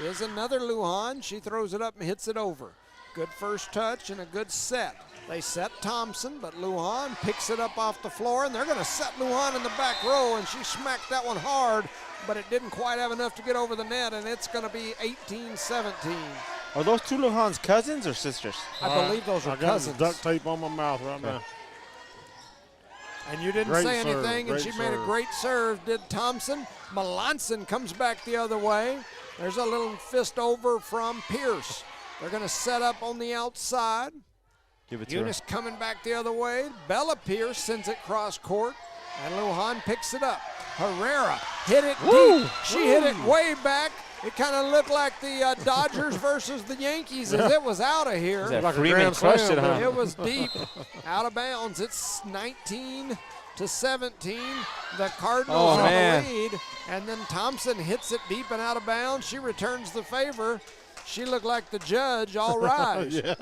is another Lujan. She throws it up and hits it over. Good first touch and a good set. They set Thompson, but Lujan picks it up off the floor, and they're going to set Lujan in the back row, and she smacked that one hard, but it didn't quite have enough to get over the net, and it's going to be 18-17. Are those two Lujan's cousins or sisters? I believe those are I got cousins. duct tape on my mouth right now. And you didn't Great say serve, anything, and great she made a serve. great serve, did Thompson. Melanson comes back the other way. There's a little fist over from Pierce. They're going to set up on the outside. Give it to Eunice coming back the other way. Bella Pierce sends it cross court, and Lujan picks it up. Herrera hit it deep. She hit it way back. It kind of looked like the Dodgers versus the Yankees as it was out of here. her. Like a Freeman grand crushed slam, it, huh? man. It was deep, out of bounds. It's 19-17. The Cardinals Oh, have man. the lead, and then Thompson hits it deep and out of bounds. She returns the favor. She looked like the judge. All rise. Yeah.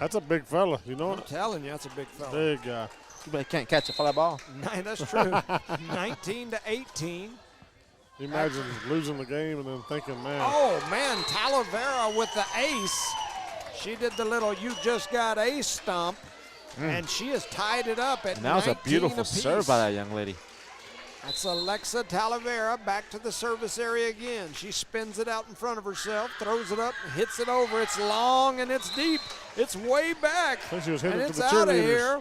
That's a big fella, you know I'm it? telling you, that's a big fella. Big guy. You can't catch a fly ball. That's true. 19-18. You imagine losing the game and then thinking, man, Oh, man, Talavera with the ace. She did the little you just got ace stomp, and she has tied it up at And that was a 19 beautiful apiece. serve by that young lady. That's Alexa Talavera back to the service area again. She spins it out in front of herself, throws it up, hits it over. It's long and it's deep. It's way back. I think she was And hitting it it's to the out of cheerleaders. here.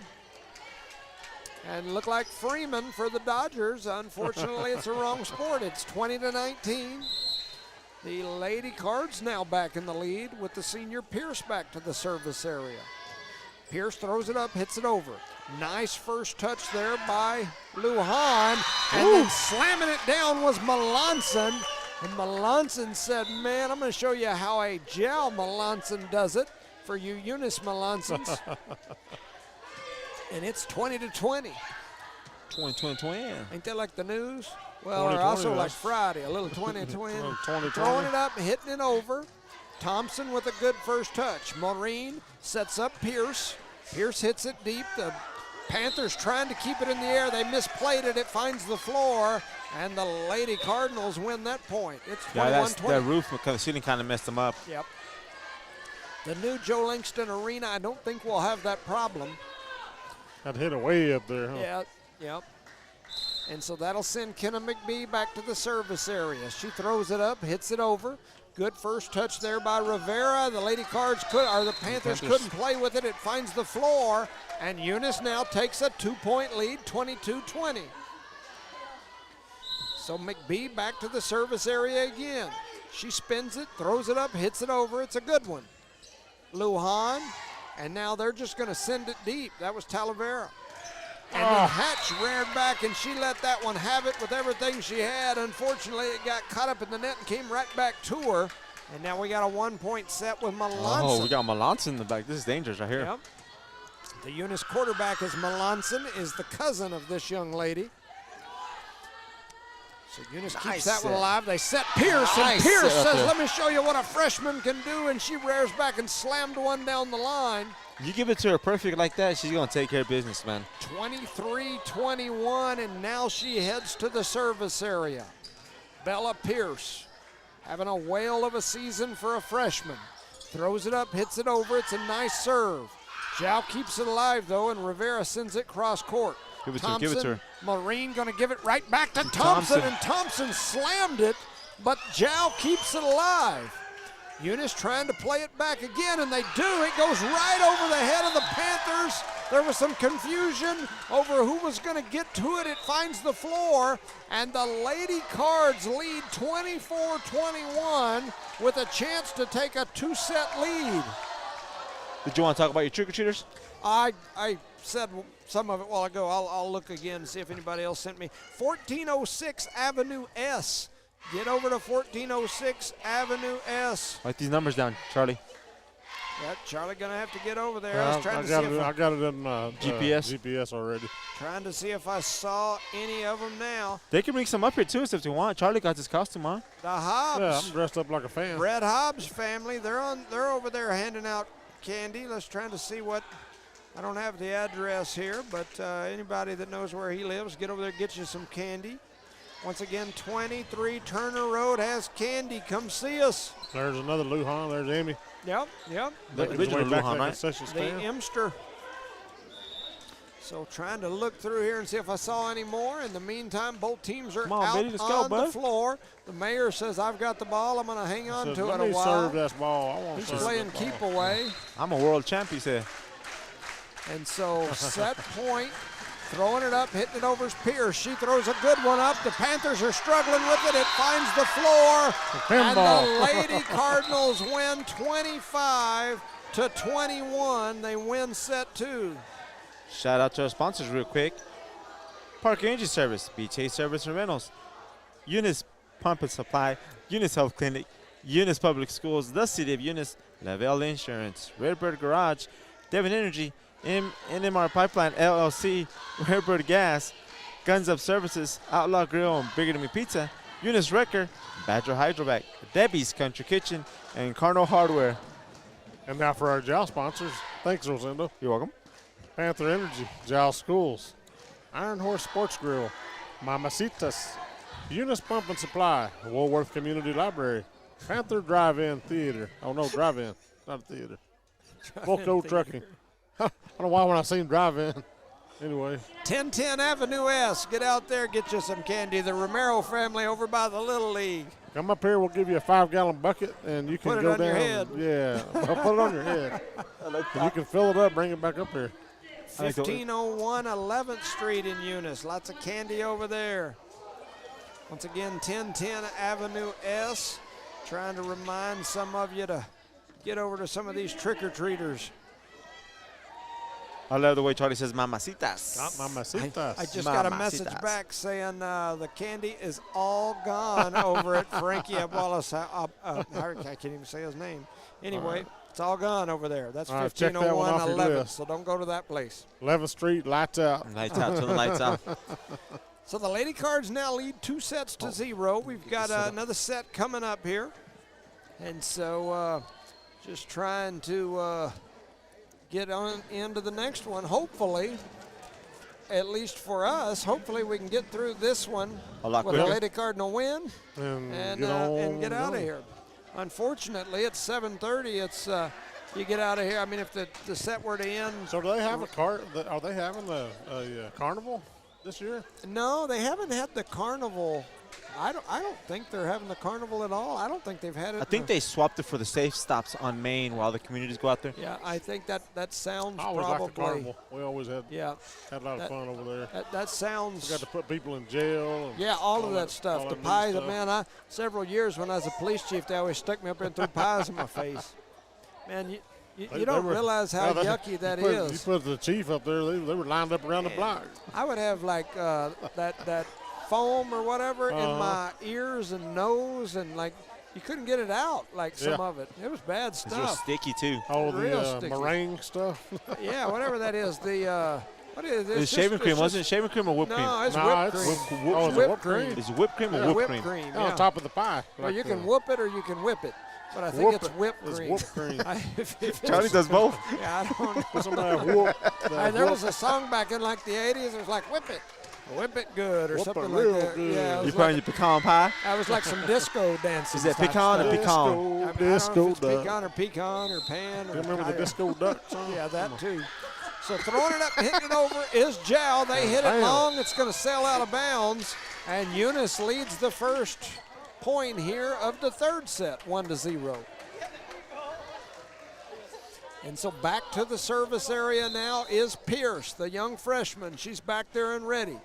And look like Freeman for the Dodgers. Unfortunately, it's a wrong sport. It's 20-19. The Lady Cards now back in the lead with the senior Pierce back to the service area. Pierce throws it up, hits it over. Nice first touch there by Lujan. And then slamming it down was Melanson. And Melanson said, man, I'm going to show you how a gel Melanson does it for you Eunice Melansons. And it's 20-20. 20. Ain't that like the news? Well, or 20-20, also like that's- Friday, a little 20-20. 20-20. Throwing it up, hitting it over. Thompson with a good first touch. Maureen sets up Pierce. Pierce hits it deep. The Panthers trying to keep it in the air. They misplayed it. It finds the floor, and the Lady Cardinals win that point. It's 21-20. Yeah, that roof, the ceiling kind of messed them up. Yep. The new Joe Langston Arena, I don't think we'll have that problem. Had hit it way up there, huh? Yeah, yep. And so that'll send Kenna McBee back to the service area. She throws it up, hits it over. Good first touch there by Rivera. The Lady Cards the Panthers couldn't play with it. It finds the floor, and Eunice now takes a 2-point lead, 22-20. So McBee back to the service area again. She spins it, throws it up, hits it over. It's a good one. Lujan And now they're just going to send it deep. That was Talavera. And then Hatch reared back, and she let that one have it with everything she had. Unfortunately, it got caught up in the net and came right back to her. And now we got a 1-point set with Melanson. Oh, we got Melanson in the back. This is dangerous right here. Yep. The Eunice quarterback is Melanson, is the cousin of this young lady. So Eunice keeps that one alive. They set Pierce, and Pierce says, let me show you what a freshman can do, and she rears back and slammed one down the line. You give it to her perfect like that, she's going to take care of business, man. 23-21, and now she heads to the service area. Bella Pierce having a whale of a season for a freshman. Throws it up, hits it over. It's a nice serve. Zhao keeps it alive, though, and Rivera sends it cross court. Give it to her, give it to her. Marine going to give it right back to Thompson, and Thompson slammed it, but Zhao keeps it alive. Eunice trying to play it back again, and they do. It goes right over the head of the Panthers. There was some confusion over who was going to get to it. It finds the floor, and the Lady Cards lead 24-21 with a chance to take a 2-set lead. Did you want to talk about your trick-or-treaters? I said some of it a while ago. I'll look again and see if anybody else sent me. 1406 Avenue S. Get over to 1406 Avenue S. Write these numbers down, Charlie. Yeah, Charlie gonna have to get over there. Yeah, I was trying to see I got it in GPS. GPS already. Trying to see if I saw any of them now. They can bring some up here, too, if they want. Charlie got his costume on. The Hobbs. Yeah, I'm dressed up like a fan. Red Hobbs family. They're over there handing out candy. Let's try to see what. I don't have the address here, but anybody that knows where he lives, get over there, get you some candy. Once again, 23 Turner Road has candy. Come see us. There's another Lujan. There's Amy. Yep. The Making his original way back to Lujan, that right? concession The stand. Imster. So trying to look through here and see if I saw any more. In the meantime, both teams are Come on, out baby, let's on go, the bud. floor. The mayor says, I've got the ball. I'm going to hang on Said, to it let a me while. serve that ball. I want He's to serve playing that ball. keep away. I'm a world champ, he said. And so set point, throwing it up, hitting it over is Pierce. She throws a good one up. The Panthers are struggling with it. It finds the floor. And the Lady Cardinals win 25-21. They win set 2. Shout out to our sponsors real quick. Park Energy Service, BJ Service and Rentals, Eunice Pump and Supply, Eunice Health Clinic, Eunice Public Schools, the City of Eunice, Lavelle Insurance, Redbird Garage, Devon Energy, NMR Pipeline LLC, Redbird Gas, Guns Up Services, Outlaw Grill and Bigger Than Me Pizza, Eunice Wrecker, Badger Hydrovac, Debbie's Country Kitchen, and Cardinal Hardware. And now for our JAL sponsors. Thanks, Rosendo. You're welcome. Panther Energy, JAL Schools, Iron Horse Sports Grill, Mamacitas, Eunice Pump and Supply, Woolworth Community Library, Panther Drive-In Theater. Oh, no, drive-in, not a theater. Volco Trucking. I don't know why when I seen drive-in. Anyway. 1010 Avenue S. Get out there, get you some candy. The Romero family over by the Little League. Come up here, we'll give you a 5-gallon bucket, and you can Put it go on down. your head. Yeah, I'll put it on your head. And you can fill it up, bring it back up here. 1501 11th Street in Eunice. Lots of candy over there. Once again, 1010 Avenue S. Trying to remind some of you to get over to some of these trick-or-treaters. I love the way Charlie says mamacitas. Mamacitas. I just got a Mamacitas. message back saying the candy is all gone over at Frankie Wallace. I can't even say his name. Anyway, it's all gone over there. That's All right, check that one 1501 off your 11th, list. so don't go to that place. 11th Street, lights out. Lights out, turn the lights out. So the Lady Cards now lead 2 sets to 0. We've got another set coming up here. And so just trying to get on into the next one. Hopefully, at least for us, hopefully we can get through this one A lot with a quicker. Lady Cardinal win And and get out of here. Unfortunately, it's 7:30. It's you get out of here. I mean, if the set were to end. So do they have a car? Are they having a carnival this year? No, they haven't had the carnival. I don't think they're having the carnival at all. I don't think they've had it. I think they swapped it for the safe stops on Main while the communities go out there. Yeah, I think that sounds I always probably. liked the carnival. We always had Yeah, a lot of fun over there. that sounds. We got to put people in jail. And Yeah, all of that stuff. all The that neat pies, stuff. man. Several years when I was a police chief, they always stuck me up there and threw pies in my face. Man, You don't realize how yucky that is. You put the chief up there, they were lined up around the block. I would have like that foam or whatever in my ears and nose, and like you couldn't get it out. Like some of it, it was bad It's stuff. real sticky too. Oh, Real the sticky. meringue stuff. Yeah, whatever that is. The what is It was shaving cream, wasn't it? Shaving cream or whipped cream? No, it's Nah, whipped it's cream. Oh, is it Whipped whipped cream? cream. Is it whipped cream or Yeah, whipped whipped cream? cream. On Yeah. top of the pie. Well, like you can the- whoop it or you can whip it, but I think Whoop it's it. whipped It's cream. whipped cream. If it's- Charlie does both. Yeah, I don't know. Put some of that whoop. There was a song back in like the 80s. It was like whip it good, or Whip it something real like that. good. Yeah, it You was put on like, your pecan pie? that was like some disco dancing. Is that type pecan or stuff. pecan? I mean, I don't know Disco if it's duck. pecan or pan. Or You remember the I- disco duck song? Yeah, that too. So throwing it up and hitting it over is Jow. They hit it Bam. long. It's going to sail out of bounds. And Eunice leads the first point here of the third set, 1-0. And so back to the service area now is Pierce, the young freshman. She's back there and ready.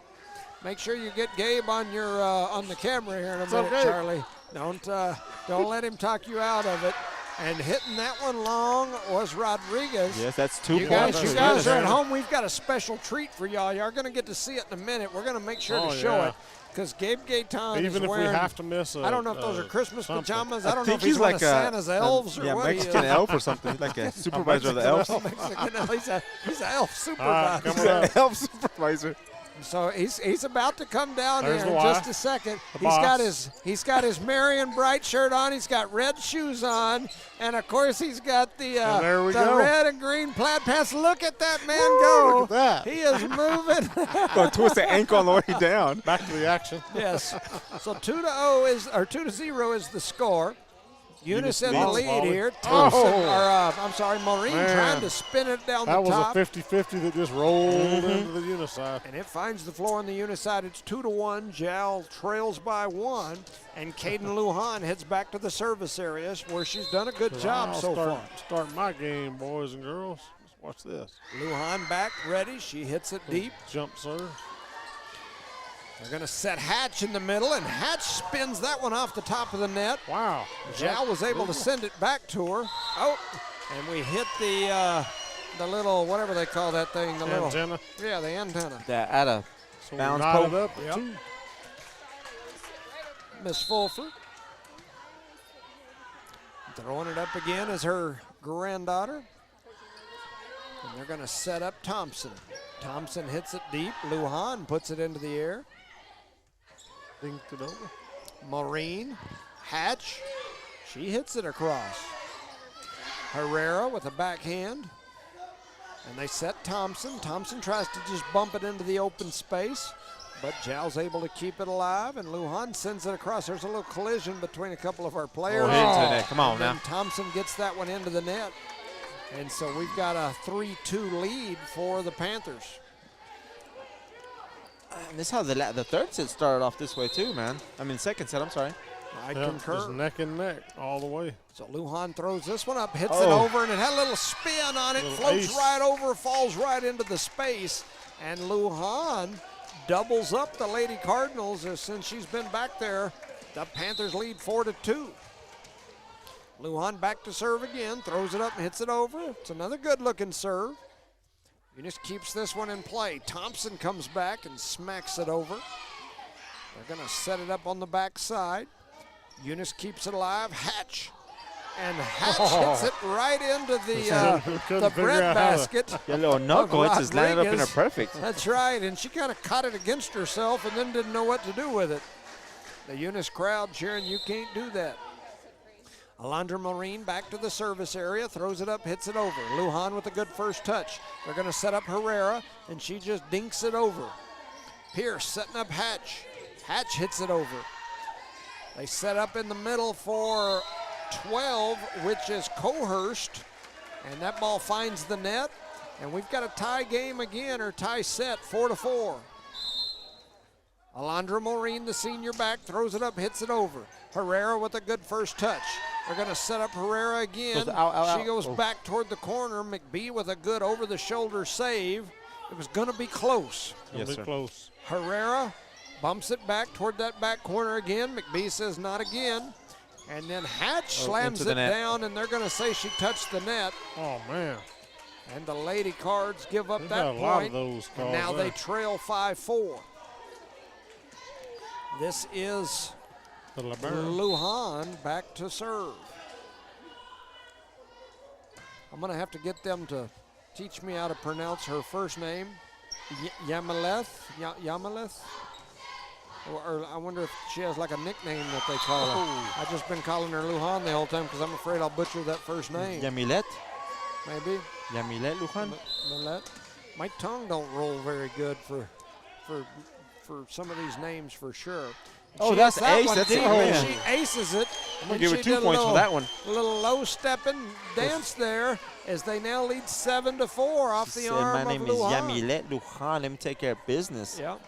Make sure you get Gabe on your on the camera here in a minute, okay. Charlie. Don't let him talk you out of it. And hitting that one long was Rodriguez. Yes, that's 2 You points. guys, for are Eunice. at home. We've got a special treat for y'all. Y'all are going to get to see it in a minute. We're going to make sure Oh, to show yeah. it because Gabe Gaetan is Even if we wearing. have to miss I don't know if those are Christmas something. pajamas. I don't know think if he's he's one like of Santa's elves or yeah, what Mexican he is. elf or something. Like a supervisor of the elves. Mexican elf. He's an elf All right, supervisor. come on up. elf supervisor. So he's about to come down There's here the in Y. just a second. The He's got his Marion Bright shirt on. He's got red shoes on, and of course he's got the And there we go. red and green plaid pants. Look at that man go! Look at that. He is moving. Going to twist the ankle on the way down. Back to the action. Yes. So 2-0 is the score. Eunice in the leads. lead Volley. here. Oh. Thompson, Maureen Man. trying to spin it down That the was top. a 50-50 that just rolled into the Eunice side. And it finds the floor on the Eunice side. It's 2-1. Jowl trails by 1. And Caden Lujan heads back to the service areas where she's done a good job so far. Start my game, boys and girls. Let's watch this. Lujan back ready. She hits it deep. Jump serve. They're going to set Hatch in the middle, and Hatch spins that one off the top of the net. Wow. Jowl was able to send it back to her. Oh, and we hit the little, whatever they call that thing, the little. Antenna. Yeah, the antenna. That at a So we bounce knotted pole. up at Yep. 2. Miss Fulford. Throwing it up again is her granddaughter. And they're going to set up Thompson. Thompson hits it deep. Lujan puts it into the air. Dinked it over. Maureen, Hatch, she hits it across. Herrera with a backhand. And they set Thompson. Thompson tries to just bump it into the open space, but Jowl's able to keep it alive, and Lujan sends it across. There's a little collision between a couple of our players. hit into the net. Come on And then now. Thompson gets that one into the net. And so we've got a 3-2 lead for the Panthers. And this is how the third set started off this way too, man. I mean, second set. I'm sorry. I Yep, concur. just neck and neck all the way. So Lujan throws this one up, hits it Oh. over, and it had a little spin on it, Little floats ace. right over, falls right into the space, and Lujan doubles up the Lady Cardinals since she's been back there. The Panthers lead 4-2. Lujan back to serve again, throws it up and hits it over. It's another good-looking serve. Eunice keeps this one in play. Thompson comes back and smacks it over. They're going to set it up on the backside. Eunice keeps it alive. Hatch. And Hatch hits it right into Couldn't the figure bread out how to- basket. Your little knuckle, it's just landed up in a Rodriguez. perfect. That's right, and she kind of caught it against herself and then didn't know what to do with it. The Eunice crowd cheering, you can't do that. Alondra Maureen back to the service area, throws it up, hits it over. Lujan with a good first touch. They're going to set up Herrera, and she just dinks it over. Pierce setting up Hatch. Hatch hits it over. They set up in the middle for 12, which is Cohurst, and that ball finds the net, and we've got a tie game again, or tie set, 4-4. Alondra Maureen, the senior back, throws it up, hits it over. Herrera with a good first touch. They're going to set up Herrera again. She goes back toward the corner. McBee with a good over-the-shoulder save. It was going to be close. Yes, Be sir. close. Herrera bumps it back toward that back corner again. McBee says not again. And then Hatch slams into it the net. down, and they're going to say she touched the net. Oh, man. And the Lady Cards give up They've that got a point. lot of those And calls now there. they trail 5-4. This is The libero. Lujan back to serve. I'm going to have to get them to teach me how to pronounce her first name. Yamaleth? Yamaleth? Or I wonder if she has like a nickname that they call her. I've just been calling her Lujan the whole time because I'm afraid I'll butcher that first name. Yamilet? Maybe. Yamilet Lujan? Millet. My tongue don't roll very good for some of these names for sure. Oh, She that's hits that ace. one That's deep, it. and Oh. she aces it. I'm going and to give her she 2 did a points for little- that one. A little low stepping dance there as they now lead 7-4 off the Said, arm my of name is Lujan. Yamilet Lujan. Let me take care of business. Yeah,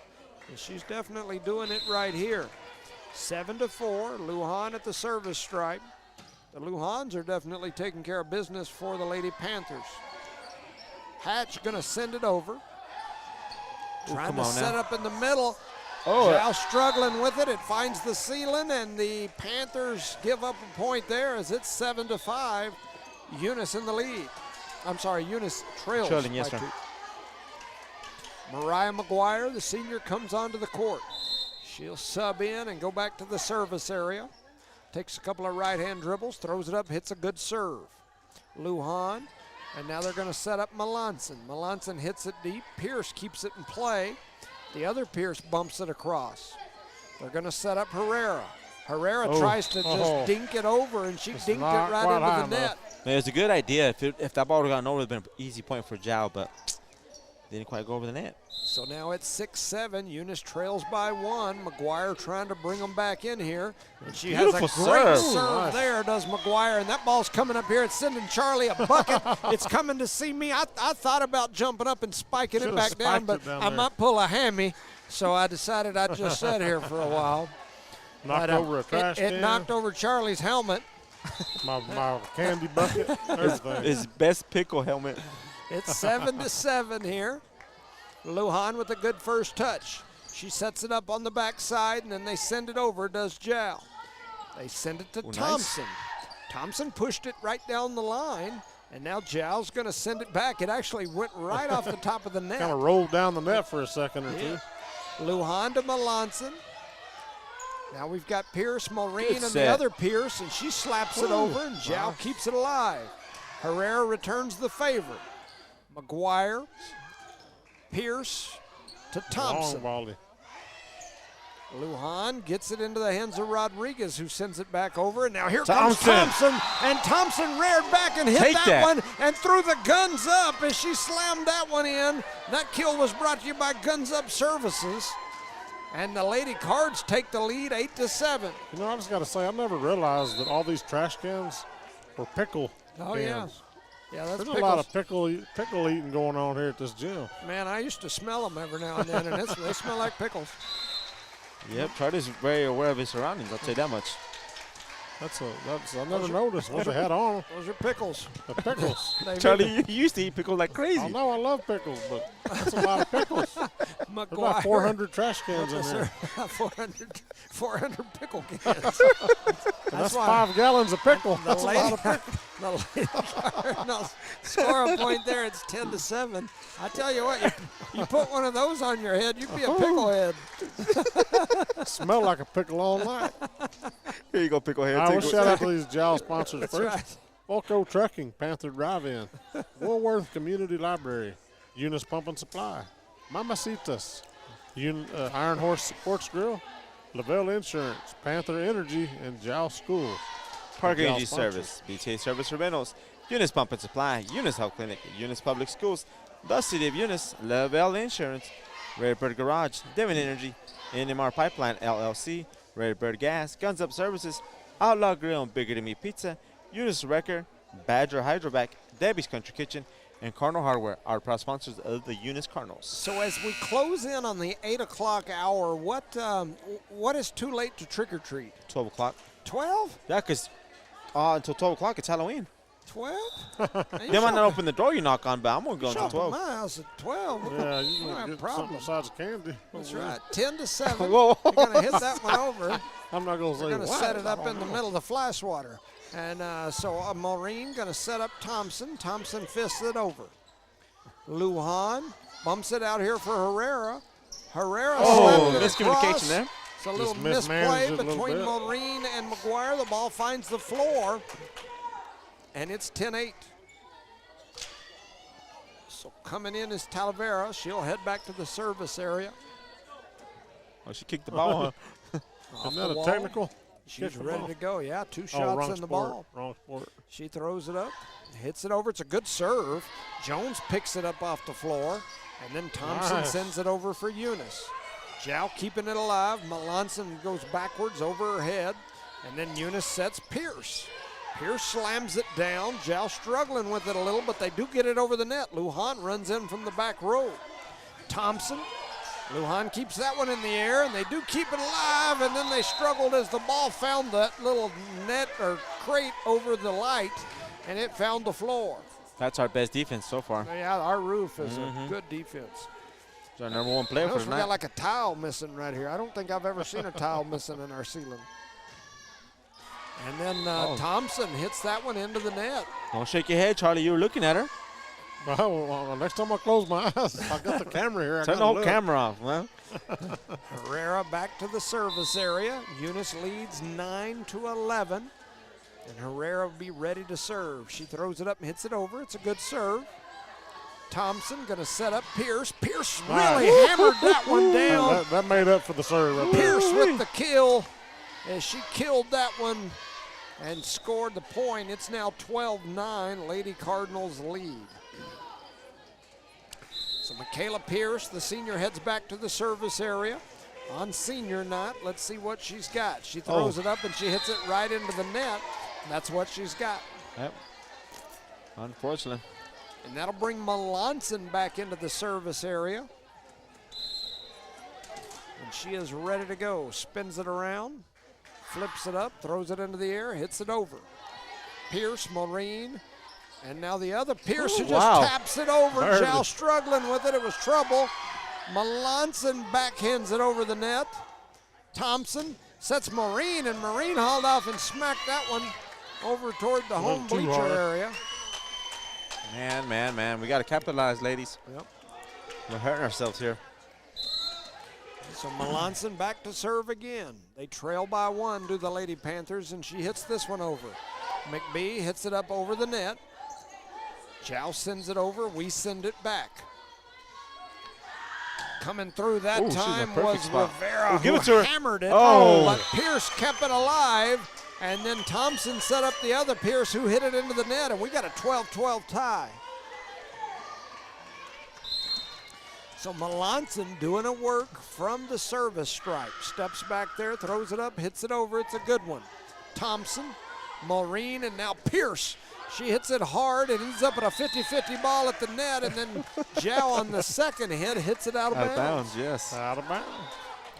and she's definitely doing it right here. 7-4, Lujan at the service stripe. The Lujans are definitely taking care of business for the Lady Panthers. Hatch gonna send it over. Trying come to on set now. up in the middle. Oh, Now struggling with it. It finds the ceiling, and the Panthers give up a point there as it's 7-5. Eunice in the lead. I'm sorry, Eunice trails. Trailing, yes, by sir. 2. Mariah McGuire, the senior, comes onto the court. She'll sub in and go back to the service area. Takes a couple of right-hand dribbles, throws it up, hits a good serve. Lujan, and now they're going to set up Melanson. Melanson hits it deep. Pierce keeps it in play. The other Pierce bumps it across. They're going to set up Herrera. Herrera tries to just dink it over, and she It's dinked it not right quite into high the net. enough. Man, it's a good idea. If that ball would have gone over, it would have been an easy point for Jao, but didn't quite go over the net. So now it's 6-7. Eunice trails by 1. McGuire trying to bring them back in here. And she has a Beautiful great serve. serve Nice. there, does McGuire. And that ball's coming up here. It's sending Charlie a bucket. It's coming to see me. I thought about jumping up and spiking Should've it back down, spiked but it down I there. might pull a hammy. So I decided I'd just sit here for a while. Knocked But, over a trash it can. knocked over Charlie's helmet. my candy bucket, everything. His best pickle helmet. It's 7-7 here. Lujan with a good first touch. She sets it up on the backside, and then they send it over, does Jao. They send it to Nice. Thompson. Thompson pushed it right down the line, and now Jao's going to send it back. It actually went right off the top of the net. Kind of rolled down the net for a second or two. Lujan to Melanson. Now we've got Pierce, Maureen, Good and the set. other Pierce, and she slaps it over, and Jao keeps it alive. Herrera returns the favor. McGuire, Pierce to Thompson. Long volley. Lujan gets it into the hands of Rodriguez, who sends it back over, and now here Thompson. comes Thompson, and Thompson reared back and hit Take that that. one and threw the Guns Up as she slammed that one in. That kill was brought to you by Guns Up Services, and the Lady Cards take the lead 8-7. You know, I just got to say, I never realized that all these trash cans were pickle Oh, cans. yeah. Yeah, that's There's pickles. a lot of pickle eating going on here at this gym. Man, I used to smell them every now and then, and they smell like pickles. Yep, Charlie's very aware of his surroundings. I'll tell you that much. I never noticed what they had on. Those are pickles. The pickles. They've Charlie, you used to eat pickles like crazy. I know I love pickles, but that's a lot of pickles. There's about McGuire. 400 trash cans in Yes, there. sir. 400 pickle cans. That's why 5 gallons of pickle. The That's a lady, lot of pickle. the lady no, score a point there. It's 10-7. I tell you what, you put one of those on your head, you'd be a pickle head. Smell like a pickle all night. Here you go, picklehead. I Take will it. shout out to these Jowl sponsors That's first. right. Volco Trucking, Panther Drive-In, Woolworth Community Library, Eunice Pump and Supply, Mamacitas, Iron Horse Sports Grill, Lavelle Insurance, Panther Energy, and Jowl Schools. Park Jowl Energy sponsors. Service, BTA Service for Rentals, Eunice Pump and Supply, Eunice Health Clinic, Eunice Public Schools, the City of Eunice, Lavelle Insurance, Redbird Garage, Devon Energy, NMR Pipeline LLC, Redbird Gas, Guns Up Services, Outlaw Grill and Bigger Than Me Pizza, Eunice Wrecker, Badger Hydrovac, Debbie's Country Kitchen, and Cardinal Hardware are proud sponsors of the Eunice Cardinals. So as we close in on the 8 o'clock hour, what is too late to trick or treat? 12 o'clock. 12? Yeah, because until 12 o'clock, it's Halloween. 12? They might not open the door you knock on, but I'm going to go to Shop at 12. my house at 12. Yeah, you We don't can have get something problems. besides candy. That's right. 10 to 7. Whoa. You're going to hit that one over. I'm not going to say They're going to what. set it up I in don't the know. middle of the flash water. And so Maureen going to set up Thompson. Thompson fists it over. Lujan bumps it out here for Herrera. Herrera Oh, slapped it miscommunication across. there. It's a little Just misplay mismanaged it a little between bit. Maureen and McGuire. The ball finds the floor. And it's 10-8. So coming in is Talavera. She'll head back to the service area. Oh, she kicked the ball, huh? Off Isn't that the a wall. technical? She's Kick the ready ball. to go. Yeah, 2 Oh, shots wrong in the sport. ball. Wrong sport. She throws it up, hits it over. It's a good serve. Jones picks it up off the floor, and then Thompson Nice. sends it over for Eunice. Jow keeping it alive. Melanson goes backwards over her head, and then Eunice sets Pierce. Pierce slams it down. Jow struggling with it a little, but they do get it over the net. Lujan runs in from the back row. Thompson. Lujan keeps that one in the air, and they do keep it alive, and then they struggled as the ball found that little net or crate over the light, and it found the floor. That's our best defense so far. Yeah, our roof is a good defense. It's our number one player for Notice we got tonight. like a tile missing right here. I don't think I've ever seen a tile missing in our ceiling. And then Thompson hits that one into the net. Don't shake your head, Charlie. You were looking at her. Well, next time I close my eyes, I got the camera here. I Turn the gotta whole look. camera off, man. Herrera back to the service area. Eunice leads 9-11. And Herrera will be ready to serve. She throws it up and hits it over. It's a good serve. Thompson going to set up Pierce. Pierce really hammered that one down. That made up for the serve. Right there. Pierce with the kill as she killed that one and scored the point. It's now 12-9. Lady Cardinals lead. So Michaela Pierce, the senior, heads back to the service area on senior night. Let's see what she's got. She throws it up and she hits it right into the net. That's what she's got. Yep. Unfortunately. And that'll bring Melanson back into the service area. And she is ready to go. Spins it around, flips it up, throws it into the air, hits it over. Pierce, Maureen, and now the other Pierce who just taps it over. Barely. Jow struggling with it. It was trouble. Melanson backhands it over the net. Thompson sets Maureen, and Maureen hauled off and smacked that one over toward the home too bleacher hard. area. Man. We got to capitalize, ladies. Yep. We're hurting ourselves here. So Melanson back to serve again. They trail by 1 to the Lady Panthers, and she hits this one over. McBee hits it up over the net. Chow sends it over. We send it back. Coming through that Ooh, she's in a time perfect was spot. Rivera, Oh, give who it to her. hammered it. Oh. But Pierce kept it alive, and then Thompson set up the other Pierce who hit it into the net, and we got a 12-12 tie. So Melanson doing a work from the service stripe. Steps back there, throws it up, hits it over. It's a good one. Thompson, Maureen, and now Pierce. She hits it hard and ends up at a 50-50 ball at the net, and then Jow on the second hit hits it out of Out of bounds. bounds, yes. Out of bounds.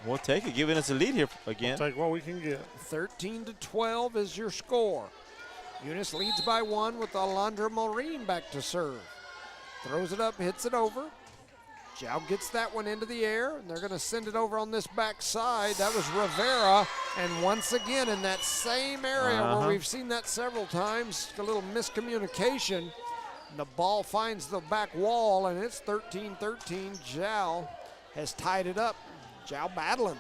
We'll take it, giving us a lead here again. Take what we can get. 13-12 is your score. Eunice leads by 1 with Alondra Maureen back to serve. Throws it up, hits it over. Jow gets that one into the air, and they're going to send it over on this back side. That was Rivera, and once again in that same area where we've seen that several times, a little miscommunication. The ball finds the back wall, and it's 13-13. Jow has tied it up. Jow battling.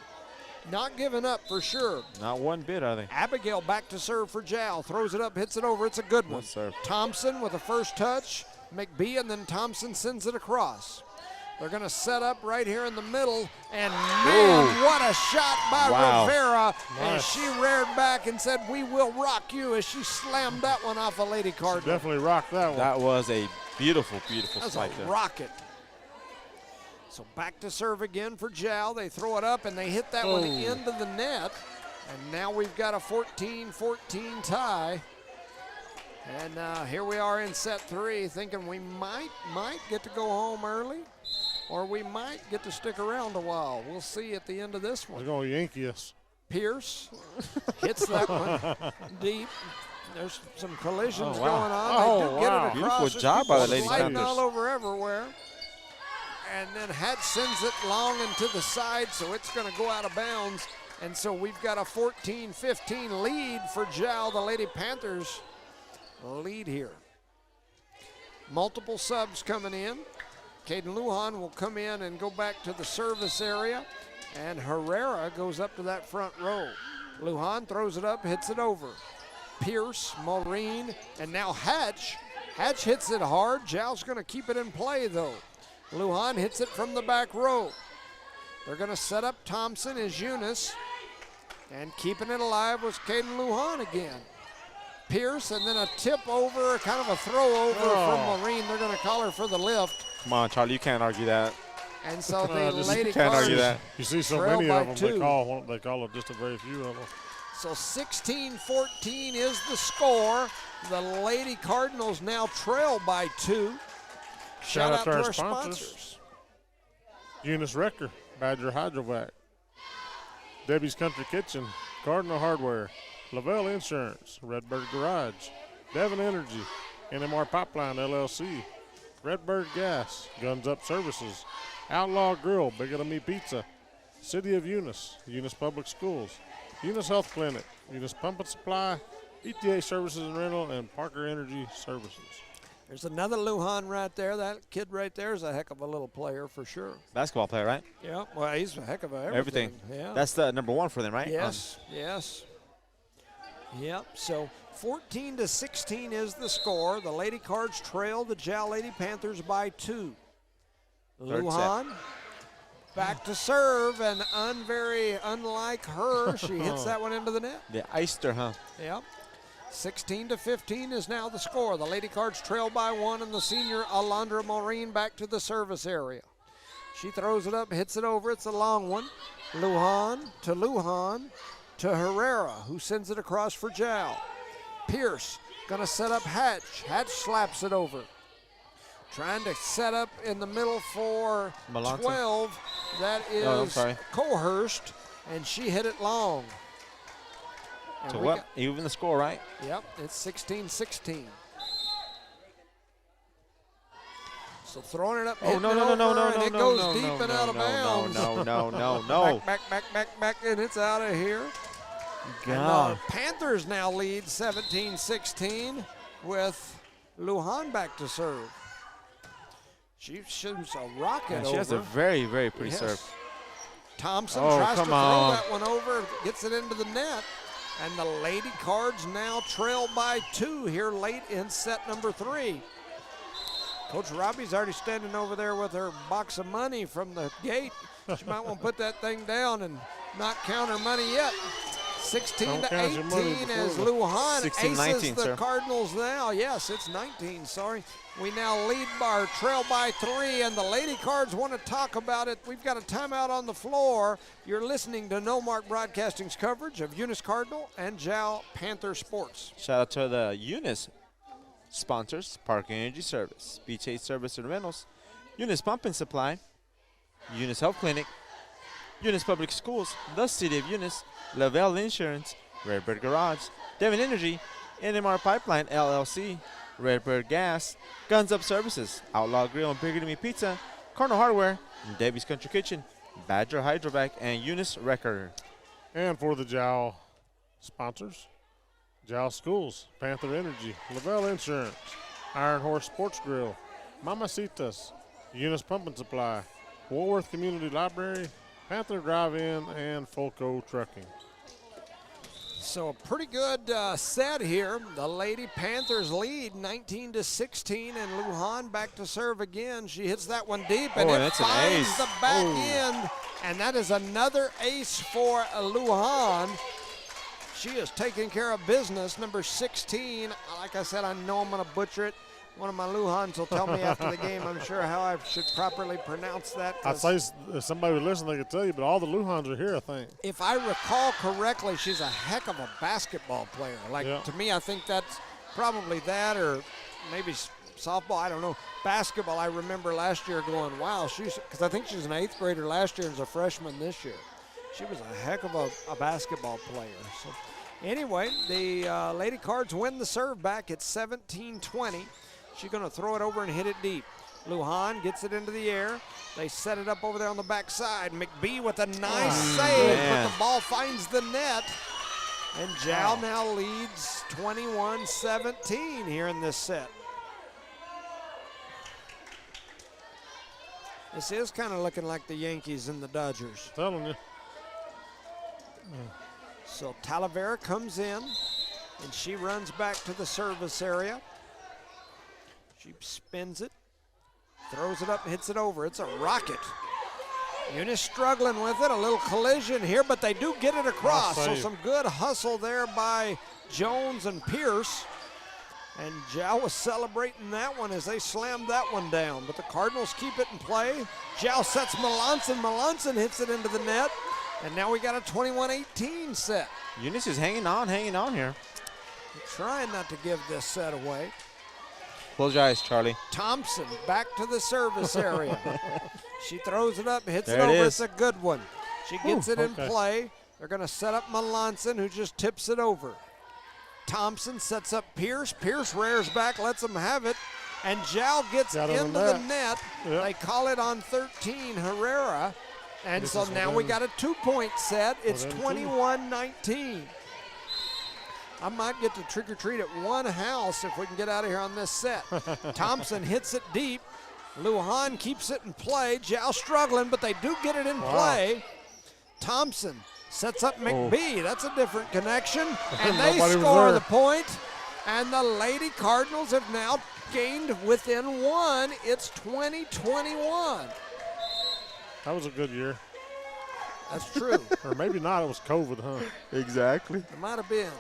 Not giving up for sure. Not one bit, are they? Abigail back to serve for Jow. Throws it up, hits it over. It's a good one. Good serve. Thompson with a first touch. McBee, and then Thompson sends it across. They're going to set up right here in the middle, and man, what a shot by Rivera. And Nice. she reared back and said, "We will rock you," as she slammed that one off a Lady Cardinal. Definitely rocked that one. That was a beautiful That's spike a there. rocket. So back to serve again for Jow. They throw it up, and they hit that one into the net. And now we've got a 14-14 tie. And here we are in set 3, thinking we might get to go home early, or we might get to stick around a while. We'll see at the end of this They're one. going to Yankee us. Pierce hits that one deep. There's some collisions Oh, wow. going on. Oh, They do get wow. it across. Beautiful There's job by the people Lady sliding Panthers. all over everywhere. And then Hatch sends it long into the side, so it's going to go out of bounds. And so we've got a 14-15 lead for Jow. The Lady Panthers lead here. Multiple subs coming in. Caden Lujan will come in and go back to the service area. And Herrera goes up to that front row. Lujan throws it up, hits it over. Pierce, Maureen, and now Hatch. Hatch hits it hard. Jow's going to keep it in play, though. Lujan hits it from the back row. They're going to set up Thompson as Eunice. And keeping it alive was Caden Lujan again. Pierce, and then a tip over, kind of a throw over from Maureen. They're going to call her for the lift. Come on, Charlie, you can't argue that. And so the just Lady can't argue Cards that. You see so trail many by of them, two. they call it just a very few of them. So 16-14 is the score. The Lady Cardinals now trail by 2. Shout out to our sponsors. Eunice Wrecker, Badger Hydrovac, Debbie's Country Kitchen, Cardinal Hardware, Lavelle Insurance, Redbird Garage, Devon Energy, NMR Pipeline LLC, Redbird Gas, Guns Up Services, Outlaw Grill, Bigger Than Me Pizza, City of Eunice, Eunice Public Schools, Eunice Health Clinic, Eunice Pump and Supply, ETA Services and Rental, and Parker Energy Services. There's another Lujan right there. That kid right there is a heck of a little player for sure. Basketball player, right? Yeah, well, he's a heck of a Everything. Yeah. That's the number 1 for them, right? Yes, yes. Yep, so 14-16 is the score. The Lady Cards trail the Jow Lady Panthers by 2. Third Lujan back to serve, and unlike her, she hits that one into the net. They iced her, huh? Yep. 16-15 is now the score. The Lady Cards trail by 1, and the senior Alondra Maureen back to the service area. She throws it up, hits it over. It's a long one. Lujan to Herrera, who sends it across for Jow. Pierce gonna set up Hatch. Hatch slaps it over. Trying to set up in the middle for Malanta. 12. That is Oh, I'm sorry. Cohurst, and she hit it long. And So we what? got- Even the score, right? Yep, it's 16-16. So throwing it up, Oh, hitting no, it no, no, no, over, no, and no, it no, goes no, deep no, and no, out of no, bounds. no. back, and it's out of here. And God. Panthers now lead 17-16 with Lujan back to serve. She shoots a rocket Yeah, over. she has a very, very pretty Yes. serve. Thompson Oh, tries to come throw on. that one over, gets it into the net. And the Lady Cards now trail by 2 here late in set number 3. Coach Robbie's already standing over there with her box of money from the gate. She might want to put that thing down and not count her money yet. 16-18 as Lujan 16-19, aces the sir. Cardinals now. Yes, it's 19, sorry. We now lead our trail by 3, and the Lady Cards want to talk about it. We've got a timeout on the floor. You're listening to No Mark Broadcasting's coverage of Eunice Cardinal and Jow Panther Sports. Shout out to the Eunice sponsors: Parker Energy Service, BJ Service and Rentals, Eunice Pump and Supply, Eunice Health Clinic, Eunice Public Schools, the City of Eunice, Lavelle Insurance, Redbird Garage, Devon Energy, NMR Pipeline LLC, Redbird Gas, Guns Up Services, Outlaw Grill and Bigger Than Me Pizza, Cardinal Hardware, Debbie's Country Kitchen, Badger Hydrovac, and Eunice Wrecker. And for the Jow sponsors, Jow Schools, Panther Energy, Lavelle Insurance, Iron Horse Sports Grill, Mamacitas, Eunice Pump and Supply, Woolworth Community Library, Panther Drive-In, and Fulco Trucking. So a pretty good set here. The Lady Panthers lead 19-16, and Lujan back to serve again. She hits that one deep, and Oh, it that's an finds ace. the back end, and that is another ace for Lujan. She is taking care of business. Number 16. Like I said, I know I'm going to butcher it. One of my Luhans will tell me after the game, I'm sure, how I should properly pronounce that. I'd say if somebody would listen, they could tell you, but all the Luhans are here, I think. If I recall correctly, she's a heck of a basketball player. Like, Yeah. to me, I think that's probably that, or maybe softball, I don't know. Basketball, I remember last year going, wow, because I think she was an 8th grader last year and is a freshman this year. She was a heck of a basketball player. So Anyway, the Lady Cards win the serve back at 17-20. She's going to throw it over and hit it deep. Lujan gets it into the air. They set it up over there on the backside. McBee with a nice save, but the ball finds the net. And Jal now leads 21-17 here in this set. This is kind of looking like the Yankees and the Dodgers. Telling you. So Talavera comes in, and she runs back to the service area. She spins it, throws it up, and hits it over. It's a rocket. Eunice struggling with it, a little collision here, but they do get it across. So some good hustle there by Jones and Pierce. And Jal was celebrating that one as they slammed that one down. But the Cardinals keep it in play. Jal sets Melanson. Melanson hits it into the net. And now we got a 21-18 set. Eunice is hanging on here. Trying not to give this set away. Close your eyes, Charlie. Thompson back to the service area. She throws it up, hits There it it over. is. It's a good one. She gets it in play. They're going to set up Melanson, who just tips it over. Thompson sets up Pierce. Pierce rears back, lets him have it. And Jal gets into the net. Yep. They call it on 13, Herrera. And so now we got a 2-point set. It's 21-19. I might get to trick or treat at one house if we can get out of here on this set. Thompson hits it deep. Lujan keeps it in play. Jal struggling, but they do get it in play. Thompson sets up McBee. That's a different connection. And they score the point. And the Lady Cardinals have now gained within one. It's 20-21. That was a good year. That's true. Or maybe not. It was COVID, huh? Exactly. It might have been.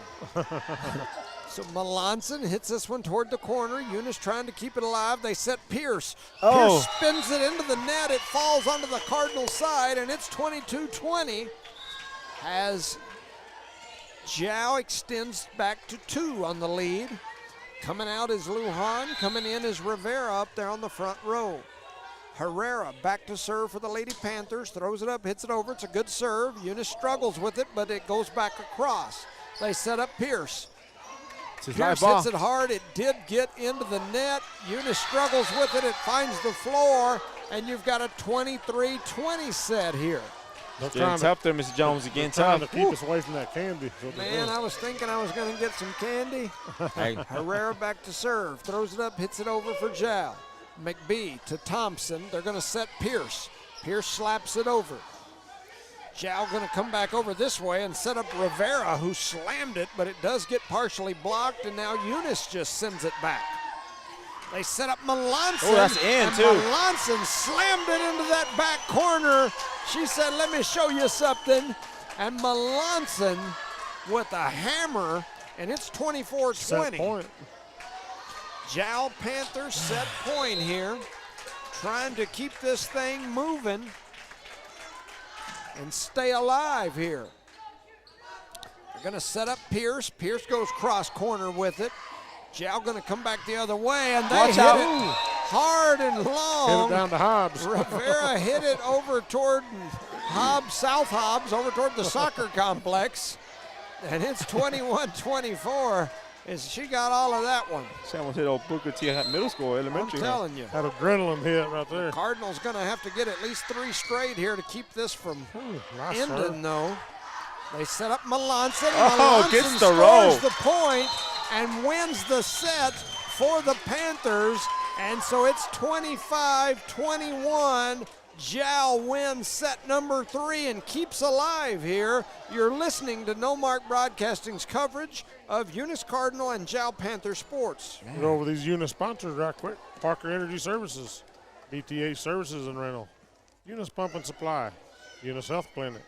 So Melanson hits this one toward the corner. Eunice trying to keep it alive. They set Pierce. Pierce spins it into the net. It falls onto the Cardinal side, and it's 22-20 as Jal extends back to 2 on the lead. Coming out is Lujan. Coming in is Rivera up there on the front row. Herrera back to serve for the Lady Panthers. Throws it up, hits it over. It's a good serve. Eunice struggles with it, but it goes back across. They set up Pierce. Pierce hits it hard. It did get into the net. Eunice struggles with it. It finds the floor, and you've got a 23-20 set here. Getting tough there, Mr. Jones. Again, trying tough. to keep us away from that candy. Man, I was thinking I was going to get some candy. Herrera back to serve. Throws it up, hits it over for Jal. McBee to Thompson. They're going to set Pierce. Pierce slaps it over. Jal going to come back over this way and set up Rivera, who slammed it, but it does get partially blocked, and now Eunice just sends it back. They set up Melanson. Oh, that's in, too. Melanson slammed it into that back corner. She said, let me show you something. And Melanson with a hammer, and it's 24-20. Set point. Jal Panthers set point here. Trying to keep this thing moving and stay alive here. They're going to set up Pierce. Pierce goes cross corner with it. Jal going to come back the other way, and they hit it hard and long. Hit it down to Hobbs. Rivera hit it over toward Hobbs, South Hobbs, over toward the soccer complex. And it's 21-24 as she got all of that one. She almost hit old Booker T at middle school, elementary. I'm telling you. That adrenaline hit right there. Cardinals going to have to get at least 3 straight here to keep this from Nice ending, serve. though. They set up Melanson. Oh, Melanson gets the scores roll. the point and wins the set for the Panthers. And so it's 25-21. Jal wins set number 3 and keeps alive here. You're listening to No Mark Broadcasting's coverage of Eunice Cardinal and Jal Panther sports. Go over these Eunice sponsors right quick. Parker Energy Services, BTH Services and Rental, Eunice Pump and Supply, Eunice Health Clinic,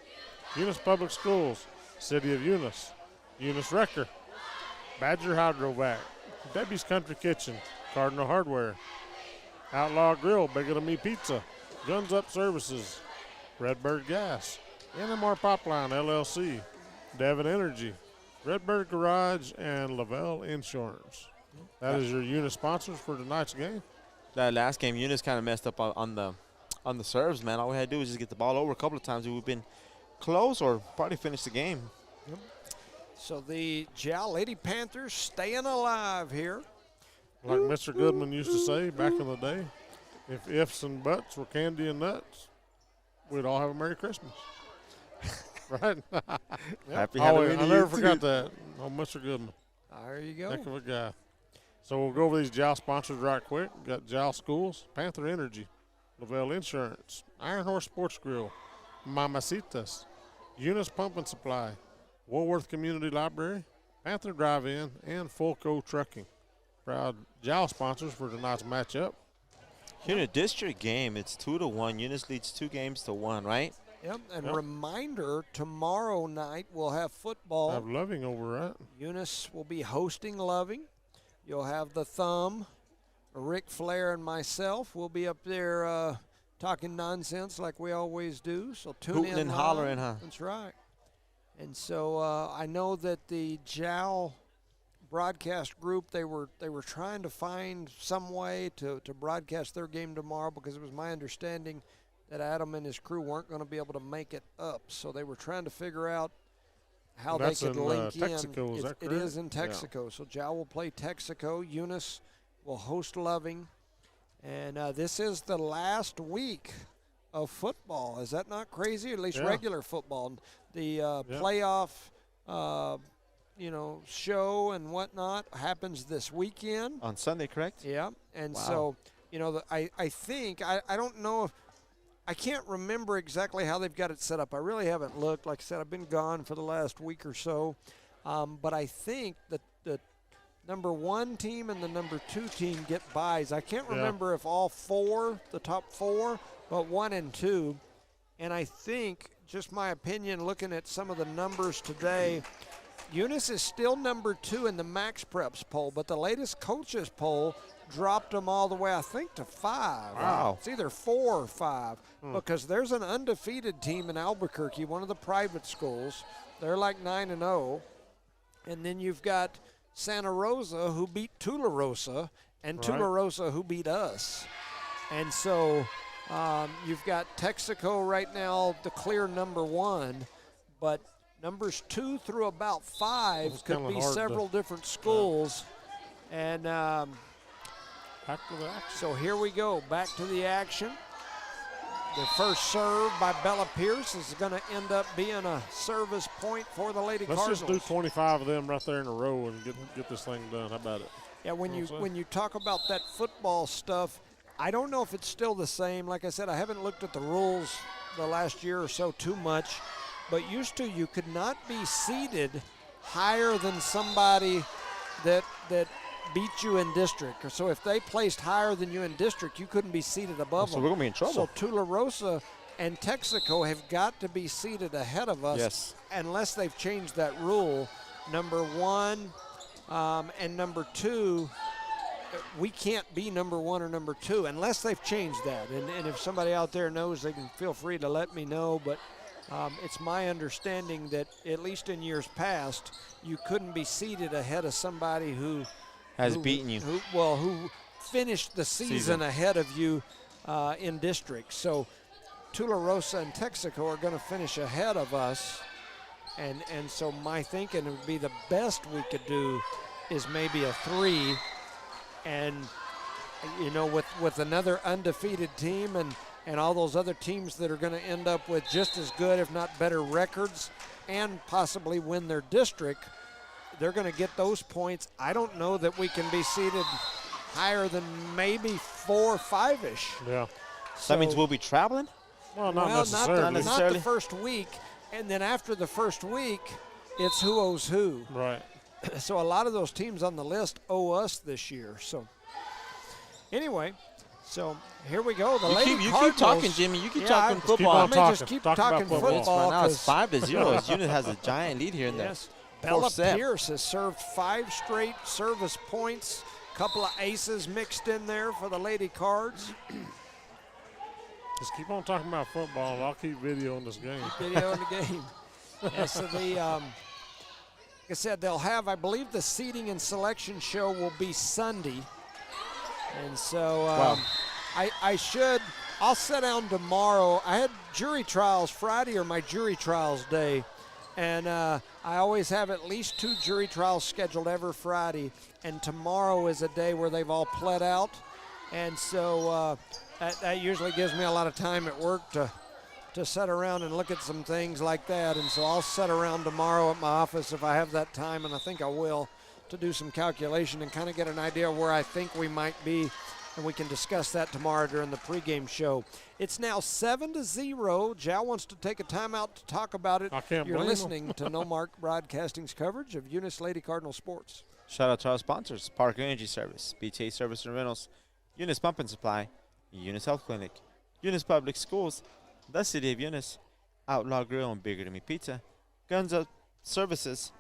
Eunice Public Schools, City of Eunice, Eunice Wrecker, Badger Hydrovac, Debbie's Country Kitchen, Cardinal Hardware, Outlaw Grill, Bigger Than Me Pizza, Guns Up Services, Redbird Gas, NMR Pipeline LLC, Devon Energy, Redbird Garage, and Lavelle Insurance. That is your Eunice sponsors for tonight's game. That last game, Eunice kind of messed up on the serves, man. All we had to do was just get the ball over a couple of times. We've been close or probably finished the game. So the Jowl Lady Panthers staying alive here. Like Mr. Goodman used to say back in the day, if ifs and buts were candy and nuts, we'd all have a Merry Christmas. Right? Happy Always, Halloween I to never you, forgot too. that. Oh, Mr. Goodman. There you go. Heck of a guy. So we'll go over these Jowl sponsors right quick. Got Jowl Schools, Panther Energy, Lavelle Insurance, Iron Horse Sports Grill, Mamacitas, Eunice Pump and Supply, Woolworth Community Library, Panther Drive-In, and Fulco Trucking. Proud Jowl sponsors for tonight's matchup. Here in a district game, it's 2-1. Eunice leads 2 games to 1, right? Yep, and Yep. reminder, tomorrow night we'll have football. Have Loving over, right? Eunice will be hosting Loving. You'll have the Thumb, Rick Flair, and myself. We'll be up there talking nonsense like we always do. So tune Hooting in and live. hollering, huh? That's right. And so I know that the Jowl broadcast group, they were trying to find some way to broadcast their game tomorrow, because it was my understanding that Adam and his crew weren't going to be able to make it up. So they were trying to figure out how That's they could in, link Texaco, is that It is correct? in Texaco. So Jowl will play Texaco. Eunice will host Loving. And this is the last week of football. Is that not crazy? At least Yeah. regular football. The playoff, show and whatnot happens this weekend. On Sunday, correct? Yeah, and Wow. so, I think, I don't know if, I can't remember exactly how they've got it set up. I really haven't looked. Like I said, I've been gone for the last week or so. But I think that the number 1 team and the number 2 team get buys. I can't Yeah. remember if all 4, the top 4, but 1 and 2. And I think, just my opinion, looking at some of the numbers today, Eunice is still number 2 in the Max Preps poll, but the latest coaches poll dropped them all the way, I think, to 5. Wow. It's either 4 or 5, because there's an undefeated team in Albuquerque, one of the private schools. They're like 9-0. And then you've got Santa Rosa, who beat Tularosa, and Right. Tularosa, who beat us. And so you've got Texaco right now, the clear number 1, but numbers 2 through about 5 It's could kinda be hard to- several different schools. And Back to the action. so here we go, back to the action. The first serve by Bella Pierce is going to end up being a service point for the Lady Let's Cardinals. just do 25 of them right there in a row and get this thing done. How about it? Yeah, when You know what I'm you talk about that football stuff, I don't know if it's still the same. Like I said, I haven't looked at the rules the last year or so too much, but used to you could not be seated higher than somebody that beat you in district. So if they placed higher than you in district, you couldn't be seated above So them. we're going to be in trouble. So Tularosa and Texaco have got to be seated ahead of us, Yes. unless they've changed that rule. Number 1 and number 2, we can't be number 1 or number 2 unless they've changed that. And if somebody out there knows, they can feel free to let me know. But it's my understanding that at least in years past, you couldn't be seated ahead of somebody who Beaten you. who finished the season ahead of you in district. So Tularosa and Texaco are going to finish ahead of us. And so my thinking would be the best we could do is maybe a 3. And, with another undefeated team and all those other teams that are going to end up with just as good, if not better, records and possibly win their district, they're going to get those points. I don't know that we can be seated higher than maybe 4 or 5-ish. Yeah. That means we'll be traveling? Well, not Well, necessarily. Not not necessarily. the first week, and then after the first week, it's who owes who. Right. So a lot of those teams on the list owe us this year. So anyway, so here we go. The Lady You keep Cardinals. talking, Jimmy. You keep Yeah, talking I- football. I on may talking. just keep Talk about talking football. football. Right now it's 'cause- 5-0. Unit has a giant lead here in the Yes. Bella fourth set. Pierce has served 5 straight service points. Couple of aces mixed in there for the Lady Cards. Just keep on talking about football, and I'll keep videoing this game. Video in the game. Yeah, so like I said, they'll have, I believe the seating and selection show will be Sunday. And so I'll sit down tomorrow. I had jury trials Friday, or my jury trials day. And I always have at least 2 jury trials scheduled every Friday, and tomorrow is a day where they've all pled out. And so that usually gives me a lot of time at work to sit around and look at some things like that. And so I'll sit around tomorrow at my office if I have that time, and I think I will, to do some calculation and kind of get an idea of where I think we might be. And we can discuss that tomorrow during the pregame show. It's now 7-0. Jal wants to take a timeout to talk about it. I can't You're blame listening to No Mark Broadcasting's coverage of Eunice Lady Cardinal Sports. Shout out to our sponsors: Park Energy Service, BTA Service and Rentals, Eunice Pump and Supply, Eunice Health Clinic, Eunice Public Schools, the City of Eunice, Outlaw Grill and Bigger Than Me Pizza, Guns Up Services,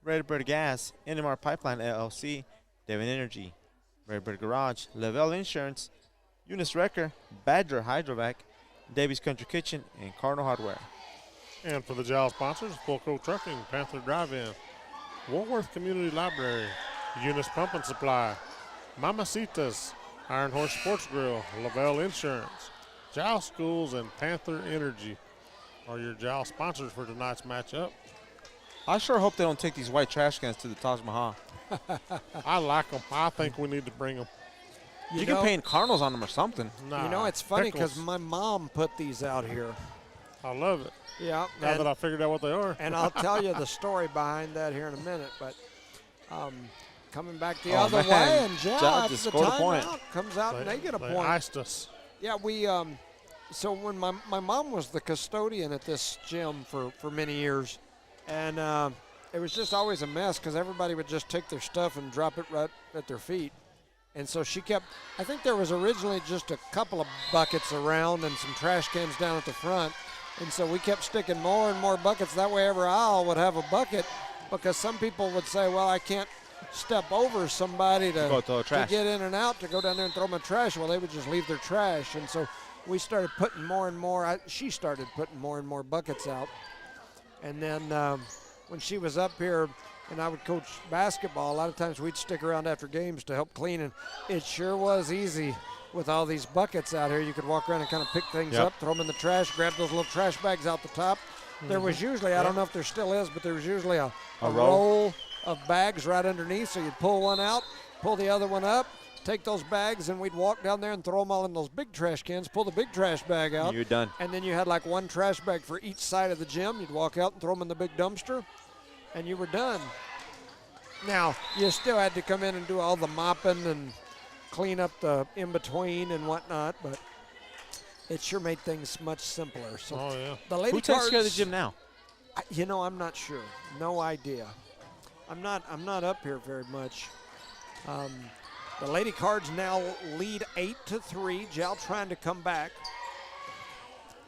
Redbird Gas, NMR Pipeline LLC, Devon Energy, Redbird Garage, Lavelle Insurance, Eunice Wrecker, Badger Hydrovac, Davies Country Kitchen, and Cardinal Hardware. And for the Jal sponsors, Fulco Trucking, Panther Drive-In, Woolworth Community Library, Eunice Pump and Supply, Mamacitas, Iron Horse Sports Grill, Lavelle Insurance, Jal Schools, and Panther Energy are your Jal sponsors for tonight's matchup. I sure hope they don't take these white trash cans to the Taj Mahal. I like them. I think we need to bring them. You can paint Cardinals on them or something. Nah, You know, it's funny because pickles. my mom put these out here. I love it. Yeah. Now that I figured out what they are. And I'll tell you the story behind that here in a minute. But coming back the Oh, other man. way, and Jal Jal after just the scored a point. timeout comes out and they get a They point. iced us. Yeah, we so when my mom was the custodian at this gym for many years, and it was just always a mess because everybody would just take their stuff and drop it right at their feet. And so she kept, I think there was originally just a couple of buckets around and some trash cans down at the front. And so we kept sticking more and more buckets. That way every aisle would have a bucket, because some people would say, well, I can't step over somebody Go throw to trash. get in and out to go down there and throw my trash. Well, they would just leave their trash. And so we started putting more and more, she started putting more and more buckets out. And then when she was up here and I would coach basketball, a lot of times we'd stick around after games to help clean, and it sure was easy with all these buckets out here. You could walk around and kind of pick things Yep. up, throw them in the trash, grab those little trash bags out the top. There was usually, I don't know if there still is, but there was usually a roll of bags right underneath, so you'd pull one out, pull the other one up, take those bags, and we'd walk down there and throw them all in those big trash cans, pull the big trash bag out. You're done. And then you had like one trash bag for each side of the gym. You'd walk out and throw them in the big dumpster, and you were done. Now, you still had to come in and do all the mopping and clean up the in-between and whatnot, but it sure made things much simpler. So Oh, yeah. the Lady Who takes care of the Cards- gym now? You know, I'm not sure. No idea. I'm not up here very much. The Lady Cards now lead 8-3. Jal trying to come back.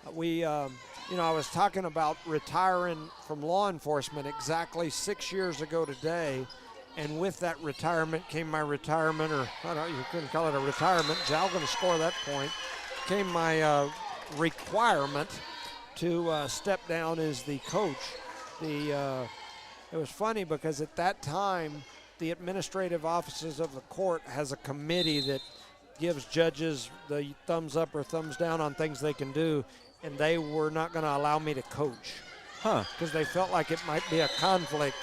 I was talking about retiring from law enforcement exactly 6 years ago today, and with that retirement came my retirement, or I don't know, you couldn't call it a retirement. Jal going to score that point. Came my requirement to step down as the coach. It was funny because at that time, the administrative offices of the court has a committee that gives judges the thumbs up or thumbs down on things they can do, and they were not going to allow me to coach because they felt like it might be a conflict.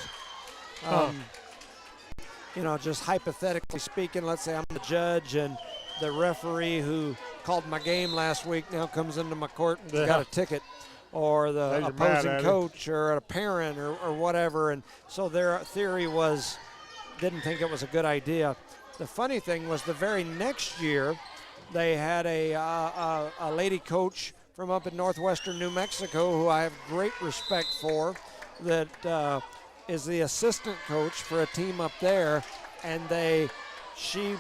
Just hypothetically speaking, let's say I'm the judge and the referee who called my game last week now comes into my court and got a ticket, or the Now you're mad opposing at him. coach or a parent or whatever. And so their theory was, didn't think it was a good idea. The funny thing was the very next year, they had a lady coach from up in northwestern New Mexico who I have great respect for, that is the assistant coach for a team up there, and she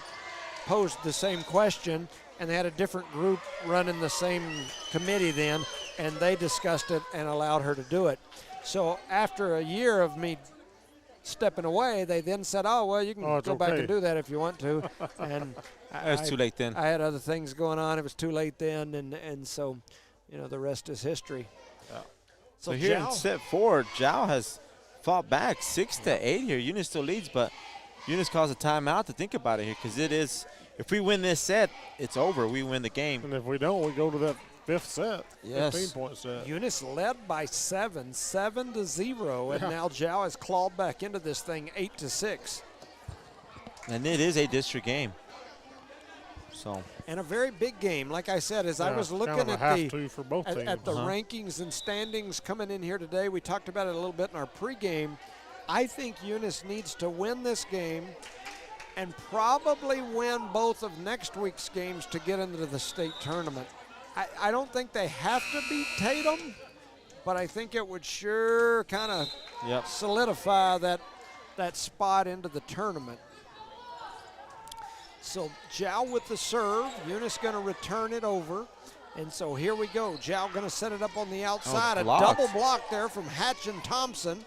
posed the same question, and they had a different group running the same committee then, and they discussed it and allowed her to do it. So after a year of me stepping away, they then said, oh, well, you can Oh, it's go back okay. and do that if you want to. And It was too late then. I had other things going on. It was too late then, and so, the rest is history. So here Jal- in set 4, Jal has fought back 6-8 here. Eunice still leads, but Eunice calls a timeout to think about it here, because it is, if we win this set, it's over. We win the game. And if we don't, we go to that fifth set. Yes. 15-point set. Eunice led by 7-0, and Yeah. now Zhao has clawed back into this thing 8-6. And it is a district game. So And a very big game. Like I said, as I Yeah, was kind looking of a at have the to for both teams. at the rankings and standings coming in here today, we talked about it a little bit in our pregame. I think Eunice needs to win this game and probably win both of next week's games to get into the state tournament. I don't think they have to beat Tatum, but I think it would sure kind of yep. solidify that spot into the tournament. So Zhao with the serve. Eunice going to return it over. And so here we go. Zhao going to set it up on the outside. A blocked. double block there from Hatch and Thompson.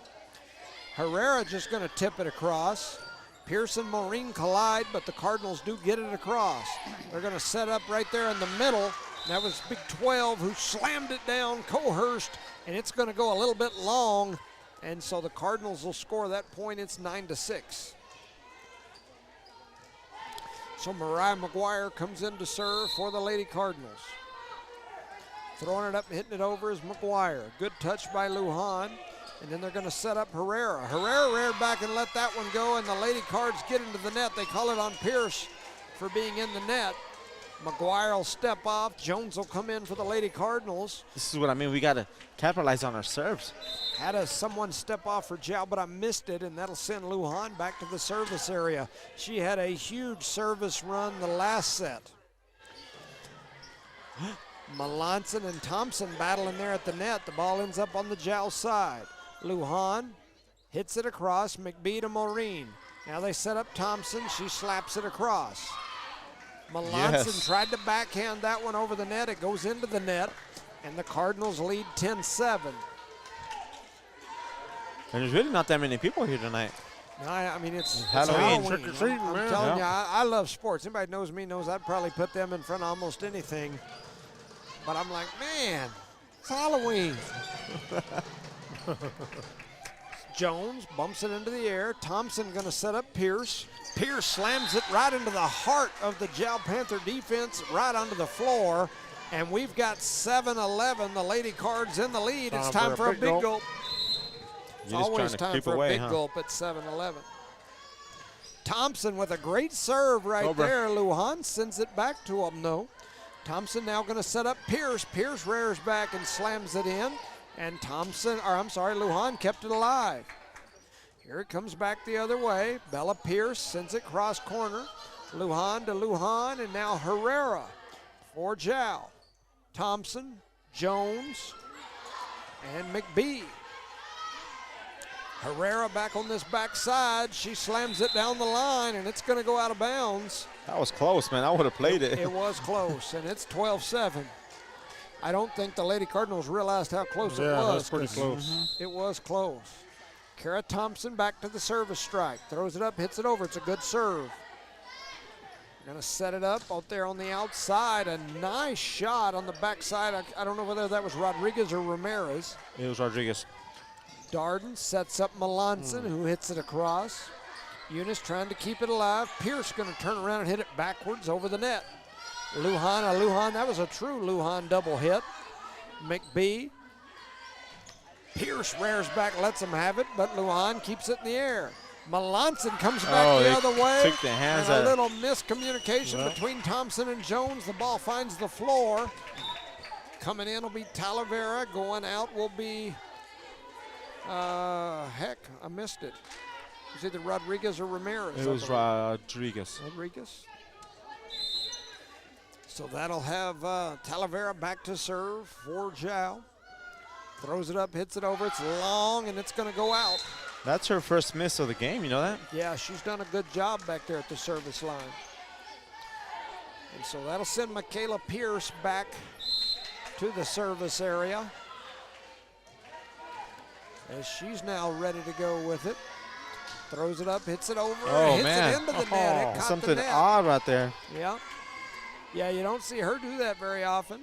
Herrera just going to tip it across. Pierce and Maureen collide, but the Cardinals do get it across. They're going to set up right there in the middle. That was Big 12 who slammed it down, Cohurst, and it's going to go a little bit long. And so the Cardinals will score that point. It's 9-6. So Mariah McGuire comes in to serve for the Lady Cardinals. Throwing it up and hitting it over is McGuire. Good touch by Lujan. And then they're going to set up Herrera. Herrera reared back and let that one go, and the Lady Cards get into the net. They call it on Pierce for being in the net. McGuire will step off. Jones will come in for the Lady Cardinals. This is what I mean. We got to capitalize on our serves. Had someone step off for Zhao, but I missed it, and that'll send Lujan back to the service area. She had a huge service run the last set. Melanson and Thompson battling there at the net. The ball ends up on the Zhao side. Lujan hits it across. McBee to Maureen. Now they set up Thompson. She slaps it across. Melanson tried to backhand that one over the net. It goes into the net, and the Cardinals lead 10-7. And there's really not that many people here tonight. No, I mean, it's Halloween. Halloween. Trick-or-treating, I'm man. telling you, Yeah. I love sports. Anybody knows me knows I'd probably put them in front of almost anything. But I'm like, man, it's Halloween. Jones bumps it into the air. Thompson going to set up Pierce. Pierce slams it right into the heart of the Zhao Panther defense, right onto the floor. And we've got 7-11. The Lady Cards in the lead. It's time for a big gulp. It's You're just always trying to time creep for away, a big huh? gulp at 7-11. Thompson with a great serve right Cobra. there. Lujan sends it back to him, though. Thompson now going to set up Pierce. Pierce rears back and slams it in. And Lujan kept it alive. Here it comes back the other way. Bella Pierce sends it cross corner. Lujan to Lujan, and now Herrera for Zhao. Thompson, Jones, and McBee. Herrera back on this backside. She slams it down the line, and it's going to go out of bounds. That was close, man. I would have played it. It was close, and it's 12-7. I don't think the Lady Cardinals realized how close it was. That's pretty 'cause close. It was close. Kara Thompson back to the service strike. Throws it up, hits it over. It's a good serve. Going to set it up out there on the outside. A nice shot on the backside. I don't know whether that was Rodriguez or Ramirez. It was Rodriguez. Darden sets up Melanson, who hits it across. Eunice trying to keep it alive. Pierce going to turn around and hit it backwards over the net. Lujan, that was a true Lujan double hit. McBee. Pierce rears back, lets him have it, but Lujan keeps it in the air. Melanson comes back the they other way. took the hands and out. a little miscommunication between Thompson and Jones. The ball finds the floor. Coming in will be Talavera. Going out will be, I missed it. It was either Rodriguez or Ramirez. It was Rodriguez. Rodriguez. So that'll have Talavera back to serve for Zhao. Throws it up, hits it over. It's long, and it's going to go out. That's her first miss of the game. You know that? Yeah, she's done a good job back there at the service line. And so that'll send Michaela Pierce back to the service area, as she's now ready to go with it. Throws it up, hits it over, Oh, hits man. it into the net. It caught Something the net. odd right there. Yeah. Yeah, you don't see her do that very often.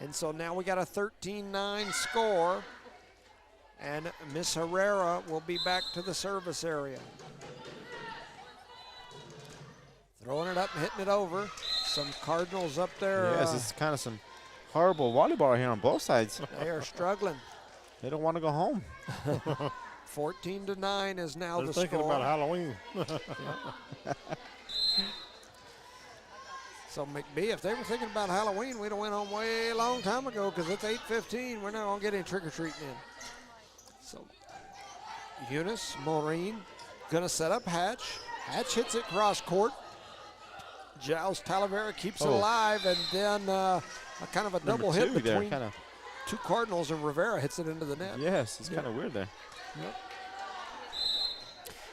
And so now we got a 13-9 score. And Miss Herrera will be back to the service area. Throwing it up and hitting it over. Some Cardinals up there. Yes, it's kind of some horrible volleyball here on both sides. They are struggling. They don't want to go home. 14-9 is now They're the thinking score. about Halloween. So McBee, if they were thinking about Halloween, we'd have went home way a long time ago because it's 8:15. We're not going to get any trick-or-treating in. So Eunice, Maureen, going to set up Hatch. Hatch hits it cross court. Giles Talavera keeps it alive, and then a kind of a Number double hit two there, between kinda. two Cardinals, and Rivera hits it into the net. Yes, it's kind of weird there. Yep.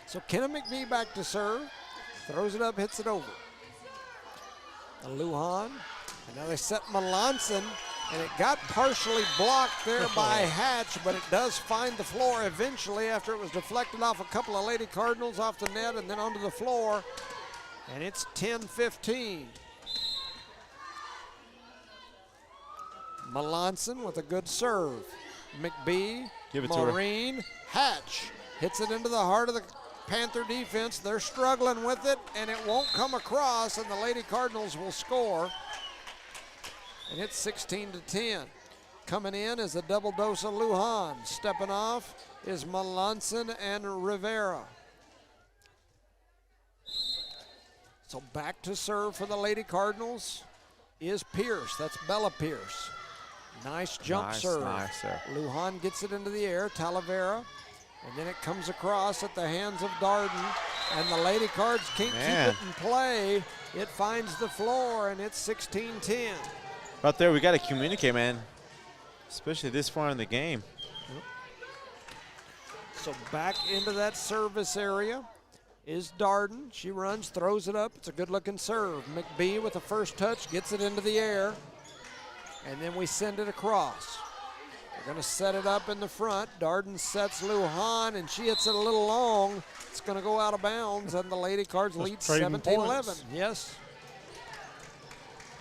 So Kenna McBee back to serve. Throws it up, hits it over. Lujan. And now they set Melanson, and it got partially blocked there by Hatch, but it does find the floor eventually after it was deflected off a couple of Lady Cardinals off the net and then onto the floor. And it's 10-15. Melanson with a good serve. McBee, Give it to her. Maureen, Hatch hits it into the heart of the Panther defense. They're struggling with it, and it won't come across, and the Lady Cardinals will score. And it's 16-10. Coming in is a double dose of Lujan. Stepping off is Melanson and Rivera. So back to serve for the Lady Cardinals is Pierce. That's Bella Pierce. Nice jump serve. Nice serve. Lujan gets it into the air, Talavera, and then it comes across at the hands of Darden, and the Lady Cards can't keep it in play. It finds the floor, and it's 16-10. Right there, we got to communicate, man, especially this far in the game. So back into that service area is Darden. She runs, throws it up. It's a good-looking serve. McBee with the first touch gets it into the air, and then we send it across. They're going to set it up in the front. Darden sets Lujan, and she hits it a little long. It's going to go out of bounds, and the Lady Cards lead 17-11. Yes.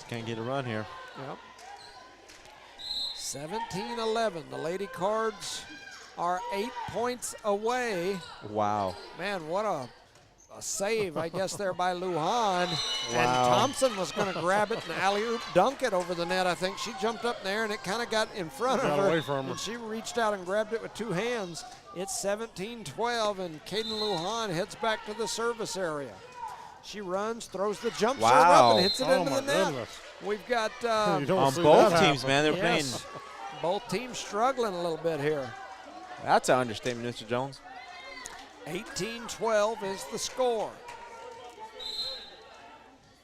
Can't get a run here. Yep. 17-11. The Lady Cards are 8 points away. Wow. Man, what a save, I guess, there by Lujan. And Wow. Thompson was going to grab it and alley-oop dunk it over the net, I think. She jumped up there, and it kind of got in front of Got her. away from her. And she reached out and grabbed it with two hands. It's 17-12, and Caden Lujan heads back to the service area. She runs, throws the jump serve up, and hits it into the net. Goodness. We've got You don't On see both that teams, happen. man, they're yes, both teams struggling a little bit here. playing. That's an understatement, Mr. Jones. 18-12 is the score.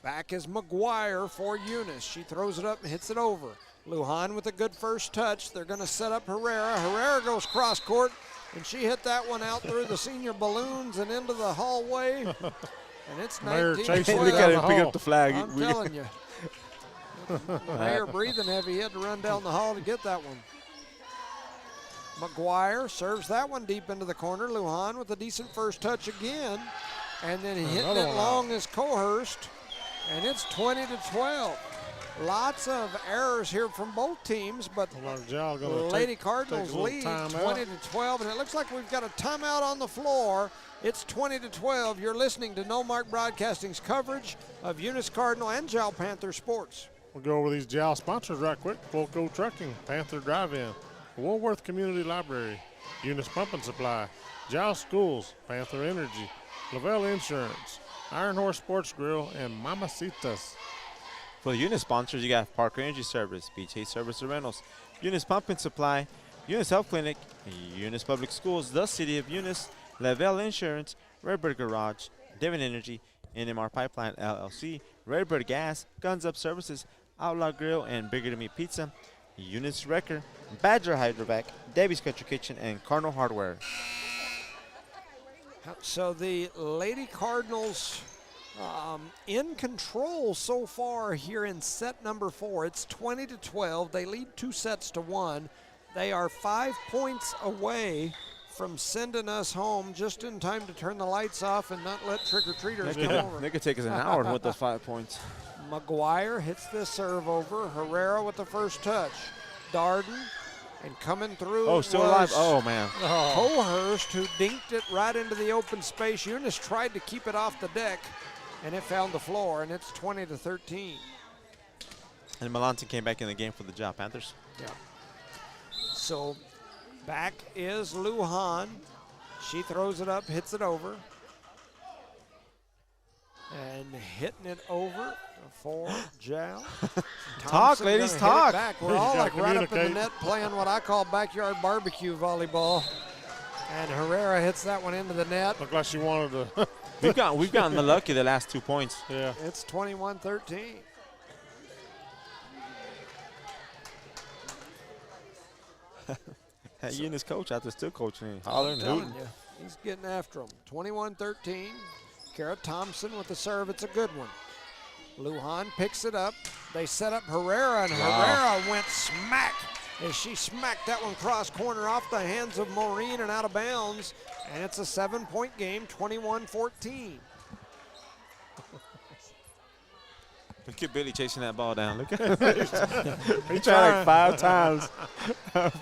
Back is McGuire for Eunice. She throws it up and hits it over. Lujan with a good first touch. They're going to set up Herrera. Herrera goes cross court, and she hit that one out through the senior balloons and into the hallway. And it's Mayor 19-12. chasing Look down at the him pick hall. up the flag. I'm telling you. Mayor breathing heavy. He had to run down the hall to get that one. McGuire serves that one deep into the corner. Lujan with a decent first touch again. And then hitting Another it one long is Cohurst. And it's 20-12. Lots of errors here from both teams, but Lady Cardinals lead 20-12. And it looks like we've got a timeout on the floor. It's 20-12. You're listening to No Mark Broadcasting's coverage of Eunice Cardinal and Jal Panther sports. We'll go over these JAL sponsors right quick. Fulco Trucking, Panther Drive-In, Woolworth Community Library, Eunice Pump and Supply, JAL Schools, Panther Energy, Lavelle Insurance, Iron Horse Sports Grill, and Mamacitas. For the Eunice sponsors, you got Parker Energy Service, BJ Service and Rentals, Eunice Pump and Supply, Eunice Health Clinic, Eunice Public Schools, the City of Eunice, Lavelle Insurance, Redbird Garage, Devon Energy, NMR Pipeline LLC, Redbird Gas, Guns Up Services, Outlaw Grill, and Bigger to Me Pizza, Eunice Wrecker, Badger Hydrovac, Debbie's Country Kitchen, and Cardinal Hardware. So the Lady Cardinals in control so far here in set number 4. It's 20-12. They lead 2 sets to 1. They are 5 points away from sending us home just in time to turn the lights off and not let trick-or-treaters come over. They could take us an hour with those 5 points. McGuire hits this serve over. Herrera with the first touch. Darden, and coming through Oh, still alive. was Oh, man. Cohurst, who dinked it right into the open space. Eunice tried to keep it off the deck, and it found the floor, and it's 20-13. And Melanson came back in the game for the Jal Panthers. Yeah. So back is Lujan. She throws it up, hits it over. And hitting it over for Jal. Talk, ladies, talk. Back. We're all like right up in the communicate. net playing what I call backyard barbecue volleyball. And Herrera hits that one into the net. Looked like she wanted to. We've gotten the lucky the last 2 points. Yeah. It's 21-13. Hey, Eunice coach out there still coaching, hollering, Telling hooting. you, he's getting after him. 21-13. Kara Thompson with the serve. It's a good one. Lujan picks it up. They set up Herrera, and Herrera went smack as she smacked that one cross corner off the hands of Maureen and out of bounds. And it's a 7-point game, 21-14. Look at Billy chasing that ball down. Look at him. He tried like 5 times.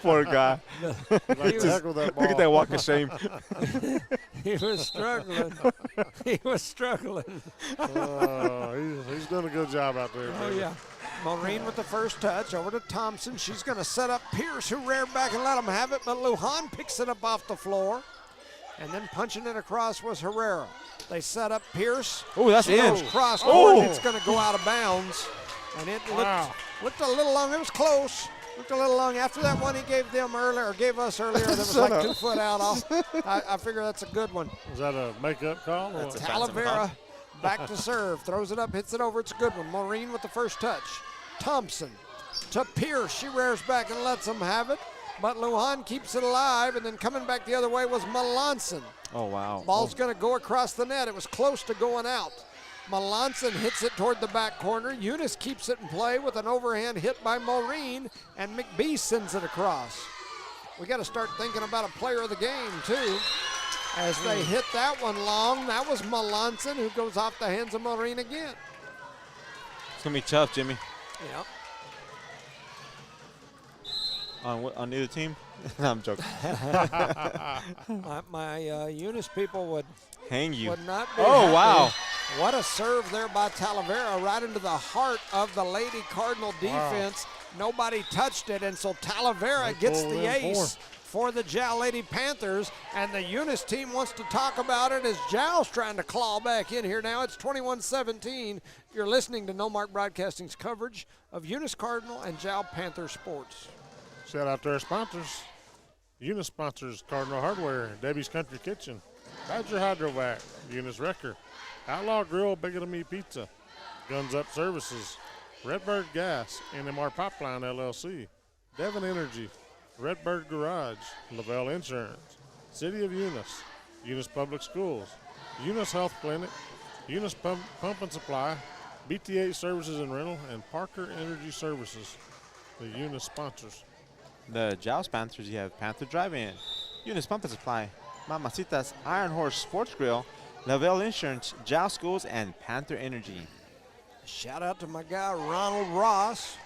Poor guy. Like to heck with that ball. Look at that walk of shame. He was struggling. He was struggling. He's done a good job out there. Oh, baby. yeah. Maureen with the first touch over to Thompson. She's going to set up Pierce, who reared back and let him have it, but Lujan picks it up off the floor. And then punching it across was Herrera. They set up Pierce. Oh, that's She in. goes cross court. Oh. It's going to go out of bounds. And it Wow. looked a little long. It was close. Looked a little long. After that one he gave them earlier, or gave us earlier, that was like 2 foot out. I figure that's a good one. Was that a makeup call? Or That's what? a Johnson Talavera back to serve. Throws it up, hits it over. It's a good one. Maureen with the first touch. Thompson to Pierce. She rears back and lets them have it. But Lujan keeps it alive, and then coming back the other way was Melanson. Oh, wow. Ball's going to go across the net. It was close to going out. Melanson hits it toward the back corner. Eunice keeps it in play with an overhand hit by Maureen, and McBee sends it across. We got to start thinking about a player of the game, too. As they hit that one long, that was Melanson, who goes off the hands of Maureen again. It's going to be tough, Jimmy. Yep. On either team? No, I'm joking. My Eunice people would Hang you. not be Oh, happy. wow. What a serve there by Talavera, right into the heart of the Lady Cardinal defense. Nobody touched it, and so Talavera They gets pulled the in ace for the Jal Lady Panthers, and the Eunice team wants to talk about it as Jal's trying to claw back in here now. It's 21-17. You're listening to No Mark Broadcasting's coverage of Eunice Cardinal and Jal Panther sports. Shout out to our sponsors. Eunice sponsors Cardinal Hardware, Debbie's Country Kitchen, Badger Hydrovac, Eunice Wrecker, Outlaw Grill, Bigger Than Me Pizza, Guns Up Services, Redbird Gas, NMR Pipeline LLC, Devon Energy, Redbird Garage, Lavelle Insurance, City of Eunice, Eunice Public Schools, Eunice Health Clinic, Eunice Pump and Supply, BTH Services and Rental, and Parker Energy Services, the Eunice sponsors. The Jal Panthers, you have Panther Drive-In, Eunice Pump and Supply, Mamacita's Iron Horse Sports Grill, Lavelle Insurance, Jal Schools, and Panther Energy. Shout out to my guy, Ronald Ross.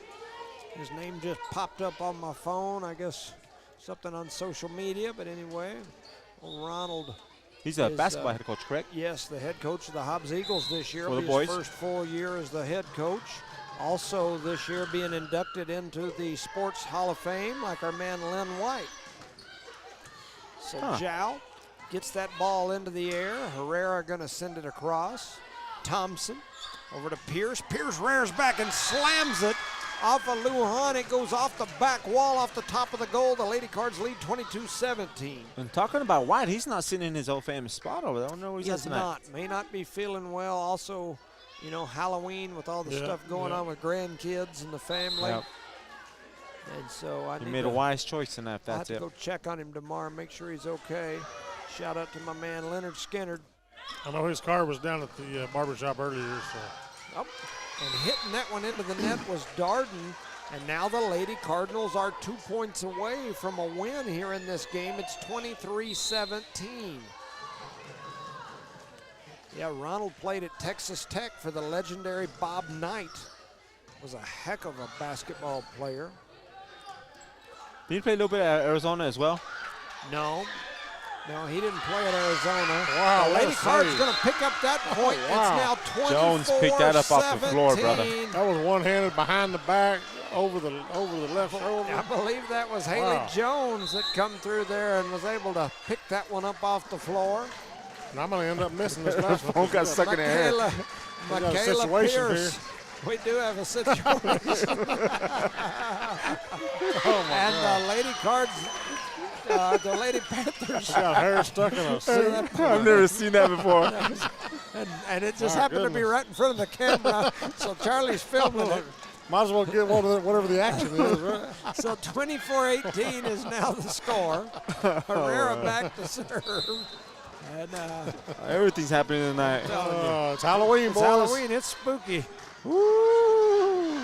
His name just popped up on my phone. I guess something on social media, but anyway, Ronald. He's a is, basketball head coach, correct? Yes, the head coach of the Hobbs Eagles this year. For the His boys? first full year as the head coach. Also this year being inducted into the Sports Hall of Fame like our man Len White. So Jal gets that ball into the air. Herrera going to send it across. Thompson over to Pierce. Pierce rears back and slams it off of Lujan. It goes off the back wall, off the top of the goal. The Lady Cards lead 22-17. And talking about White, he's not sitting in his old famous spot over there. I don't know where he's at He's tonight. not. May not be feeling well. Also, you know, Halloween with all the Yeah, stuff going yeah. on with grandkids and the family. Yep. And so I He need made to, a wise choice tonight, if I have that's to it. go check on him tomorrow, make sure he's okay. Shout out to my man Leonard Skinner. I know his car was down at the barbershop earlier, so. Oh, and hitting that one into the net was Darden. And now the Lady Cardinals are 2 points away from a win here in this game. It's 23-17. Yeah, Ronald played at Texas Tech for the legendary Bob Knight. Was a heck of a basketball player. Did he play a little bit at Arizona as well? No. No, he didn't play at Arizona. Wow, The what a Lady Card's save. going to pick up that point. wow. It's now 24-17. Jones picked that up off the floor, brother. That was one-handed behind the back over the left shoulder. I believe that was Haley Wow. Jones that come through there and was able to pick that one up off the floor. And I'm going to end up missing this last one. Phone got stuck in her head. got a Michaela situation Pierce. We do have a situation. Oh, my And God. the Lady Cards, the Lady Panthers. She got hair stuck in a seat. I've never seen that before. And it just My happened to be goodness. right in front of the camera. So Charlie's filming it. Might as well get whatever the action is, right? So 24-18 is now the score. Herrera back to serve. And Everything's happening tonight. It's Halloween, it's boys. Halloween. It's spooky. Woo!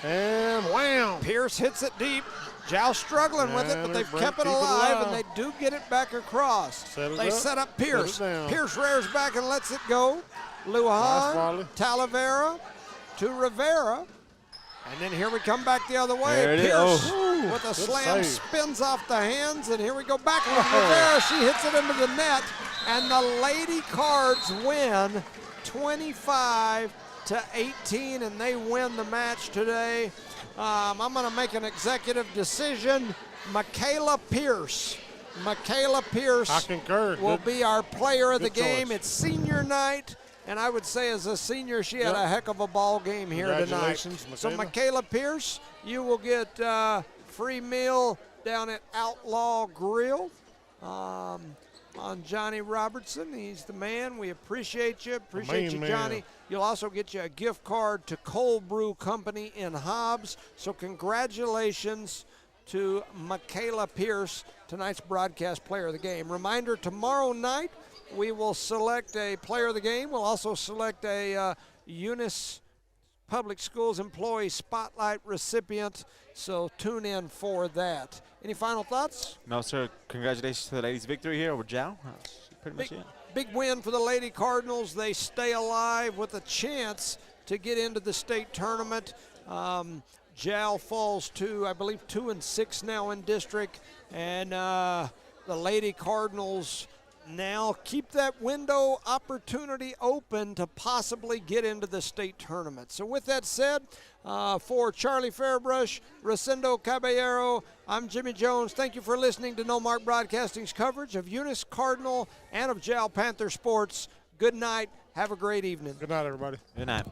And wham! Pierce hits it deep. Jow struggling with it, And but they they've kept it keep it alive, and alive. they do get it back across. Set it They up, set up Pierce. set it down. Pierce rears back and lets it go. Nice Lujan, volley. Talavera to Rivera. And then here we come back the other way. There it is. Pierce Oh. with a Good slam save. spins off the hands, and here we go back with Rivera. She hits it into the net, and the Lady Cards win 25-18, and they win the match today. I'm going to make an executive decision. Michaela Pierce. Michaela Pierce I concur. will Good. be our player of the good game. choice. It's senior night, and I would say as a senior, she had Yep. a heck of a ball game here tonight. Congratulations, So Michaela. Michaela Pierce, you will get free meal down at Outlaw Grill on Johnny Robertson. He's the man. We appreciate you. Appreciate main you, man. Johnny. You'll also get you a gift card to Cold Brew Company in Hobbs. So congratulations to Michaela Pierce, tonight's broadcast player of the game. Reminder, tomorrow night we will select a player of the game. We'll also select a Eunice Public Schools Employee Spotlight recipient, so tune in for that. Any final thoughts? No, sir. Congratulations to the ladies' victory here over Jow. That's pretty much it. Big win for the Lady Cardinals. They stay alive with a chance to get into the state tournament. Jow falls to, I believe, 2-6 now in district, and the Lady Cardinals now keep that window opportunity open to possibly get into the state tournament. So with that said, for Charlie Fairbrush, Rosendo Caballero, I'm Jimmy Jones. Thank you for listening to No Mark Broadcasting's coverage of Eunice Cardinal and of Jow Panther Sports. Good night. Have a great evening. Good night, everybody. Good night.